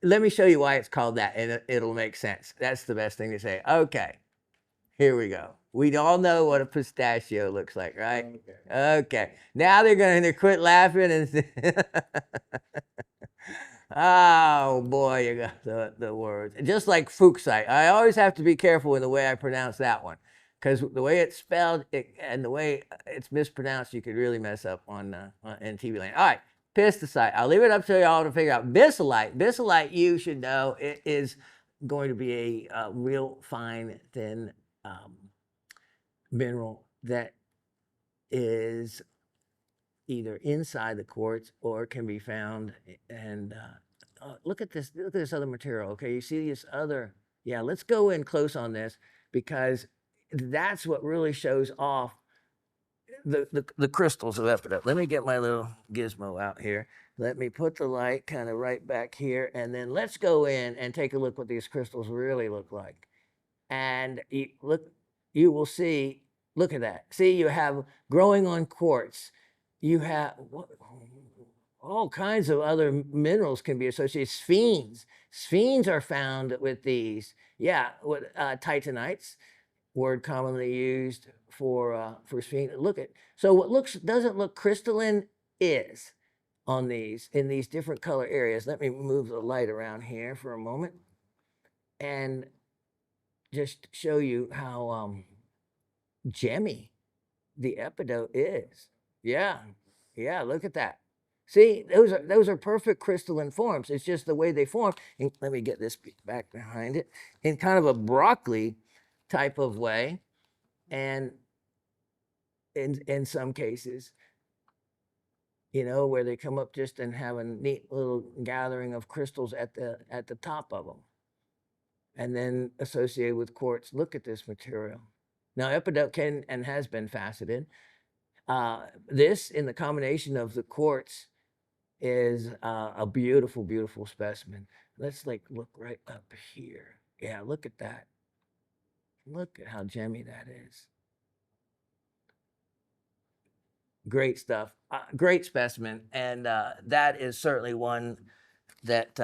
Let me show you why it's called that, and it'll make sense. That's the best thing to say. Okay, here we go. We all know what a pistachio looks like, right? Okay. Now they're quit laughing and oh boy, you got the words. Just like fuchsite. I always have to be careful in the way I pronounce that one, because the way it's spelled and the way it's mispronounced, you could really mess up on in TV land. All right, pisticite. I'll leave it up to y'all to figure out. Bissolite. Bissolite, you should know, it is going to be a real fine, thin mineral that is either inside the quartz or can be found. And look at this other material. Okay, you see this other, yeah, let's go in close on this, because that's what really shows off the crystals of epidote. Let me get my little gizmo out here. Let me put the light kind of right back here, and then let's go in and take a look what these crystals really look like. And you will see, look at that. See, you have growing on quartz. You have all kinds of other minerals can be associated. Sphenes. Sphenes are found with these. Yeah, with titanites, word commonly used for sphene. Look at, so what doesn't look crystalline is on these, in these different color areas. Let me move the light around here for a moment and just show you how gemmy the epidote is. Yeah, yeah, look at that. See, those are perfect crystalline forms. It's just the way they form. And let me get this back behind it, in kind of a broccoli type of way. And in some cases, where they come up just and have a neat little gathering of crystals at the top of them, and then associated with quartz. Look at this material. Now, epidote can and has been faceted. This, in the combination of the quartz, is a beautiful, beautiful specimen. Let's like look right up here. Yeah, look at that. Look at how gemmy that is. Great stuff. Great specimen, and that is certainly one that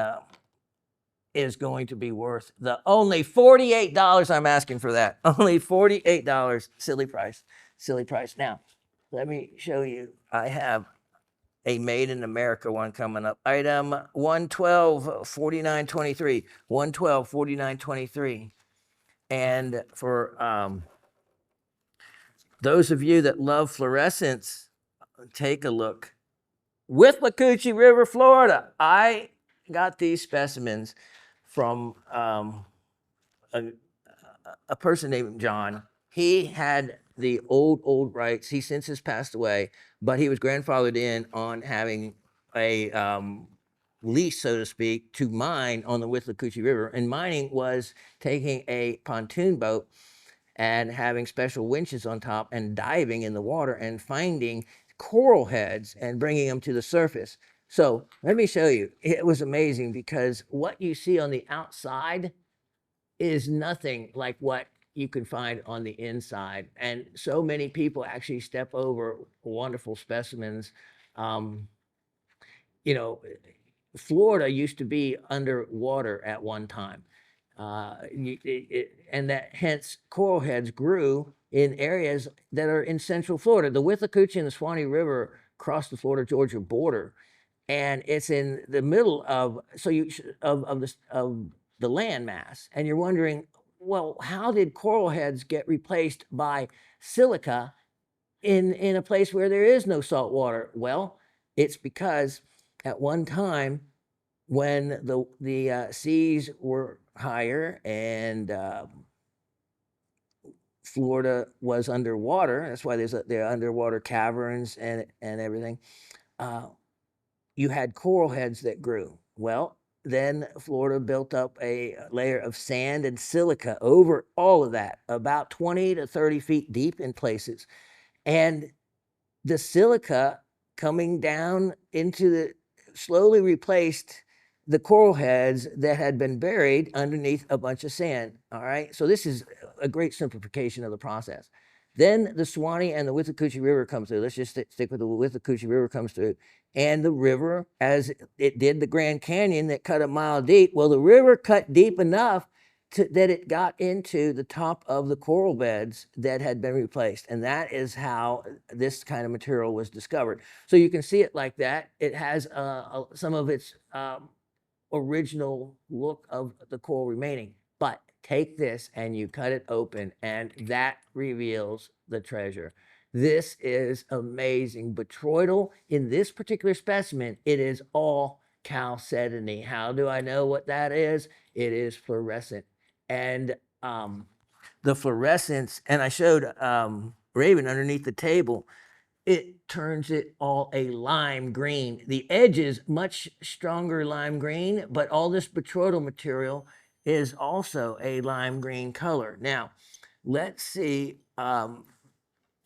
is going to be worth the only $48 I'm asking for that. Only $48. Silly price. Silly price. Now, let me show you. I have a made in America one coming up. Item 112 4923. 112 4923. And for those of you that love fluorescence, take a look. Withlacoochee River, Florida. I got these specimens from a person named John. He had the old rights. He since has passed away, but he was grandfathered in on having a lease, so to speak, to mine on the Withlacoochee River. And mining was taking a pontoon boat and having special winches on top and diving in the water and finding coral heads and bringing them to the surface. So let me show you. It was amazing because what you see on the outside is nothing like what you can find on the inside. And so many people actually step over wonderful specimens. Um, you know, Florida used to be underwater at one time. And that hence coral heads grew in areas that are in central Florida. The Withlacoochee and the Swanee River cross the Florida-Georgia border, and it's in the middle of the land mass. And you're wondering, well, how did coral heads get replaced by silica in a place where there is no salt water? Well, it's because at one time when the seas were higher and Florida was underwater. That's why there are underwater caverns and everything. You had coral heads that grew. Well, then Florida built up a layer of sand and silica over all of that, about 20 to 30 feet deep in places. And the silica coming down into the slowly replaced the coral heads that had been buried underneath a bunch of sand. All right. So this is a great simplification of the process. Then the Swanee and the Withlacoochee River comes through. Let's just stick with the Withlacoochee River comes through. And the river, as it did the Grand Canyon that cut a mile deep, well, the river cut deep enough that it got into the top of the coral beds that had been replaced. And that is how this kind of material was discovered. So you can see it like that. It has some of its original look of the coral remaining. But take this and you cut it open, and that reveals the treasure. This is amazing. Botryoidal, in this particular specimen, it is all chalcedony. How do I know what that is? It is fluorescent. And the fluorescence, and I showed Raven underneath the table, it turns it all a lime green. The edges, much stronger lime green, but all this botryoidal material is also a lime green color. Now, let's see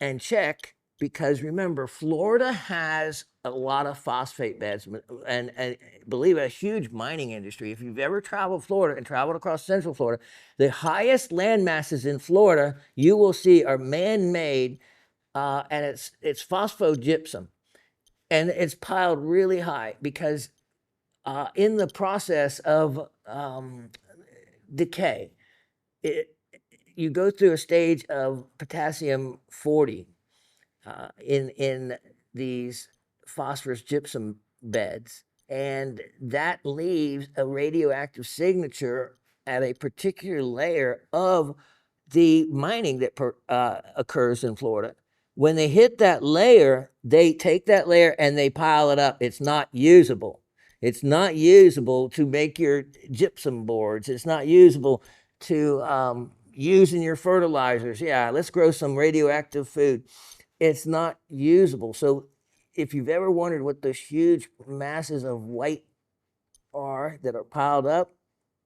and check, because remember, Florida has a lot of phosphate beds and believe a huge mining industry. If you've ever traveled Florida and traveled across central Florida, the highest land masses in Florida you will see are man-made, and it's phosphogypsum, and it's piled really high because in the process of decay, you go through a stage of potassium 40 in these phosphorus gypsum beds, and that leaves a radioactive signature at a particular layer of the mining that occurs in Florida. When they hit that layer, they take that layer and they pile it up. It's not usable. It's not usable to make your gypsum boards. It's not usable to use in your fertilizers. Yeah, let's grow some radioactive food. It's not usable. So if you've ever wondered what those huge masses of white are that are piled up,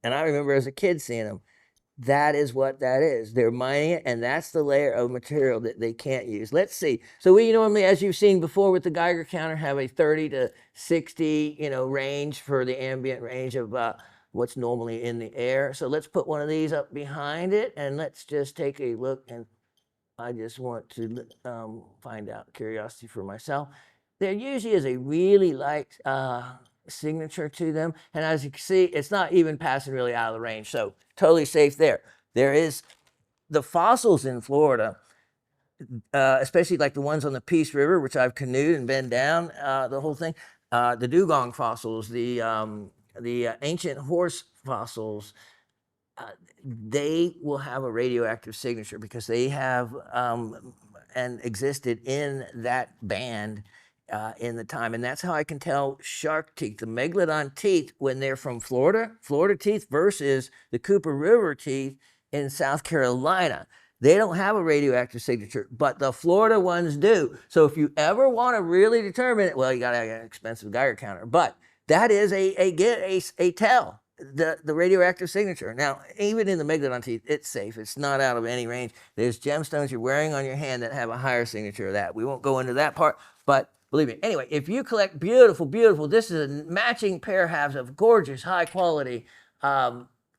and I remember as a kid seeing them, That is what that is. They're mining it, and that's the layer of material that they can't use. Let's see. So we normally, as you've seen before with the Geiger counter, have a 30 to 60, range for the ambient range of what's normally in the air. So let's put one of these up behind it, and let's just take a look. And I just want to find out curiosity for myself. There usually is a really light signature to them, and as you can see, it's not even passing really out of the range. So totally safe there. There is the fossils in Florida, especially like the ones on the Peace River, which I've canoed and been down the whole thing. The dugong fossils, the ancient horse fossils, they will have a radioactive signature because they have and existed in that band in the time. And that's how I can tell shark teeth, the megalodon teeth, when they're from Florida teeth versus the Cooper River teeth in South Carolina. They don't have a radioactive signature, but the Florida ones do. So if you ever want to really determine it, well, you got to have an expensive Geiger counter, but that is a tell, the radioactive signature. Now, even in the megalodon teeth, it's safe. It's not out of any range. There's gemstones you're wearing on your hand that have a higher signature of that. We won't go into that part, but believe me. Anyway, if you collect beautiful, this is a matching pair halves of gorgeous, high quality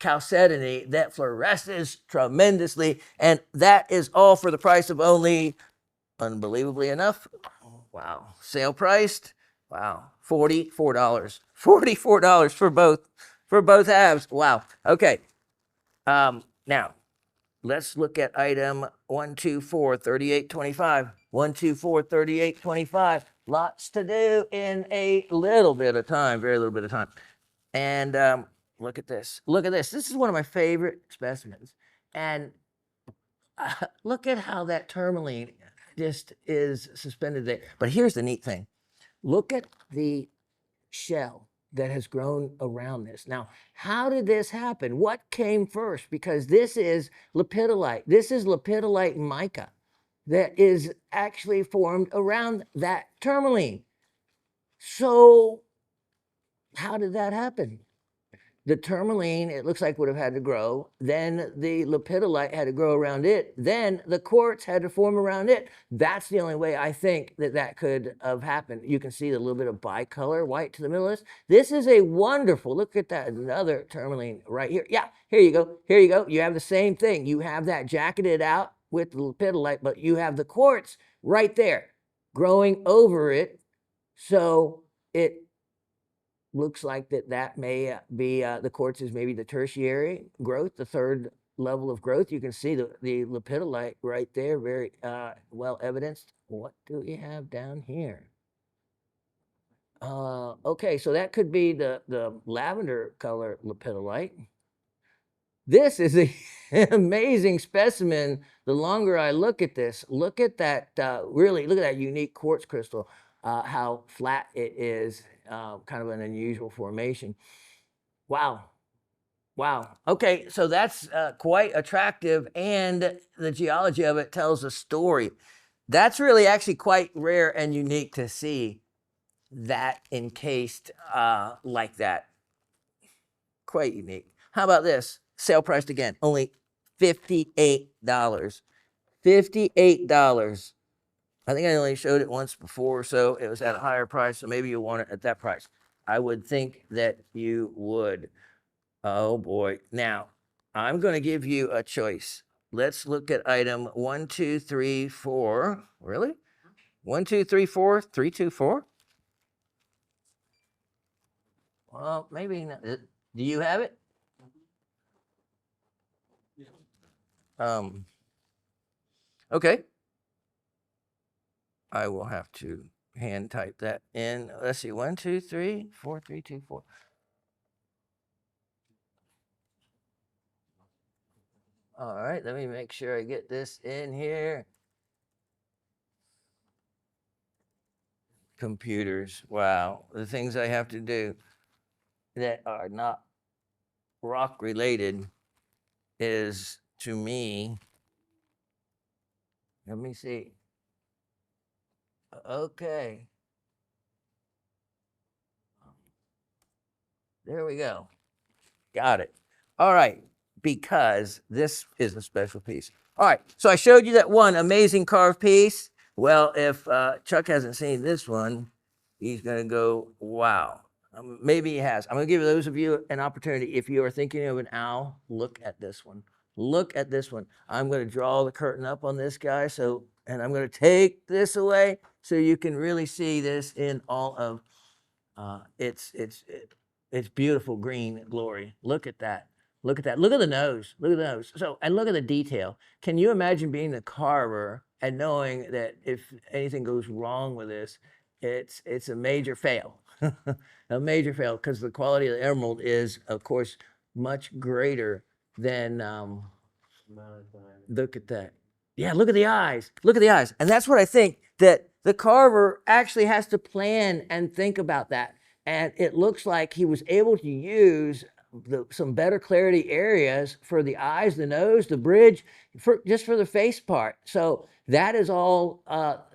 chalcedony that fluoresces tremendously, and that is all for the price of only, unbelievably enough, wow, sale priced, wow, $44. $44 for both halves. Wow. Okay. Now let's look at item 124 3825. 124 3825. Lots to do in a little bit of time, very little bit of time. And look at this. Look at this. This is one of my favorite specimens. And look at how that tourmaline just is suspended there. But here's the neat thing. Look at the shell that has grown around this. Now, how did this happen? What came first? Because this is lepidolite. This is lepidolite mica that is actually formed around that tourmaline. So how did that happen? The tourmaline, it looks like, would have had to grow. Then the lepidolite had to grow around it. Then the quartz had to form around it. That's the only way I think that could have happened. You can see a little bit of bicolor white to the middle of this. This is a wonderful, look at that, another tourmaline right here. Yeah, here you go. Here you go. You have the same thing. You have that jacketed out with the lepidolite, but you have the quartz right there growing over it. So it looks like that may be the quartz is maybe the tertiary growth, the third level of growth. You can see the lepidolite right there, very well evidenced. What do we have down here? Okay, so that could be the lavender color lepidolite. This is an amazing specimen. The longer I look at this, look at that, really, look at that unique quartz crystal, how flat it is, kind of an unusual formation. Wow. Wow. Okay, so that's quite attractive, and the geology of it tells a story. That's really actually quite rare and unique to see that encased like that. Quite unique. How about this? Sale priced again, only $58. $58. I think I only showed it once before, so it was at a higher price, so maybe you want it at that price. I would think that you would. Oh boy. Now, I'm going to give you a choice. Let's look at item 1, 2, 3, 4. Really? 1, 2, 3, 4, 3, 2, 4? Well, maybe not. Do you have it? Okay. I will have to hand type that in. Let's see. 1, 2, 3, 4, 3, 2, 4. All right, let me make sure I get this in here. Computers, wow, the things I have to do that are not rock related is, to me, let me see. Okay. There we go. Got it. All right. because this is a special piece. All right, so I showed you that one amazing carved piece. Well, if Chuck hasn't seen this one, he's going to go, wow. Maybe he has. I'm going to give those of you an opportunity. If you are thinking of an owl, look at this one. Look at this one. I'm going to draw the curtain up on this guy. And I'm going to take this away so you can really see this in all of its beautiful green glory. Look at that. Look at that. Look at the nose. Look at the nose. So, and look at the detail. Can you imagine being the carver and knowing that if anything goes wrong with this, it's a major fail, a major fail, because the quality of the emerald is, of course, much greater than. Look at that. Yeah, look at the eyes. Look at the eyes. And that's what I think, that the carver actually has to plan and think about that. And it looks like he was able to use some better clarity areas for the eyes, the nose, the bridge, just for the face part. So that is all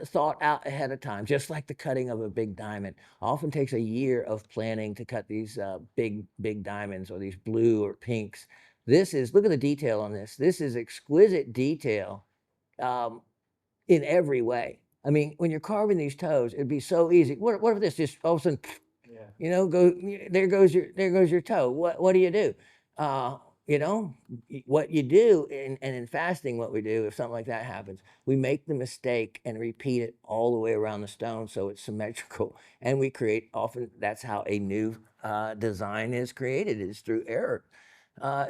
thought out ahead of time, just like the cutting of a big diamond. Often takes a year of planning to cut these big diamonds, or these blue or pinks. This is, look at the detail on this. This is exquisite detail in every way. I mean, when you're carving these toes, it'd be so easy. What if this just all of a sudden, go, there goes your toe. What do you do? What you do, and in fasting, what we do, if something like that happens, we make the mistake and repeat it all the way around the stone so it's symmetrical. And we create, often that's how a new design is created, is through error.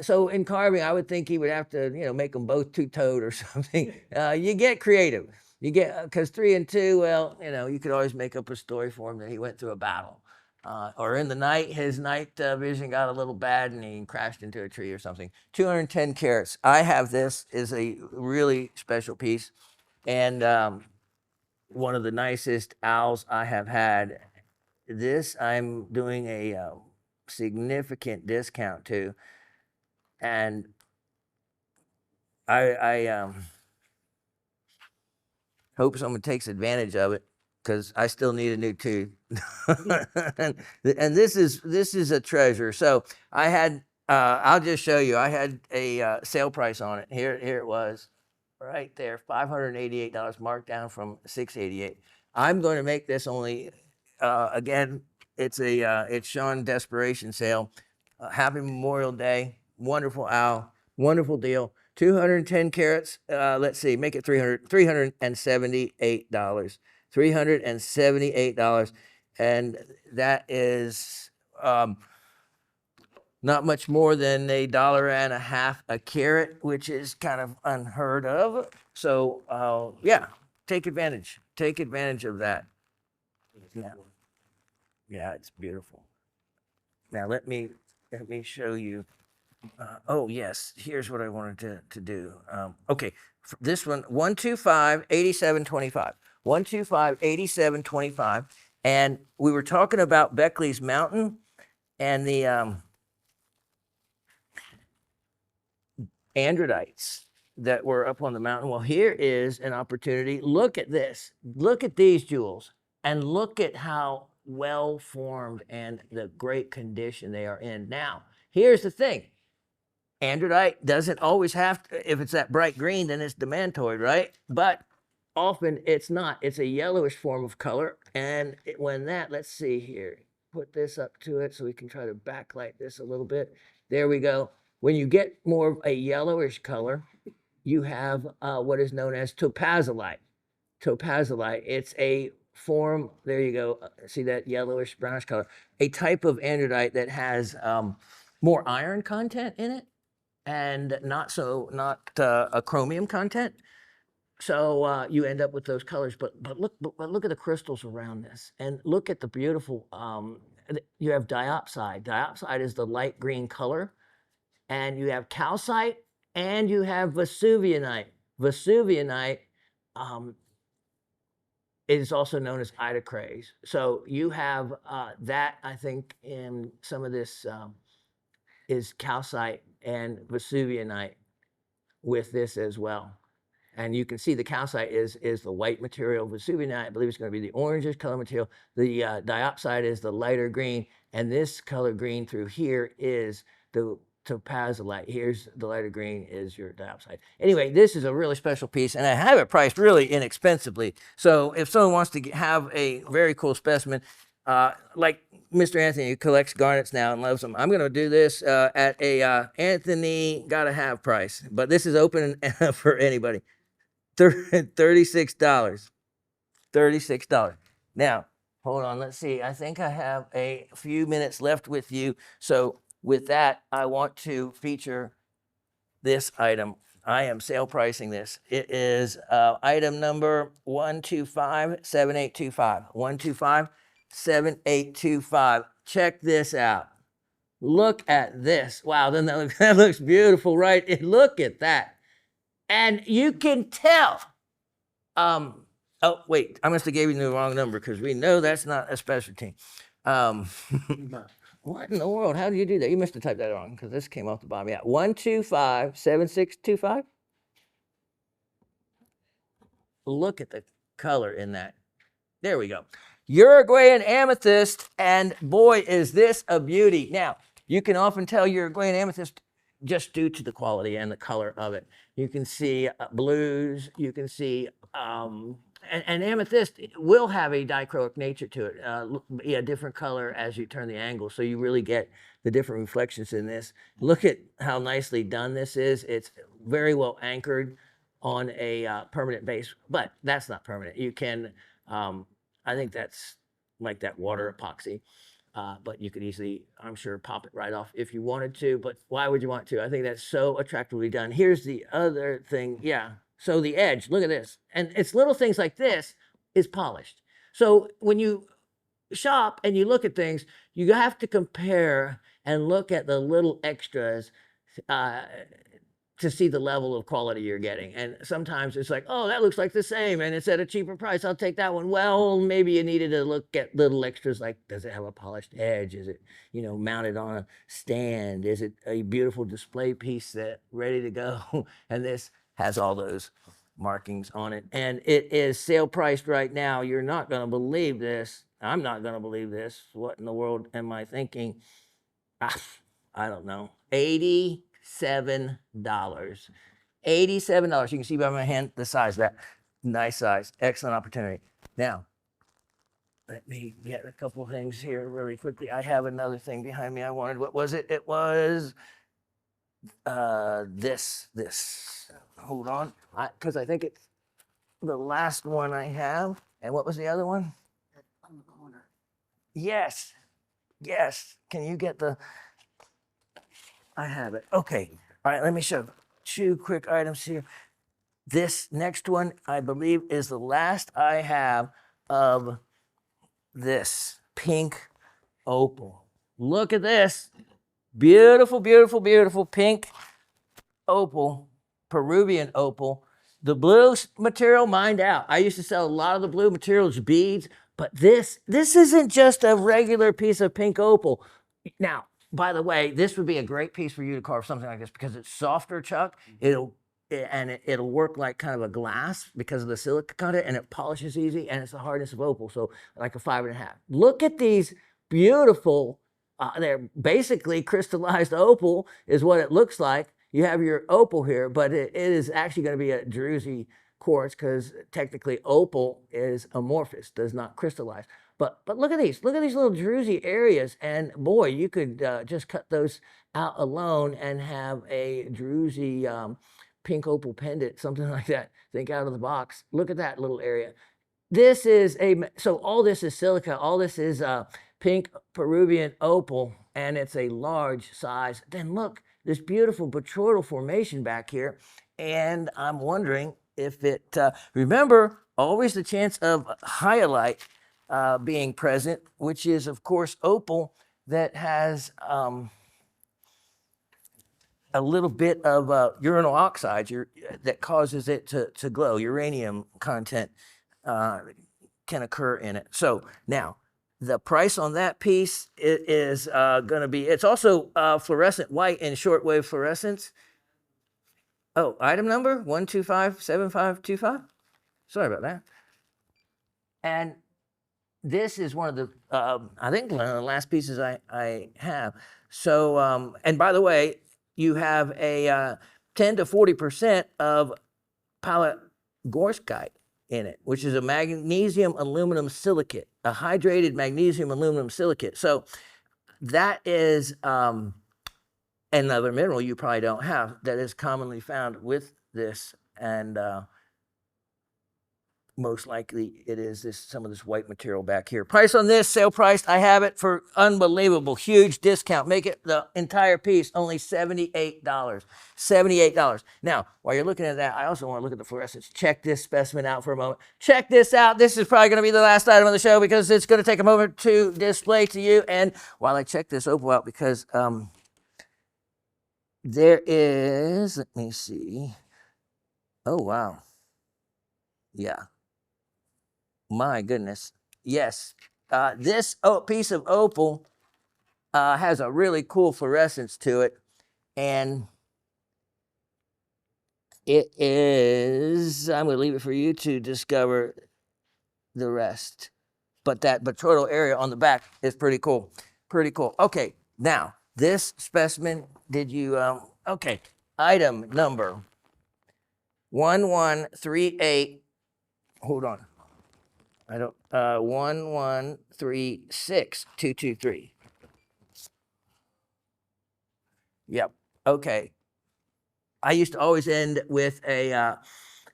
So in carving, I would think he would have to, make them both two-toed or something. You get creative. You get, because 3 and 2, well, you could always make up a story for him that he went through a battle. Or in the night, his night vision got a little bad and he crashed into a tree or something. 210 carats. I have this, is a really special piece, and one of the nicest owls I have had. This I'm doing a significant discount to. And I hope someone takes advantage of it, because I still need a new tooth. and this is a treasure. So I had, I'll just show you. I had a sale price on it. Here it was, right there, $588, marked down from $688. I'm going to make this only, again, it's Shawn Desperation sale. Happy Memorial Day. Wonderful owl, wonderful deal. 210 carats. Let's see, make it $378. $378, and that is not much more than $1.50 a carat, which is kind of unheard of. So yeah, take advantage of that. Yeah, it's beautiful. Now let me show you. Oh yes, here's what I wanted to do. Okay, this one, 125 8725. 125 8725, and we were talking about Beckley's Mountain and the androdites that were up on the mountain. Well, here is an opportunity. Look at this. Look at these jewels, and look at how well formed and the great condition they are in. Now, here's the thing. Androdite doesn't always have to, if it's that bright green, then it's demantoid, right? But often it's not. It's a yellowish form of color. And let's see here, put this up to it so we can try to backlight this a little bit. There we go. When you get more of a yellowish color, you have what is known as topazolite. Topazolite, it's a form, there you go, see that yellowish brownish color, a type of androdite that has more iron content in it, and not a chromium content. So you end up with those colors. But look at the crystals around this, and look at the beautiful. You have diopside. Diopside is the light green color, and you have calcite, and you have Vesuvianite. Vesuvianite is also known as idocrase. So you have that. I think in some of this is calcite and Vesuvianite with this as well. And you can see the calcite is the white material. Vesuvianite, I believe, is going to be the orangish color material. The diopside is the lighter green. And this color green through here is the topazolite. Here's the lighter green is your diopside. Anyway, this is a really special piece, and I have it priced really inexpensively. So if someone wants to have a very cool specimen, like Mr. Anthony, who collects garnets now and loves them, I'm going to do this at a Anthony gotta have price. But this is open for anybody. $36. $36. Now, hold on. Let's see. I think I have a few minutes left with you. So with that, I want to feature this item. I am sale pricing this. It is item number 1257825. 1257825. Check this out. Look at this. Wow, then that looks beautiful, right? Look at that. And you can tell. Oh, wait, I must have gave you the wrong number because we know that's not a specialty. What in the world? How do you do that? You must have typed that wrong because this came off the bottom. Yeah, 1257625. Look at the color in that. There we go. Uruguayan amethyst, and boy, is this a beauty. Now, you can often tell Uruguayan amethyst just due to the quality and the color of it. You can see blues, you can see, and amethyst will have a dichroic nature to it. Yeah, different color as you turn the angle, so you really get the different reflections in this. Look at how nicely done this is. It's very well anchored on a permanent base, but that's not permanent. You can, I think that's like that water epoxy. But you could easily, I'm sure, pop it right off if you wanted to. But why would you want to? I think that's so attractively done. Here's the other thing. Yeah. So the edge, look at this. And it's little things like this is polished. So when you shop and you look at things, you have to compare and look at the little extras to see the level of quality you're getting. And sometimes it's like, oh, that looks like the same and it's at a cheaper price. I'll take that one. Well, maybe you needed to look at little extras like, does it have a polished edge? Is it, mounted on a stand? Is it a beautiful display piece that ready to go? And this has all those markings on it. And it is sale priced right now. You're not going to believe this. I'm not going to believe this. What in the world am I thinking? I don't know. $87. $87. You can see by my hand the size of that. Nice size. Excellent opportunity. Now, let me get a couple things here really quickly. I have another thing behind me I wanted. What was it? It was this. Hold on. Because I think it's the last one I have. And what was the other one? On the corner. Yes. Can you get the... I have it. Okay. All right, let me show two quick items here. This next one, I believe, is the last I have of this pink opal. Look at this. Beautiful, beautiful, beautiful pink opal, Peruvian opal. The blue material, mined out. I used to sell a lot of the blue materials, beads, but this isn't just a regular piece of pink opal. Now, by the way, this would be a great piece for you to carve something like this because it's softer, Chuck. It'll work like kind of a glass because of the silica content, and it polishes easy, and it's the hardness of opal, so like a 5.5. Look at these beautiful, they're basically crystallized opal is what it looks like. You have your opal here, but it is actually going to be a druzy quartz because technically opal is amorphous, does not crystallize. But look at these little druzy areas, and boy, you could just cut those out alone and have a druzy pink opal pendant, something like that. Think out of the box. Look at that little area. This is so all this is silica, all this is pink Peruvian opal, and it's a large size. Then look, this beautiful botryoidal formation back here, and I'm wondering if it, remember, always the chance of hyalite being present, which is, of course, opal that has a little bit of uranyl oxides that causes it to glow. Uranium content can occur in it. So now, the price on that piece is going to be, it's also fluorescent white in shortwave fluorescence. Oh, item number 1257525. Sorry about that. And this is one of the, I think one of the last pieces I have. So, and by the way, you have a 10 to 40% of palagorskite in it, which is a magnesium aluminum silicate, a hydrated magnesium aluminum silicate. So that is another mineral you probably don't have that is commonly found with this, and most likely it is some of this white material back here. Price on this, sale price, I have it for unbelievable, huge discount. Make it the entire piece only $78. $78. Now, while you're looking at that, I also want to look at the fluorescence. Check this specimen out for a moment. Check this out. This is probably going to be the last item on the show because it's going to take a moment to display to you. And while I check this opal out, because there is, let me see. Oh, wow. Yeah. My goodness. Yes. This piece of opal has a really cool fluorescence to it. And it is, I'm going to leave it for you to discover the rest. But that botryoidal area on the back is pretty cool. Pretty cool. Okay. Now, this specimen, did you, okay. Item number 1138. Hold on. I don't, 1136223. Yep. Okay. I used to always end with a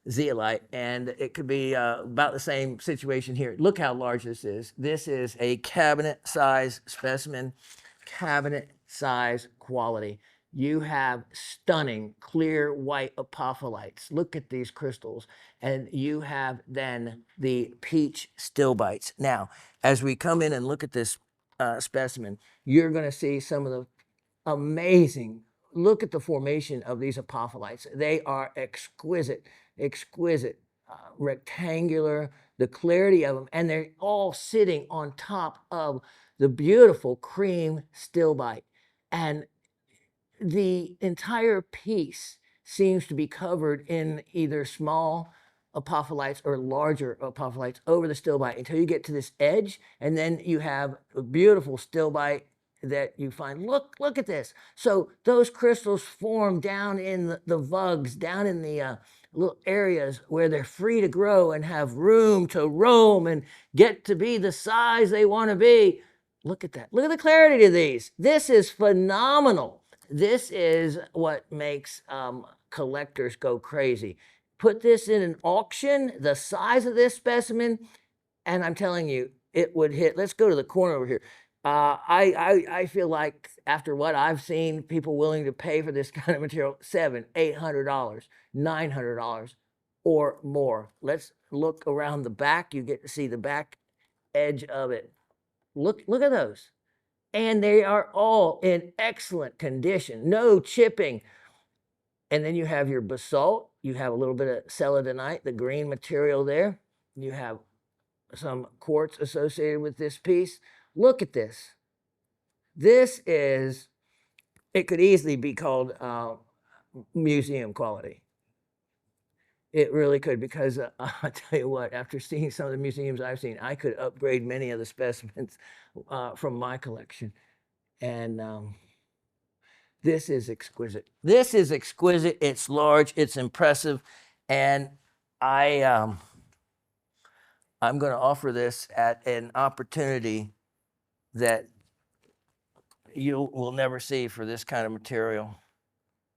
zeolite, and it could be about the same situation here. Look how large this is. This is a cabinet size specimen, cabinet size quality. You have stunning clear white apopholites. Look at these crystals. And you have then the peach stilbites. Now, as we come in and look at this specimen, you're going to see some of the amazing, look at the formation of these apopholites. They are exquisite, exquisite, rectangular, the clarity of them, and they're all sitting on top of the beautiful cream stilbite. And the entire piece seems to be covered in either small apopholites or larger apopholites over the stilbite until you get to this edge, and then you have a beautiful stilbite that you find. Look at this. So those crystals form down in the vugs, down in the little areas where they're free to grow and have room to roam and get to be the size they want to be. Look at that. Look at the clarity of these. This is phenomenal. This is what makes collectors go crazy. Put this in an auction, the size of this specimen, and I'm telling you, it would hit. Let's go to the corner over here. I feel like after what I've seen, people willing to pay for this kind of material, $700, $800, $900 or more. Let's look around the back. You get to see the back edge of it. Look at those. And they are all in excellent condition, no chipping. And then you have your basalt. You have a little bit of celadonite, the green material there. You have some quartz associated with this piece. Look at this. This is, it could easily be called museum quality. It really could, because I'll tell you what, after seeing some of the museums I've seen, I could upgrade many of the specimens from my collection. And this is exquisite. This is exquisite. It's large. It's impressive. And I'm going to offer this at an opportunity that you will never see for this kind of material.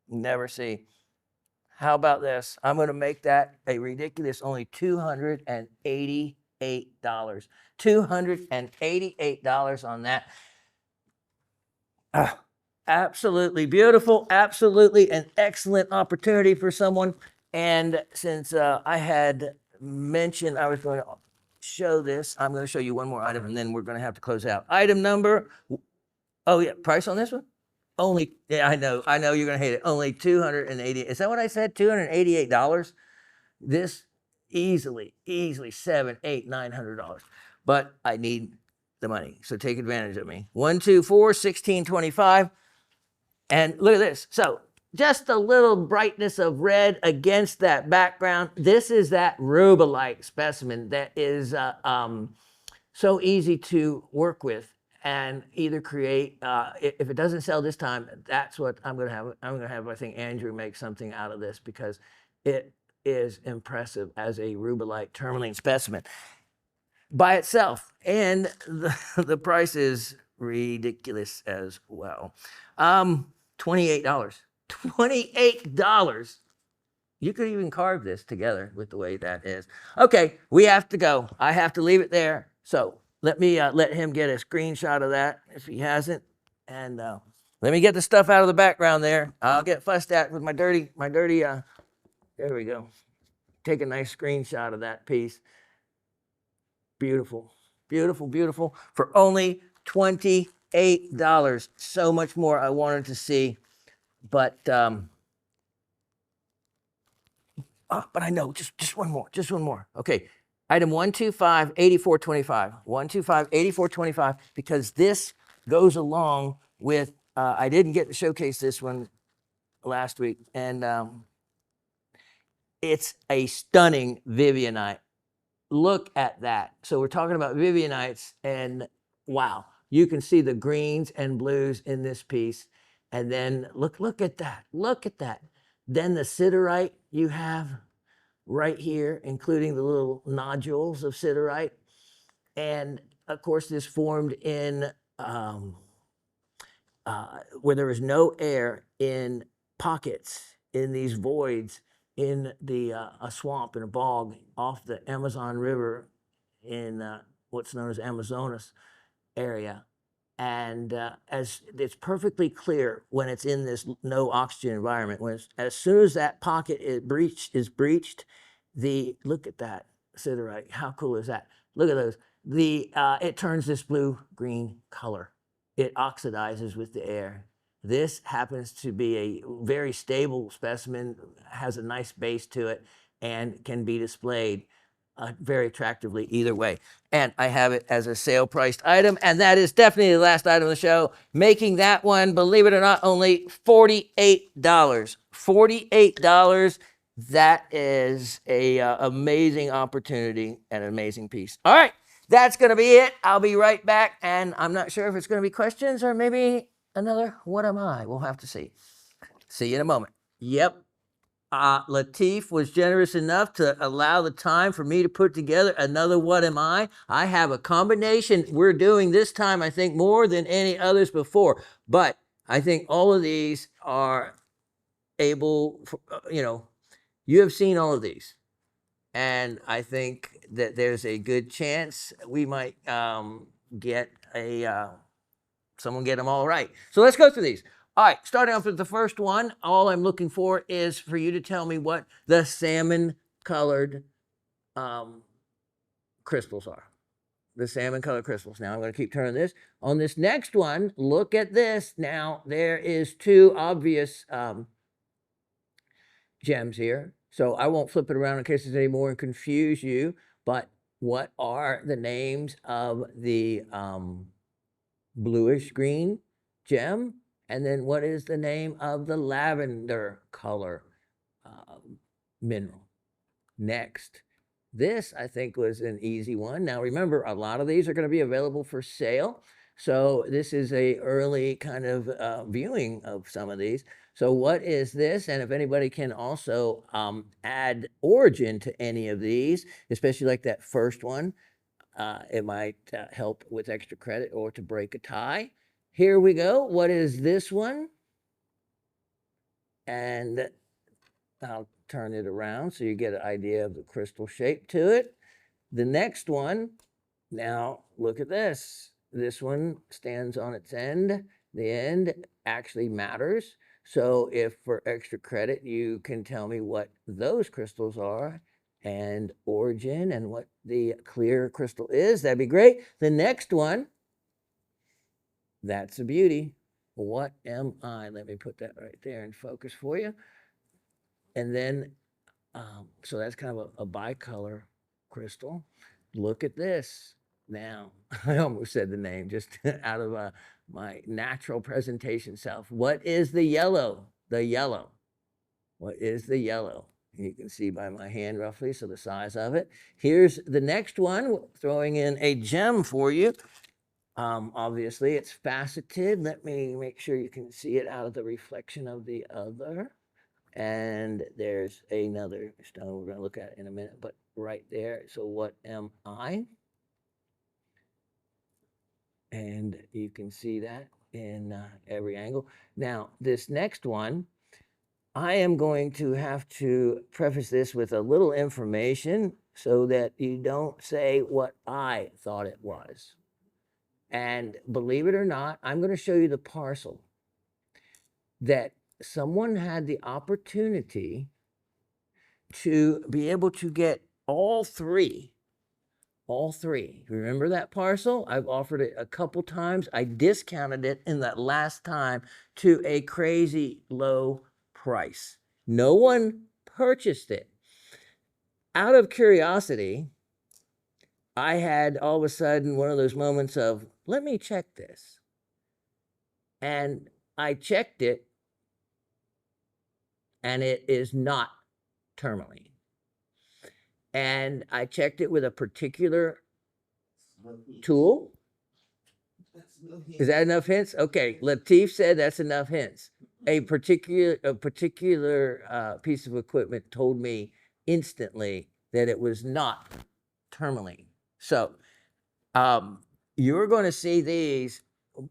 Never see. How about this? I'm going to make that a ridiculous only $288. $288 on that. Absolutely beautiful. Absolutely an excellent opportunity for someone. And since I had mentioned I was going to show this, I'm going to show you one more item, and then we're going to have to close out. Item number, oh yeah, price on this one? Only, yeah, I know you're going to hate it. Only $280. Is that what I said? $288? This easily $700, $800, $900. But I need the money, so take advantage of me. 124-1625. And look at this. So just a little brightness of red against that background. This is that rubellite specimen that is so easy to work with. and either create, if it doesn't sell this time, that's what I'm going to have. I'm going to have, I think, Andrew make something out of this because it is impressive as a rubellite tourmaline specimen by itself. And the price is ridiculous as well. $28. $28. You could even carve this together with the way that is. Okay, we have to go. I have to leave it there. So let me let him get a screenshot of that if he hasn't. And let me get the stuff out of the background there. I'll get fussed at with my dirty, there we go. Take a nice screenshot of that piece. Beautiful, beautiful, beautiful. For only $28. So much more I wanted to see. But I know, just one more. Okay, item 125, 8425. 125, 8425, because this goes along with, I didn't get to showcase this one last week, and it's a stunning Vivianite. Look at that. So we're talking about Vivianites, and wow, you can see the greens and blues in this piece. And then look at that. Look at that. Then the siderite you have right here, including the little nodules of siderite. And of course, this formed in where there was no air, in pockets, in these voids, in the a swamp and a bog off the Amazon River in what's known as Amazonas area. And as it's perfectly clear when it's in this no oxygen environment, as soon as that pocket is breached, look at that siderite. How cool is that? Look at those. It turns this blue-green color. It oxidizes with the air. This happens to be a very stable specimen, has a nice base to it, and can be displayed very attractively either way. And I have it as a sale priced item, and that is definitely the last item of the show, making that one, believe it or not, only $48. $48. That is a amazing opportunity and an amazing piece. All right, that's going to be it. I'll be right back, and I'm not sure if it's going to be questions or maybe another what am I? We'll have to see. See you in a moment. Yep. Latif was generous enough to allow the time for me to put together another What Am I? I have a combination we're doing this time, I think, more than any others before. But I think all of these are able, you have seen all of these. And I think that there's a good chance we might get someone get them all right. So let's go through these. All right, starting off with the first one, all I'm looking for is for you to tell me what the salmon-colored crystals are. The salmon-colored crystals. Now, I'm going to keep turning this. On this next one, look at this. Now, there is two obvious gems here. So I won't flip it around in case there's any more and confuse you. But what are the names of the bluish-green gem? And then what is the name of the lavender color mineral? Next. This, I think, was an easy one. Now, remember, a lot of these are going to be available for sale. So this is a early kind of viewing of some of these. So what is this? And if anybody can also add origin to any of these, especially like that first one, it might help with extra credit or to break a tie. Here we go. What is this one? And I'll turn it around so you get an idea of the crystal shape to it. The next one, now look at this. This one stands on its end. The end actually matters. So if for extra credit, you can tell me what those crystals are and origin and what the clear crystal is, that'd be great. The next one, that's a beauty. What am I? Let me put that right there in focus for you. And then, so that's kind of a bicolor crystal. Look at this. Now, I almost said the name just out of my natural presentation self. What is the yellow? The yellow. What is the yellow? You can see by my hand roughly, so the size of it. Here's the next one, throwing in a gem for you. Obviously, it's faceted. Let me make sure you can see it out of the reflection of the other. And there's another stone we're going to look at in a minute, but right there. So what am I? And you can see that in every angle. Now, this next one, I am going to have to preface this with a little information so that you don't say what I thought it was. And believe it or not, I'm going to show you the parcel that someone had the opportunity to be able to get all three. All three. Remember that parcel? I've offered it a couple times. I discounted it in that last time to a crazy low price. No one purchased it. Out of curiosity, I had all of a sudden one of those moments of, let me check this. And I checked it, and it is not tourmaline. And I checked it with a particular tool. Is that enough hints? Okay, Latif said that's enough hints. A particular piece of equipment told me instantly that it was not tourmaline. So you're going to see these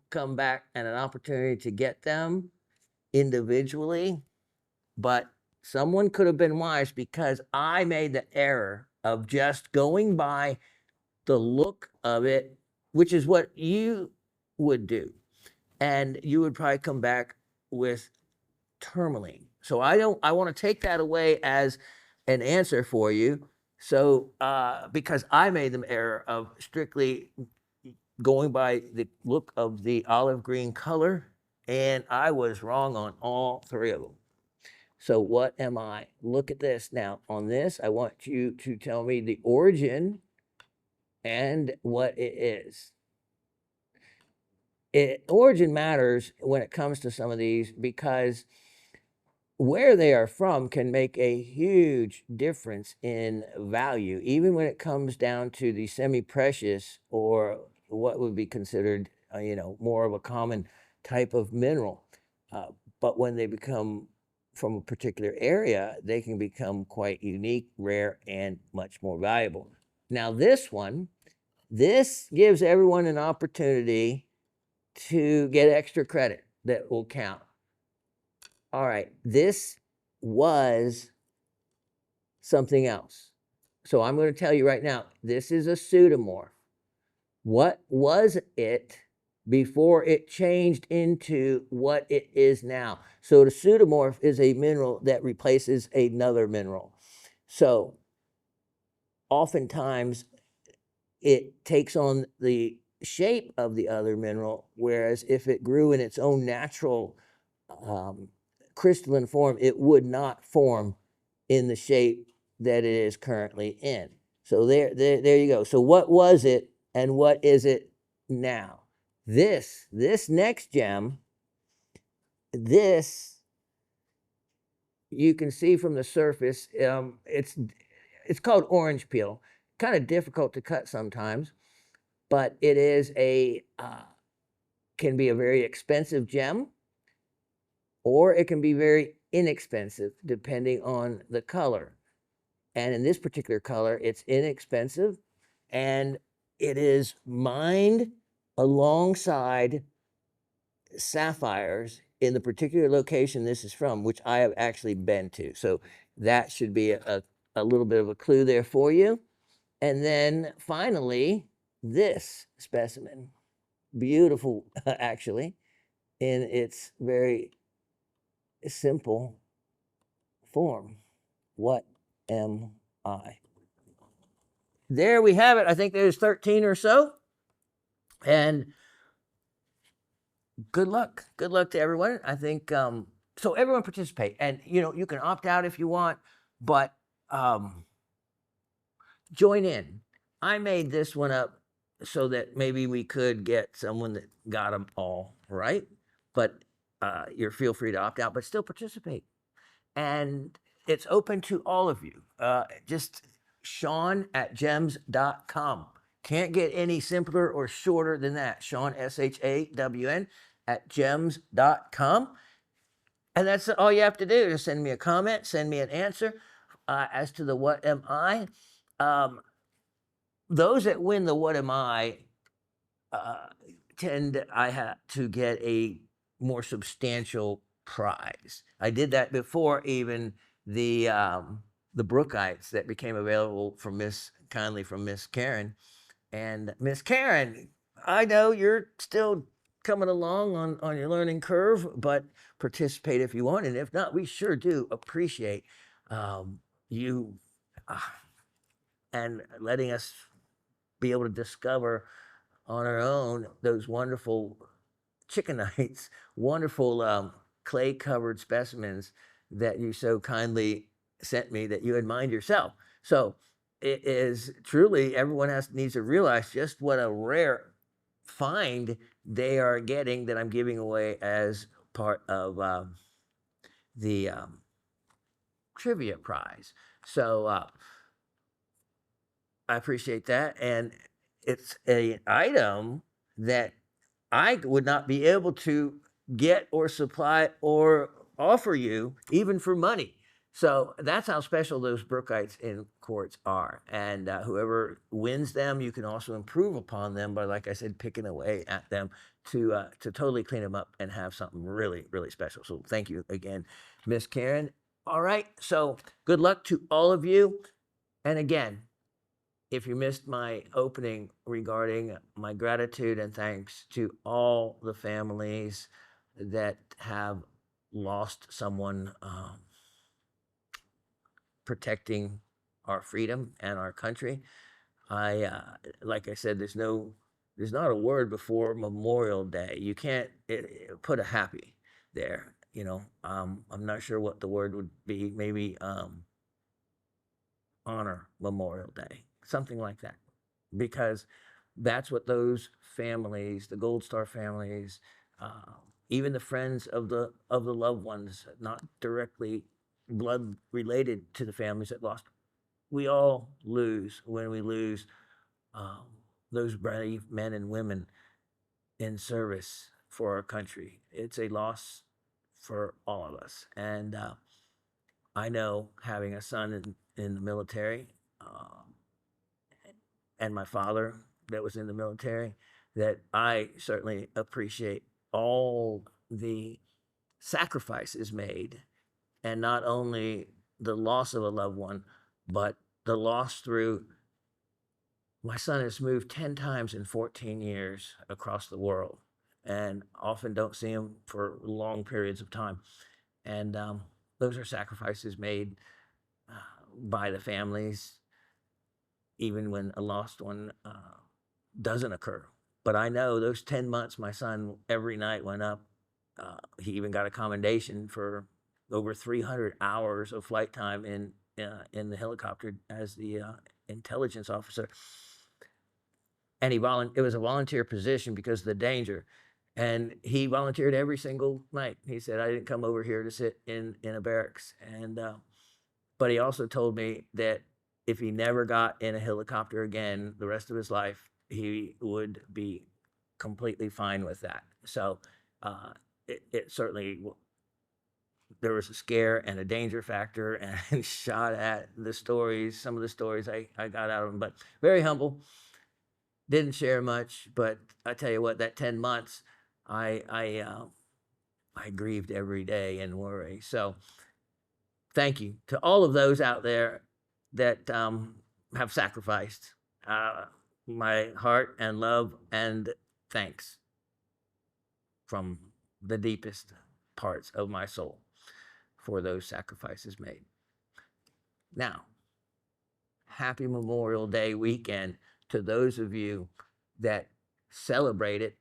come back and an opportunity to get them individually, but someone could have been wise because I made the error of just going by the look of it, which is what you would do. And you would probably come back with tourmaline. So I want to take that away as an answer for you. So because I made the error of strictly going by the look of the olive green color, and I was wrong on all three of them. So what am I? Look at this. Now on this, I want you to tell me the origin and what it is. Origin matters when it comes to some of these because where they are from can make a huge difference in value, even when it comes down to the semi-precious or what would be considered, more of a common type of mineral. But when they become from a particular area, they can become quite unique, rare, and much more valuable. Now, this gives everyone an opportunity to get extra credit that will count. All right, this was something else. So I'm going to tell you right now, this is a pseudomorph. What was it before it changed into what it is now? So the pseudomorph is a mineral that replaces another mineral. So oftentimes it takes on the shape of the other mineral, whereas if it grew in its own natural crystalline form, it would not form in the shape that it is currently in. So there you go. So what was it and what is it now? This next gem, this you can see from the surface, it's called orange peel. Kind of difficult to cut sometimes, but it is can be a very expensive gem, or it can be very inexpensive depending on the color. And in this particular color, it's inexpensive, and it is mined alongside sapphires in the particular location this is from, which I have actually been to. So that should be a little bit of a clue there for you. And then finally, this specimen, beautiful actually, in its very simple form. What am I? There we have it. I think there's 13 or so. And good luck. Good luck to everyone. I think so everyone participate. And you can opt out if you want, but join in. I made this one up so that maybe we could get someone that got them all right. But you're feel free to opt out, but still participate. And it's open to all of you. Just Shawn at gems.com. Can't get any simpler or shorter than that. Shawn, SHAWN, at gems.com. And that's all you have to do. Just send me a comment, send me an answer as to the what am I. Um, those that win the what am I uh, I have to get a more substantial prize. I did that before even the Brookites that became available from Miss Karen. And Miss Karen, I know you're still coming along on your learning curve, but participate if you want. And if not, we sure do appreciate you uh, and letting us be able to discover on our own those wonderful chickenites, wonderful clay covered specimens that you so kindly sent me that you had mined yourself. So it is truly, everyone needs to realize just what a rare find they are getting that I'm giving away as part of the trivia prize. So I appreciate that. And it's an item that I would not be able to get or supply or offer you even for money. So that's how special those Brookites in quartz are. And whoever wins them, you can also improve upon them by, like I said, picking away at them to totally clean them up and have something really, really special. So thank you again, Miss Karen. All right. So good luck to all of you. And again, if you missed my opening regarding my gratitude and thanks to all the families that have lost someone protecting our freedom and our country, like I said, there's not a word before Memorial Day. You can't put a happy there. I'm not sure what the word would be. Maybe honor Memorial Day, something like that, because that's what those families, the Gold Star families, uh, even the friends of the loved ones, not directly blood related to the families that lost. We all lose when we lose um, those brave men and women in service for our country. It's a loss for all of us, and I know, having a son in the military, and my father that was in the military, that I certainly appreciate all the sacrifices made, and not only the loss of a loved one, but the loss through. My son has moved 10 times in 14 years across the world, and often don't see him for long periods of time. And those are sacrifices made uh, by the families, even when a lost one doesn't occur. But I know those 10 months, my son every night went up. He even got a commendation for over 300 hours of flight time in the helicopter as the intelligence officer. And it was a volunteer position because of the danger. And he volunteered every single night. He said, I didn't come over here to sit in a barracks. And but he also told me that if he never got in a helicopter again the rest of his life, he would be completely fine with that. So it certainly, there was a scare and a danger factor, and shot at some of the stories I got out of him, but very humble. Didn't share much, but I tell you what, that 10 months, I grieved every day and worry. So thank you to all of those out there that have sacrificed. My heart and love and thanks from the deepest parts of my soul for those sacrifices made. Now, happy Memorial Day weekend to those of you that celebrate it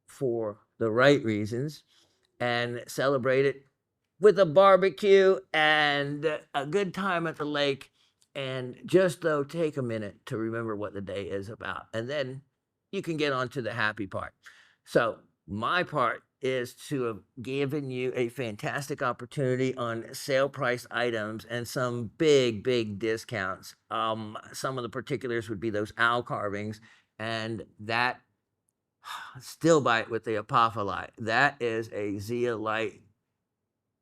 for the right reasons and celebrate it with a barbecue and a good time at the lake. And just though, take a minute to remember what the day is about. And then you can get on to the happy part. So, my part is to have given you a fantastic opportunity on sale price items and some big, big discounts. Some of the particulars would be those owl carvings, and that still bite with the apophyllite. That is a zeolite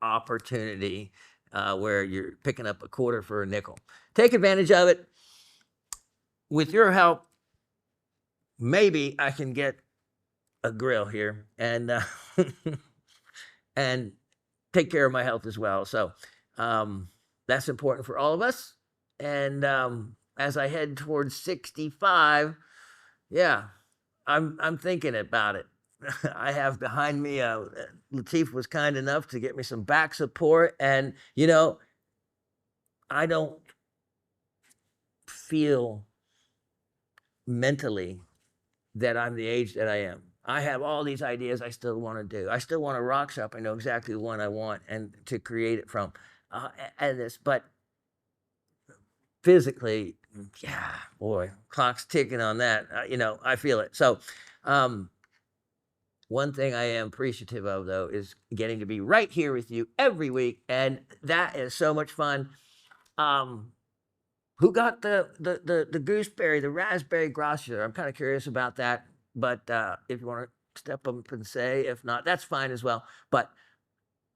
opportunity where you're picking up a quarter for a nickel. Take advantage of it. With your help, maybe I can get a grill here and and take care of my health as well. So that's important for all of us. And as I head towards 65, yeah, I'm thinking about it. I have behind me, Latif was kind enough to get me some back support, and I don't feel mentally that I'm the age that I am. I have all these ideas I still want to do. I still want a rock shop. I know exactly the one I want and to create it from. But physically, yeah, boy, clock's ticking on that. I feel it. So, one thing I am appreciative of, though, is getting to be right here with you every week, and that is so much fun. Who got the gooseberry, the raspberry glacier? I'm kind of curious about that. But if you want to step up and say, if not, that's fine as well. But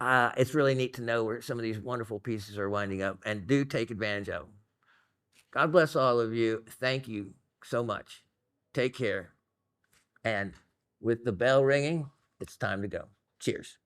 it's really neat to know where some of these wonderful pieces are winding up, and do take advantage of them. God bless all of you. Thank you so much. Take care. And with the bell ringing, it's time to go. Cheers.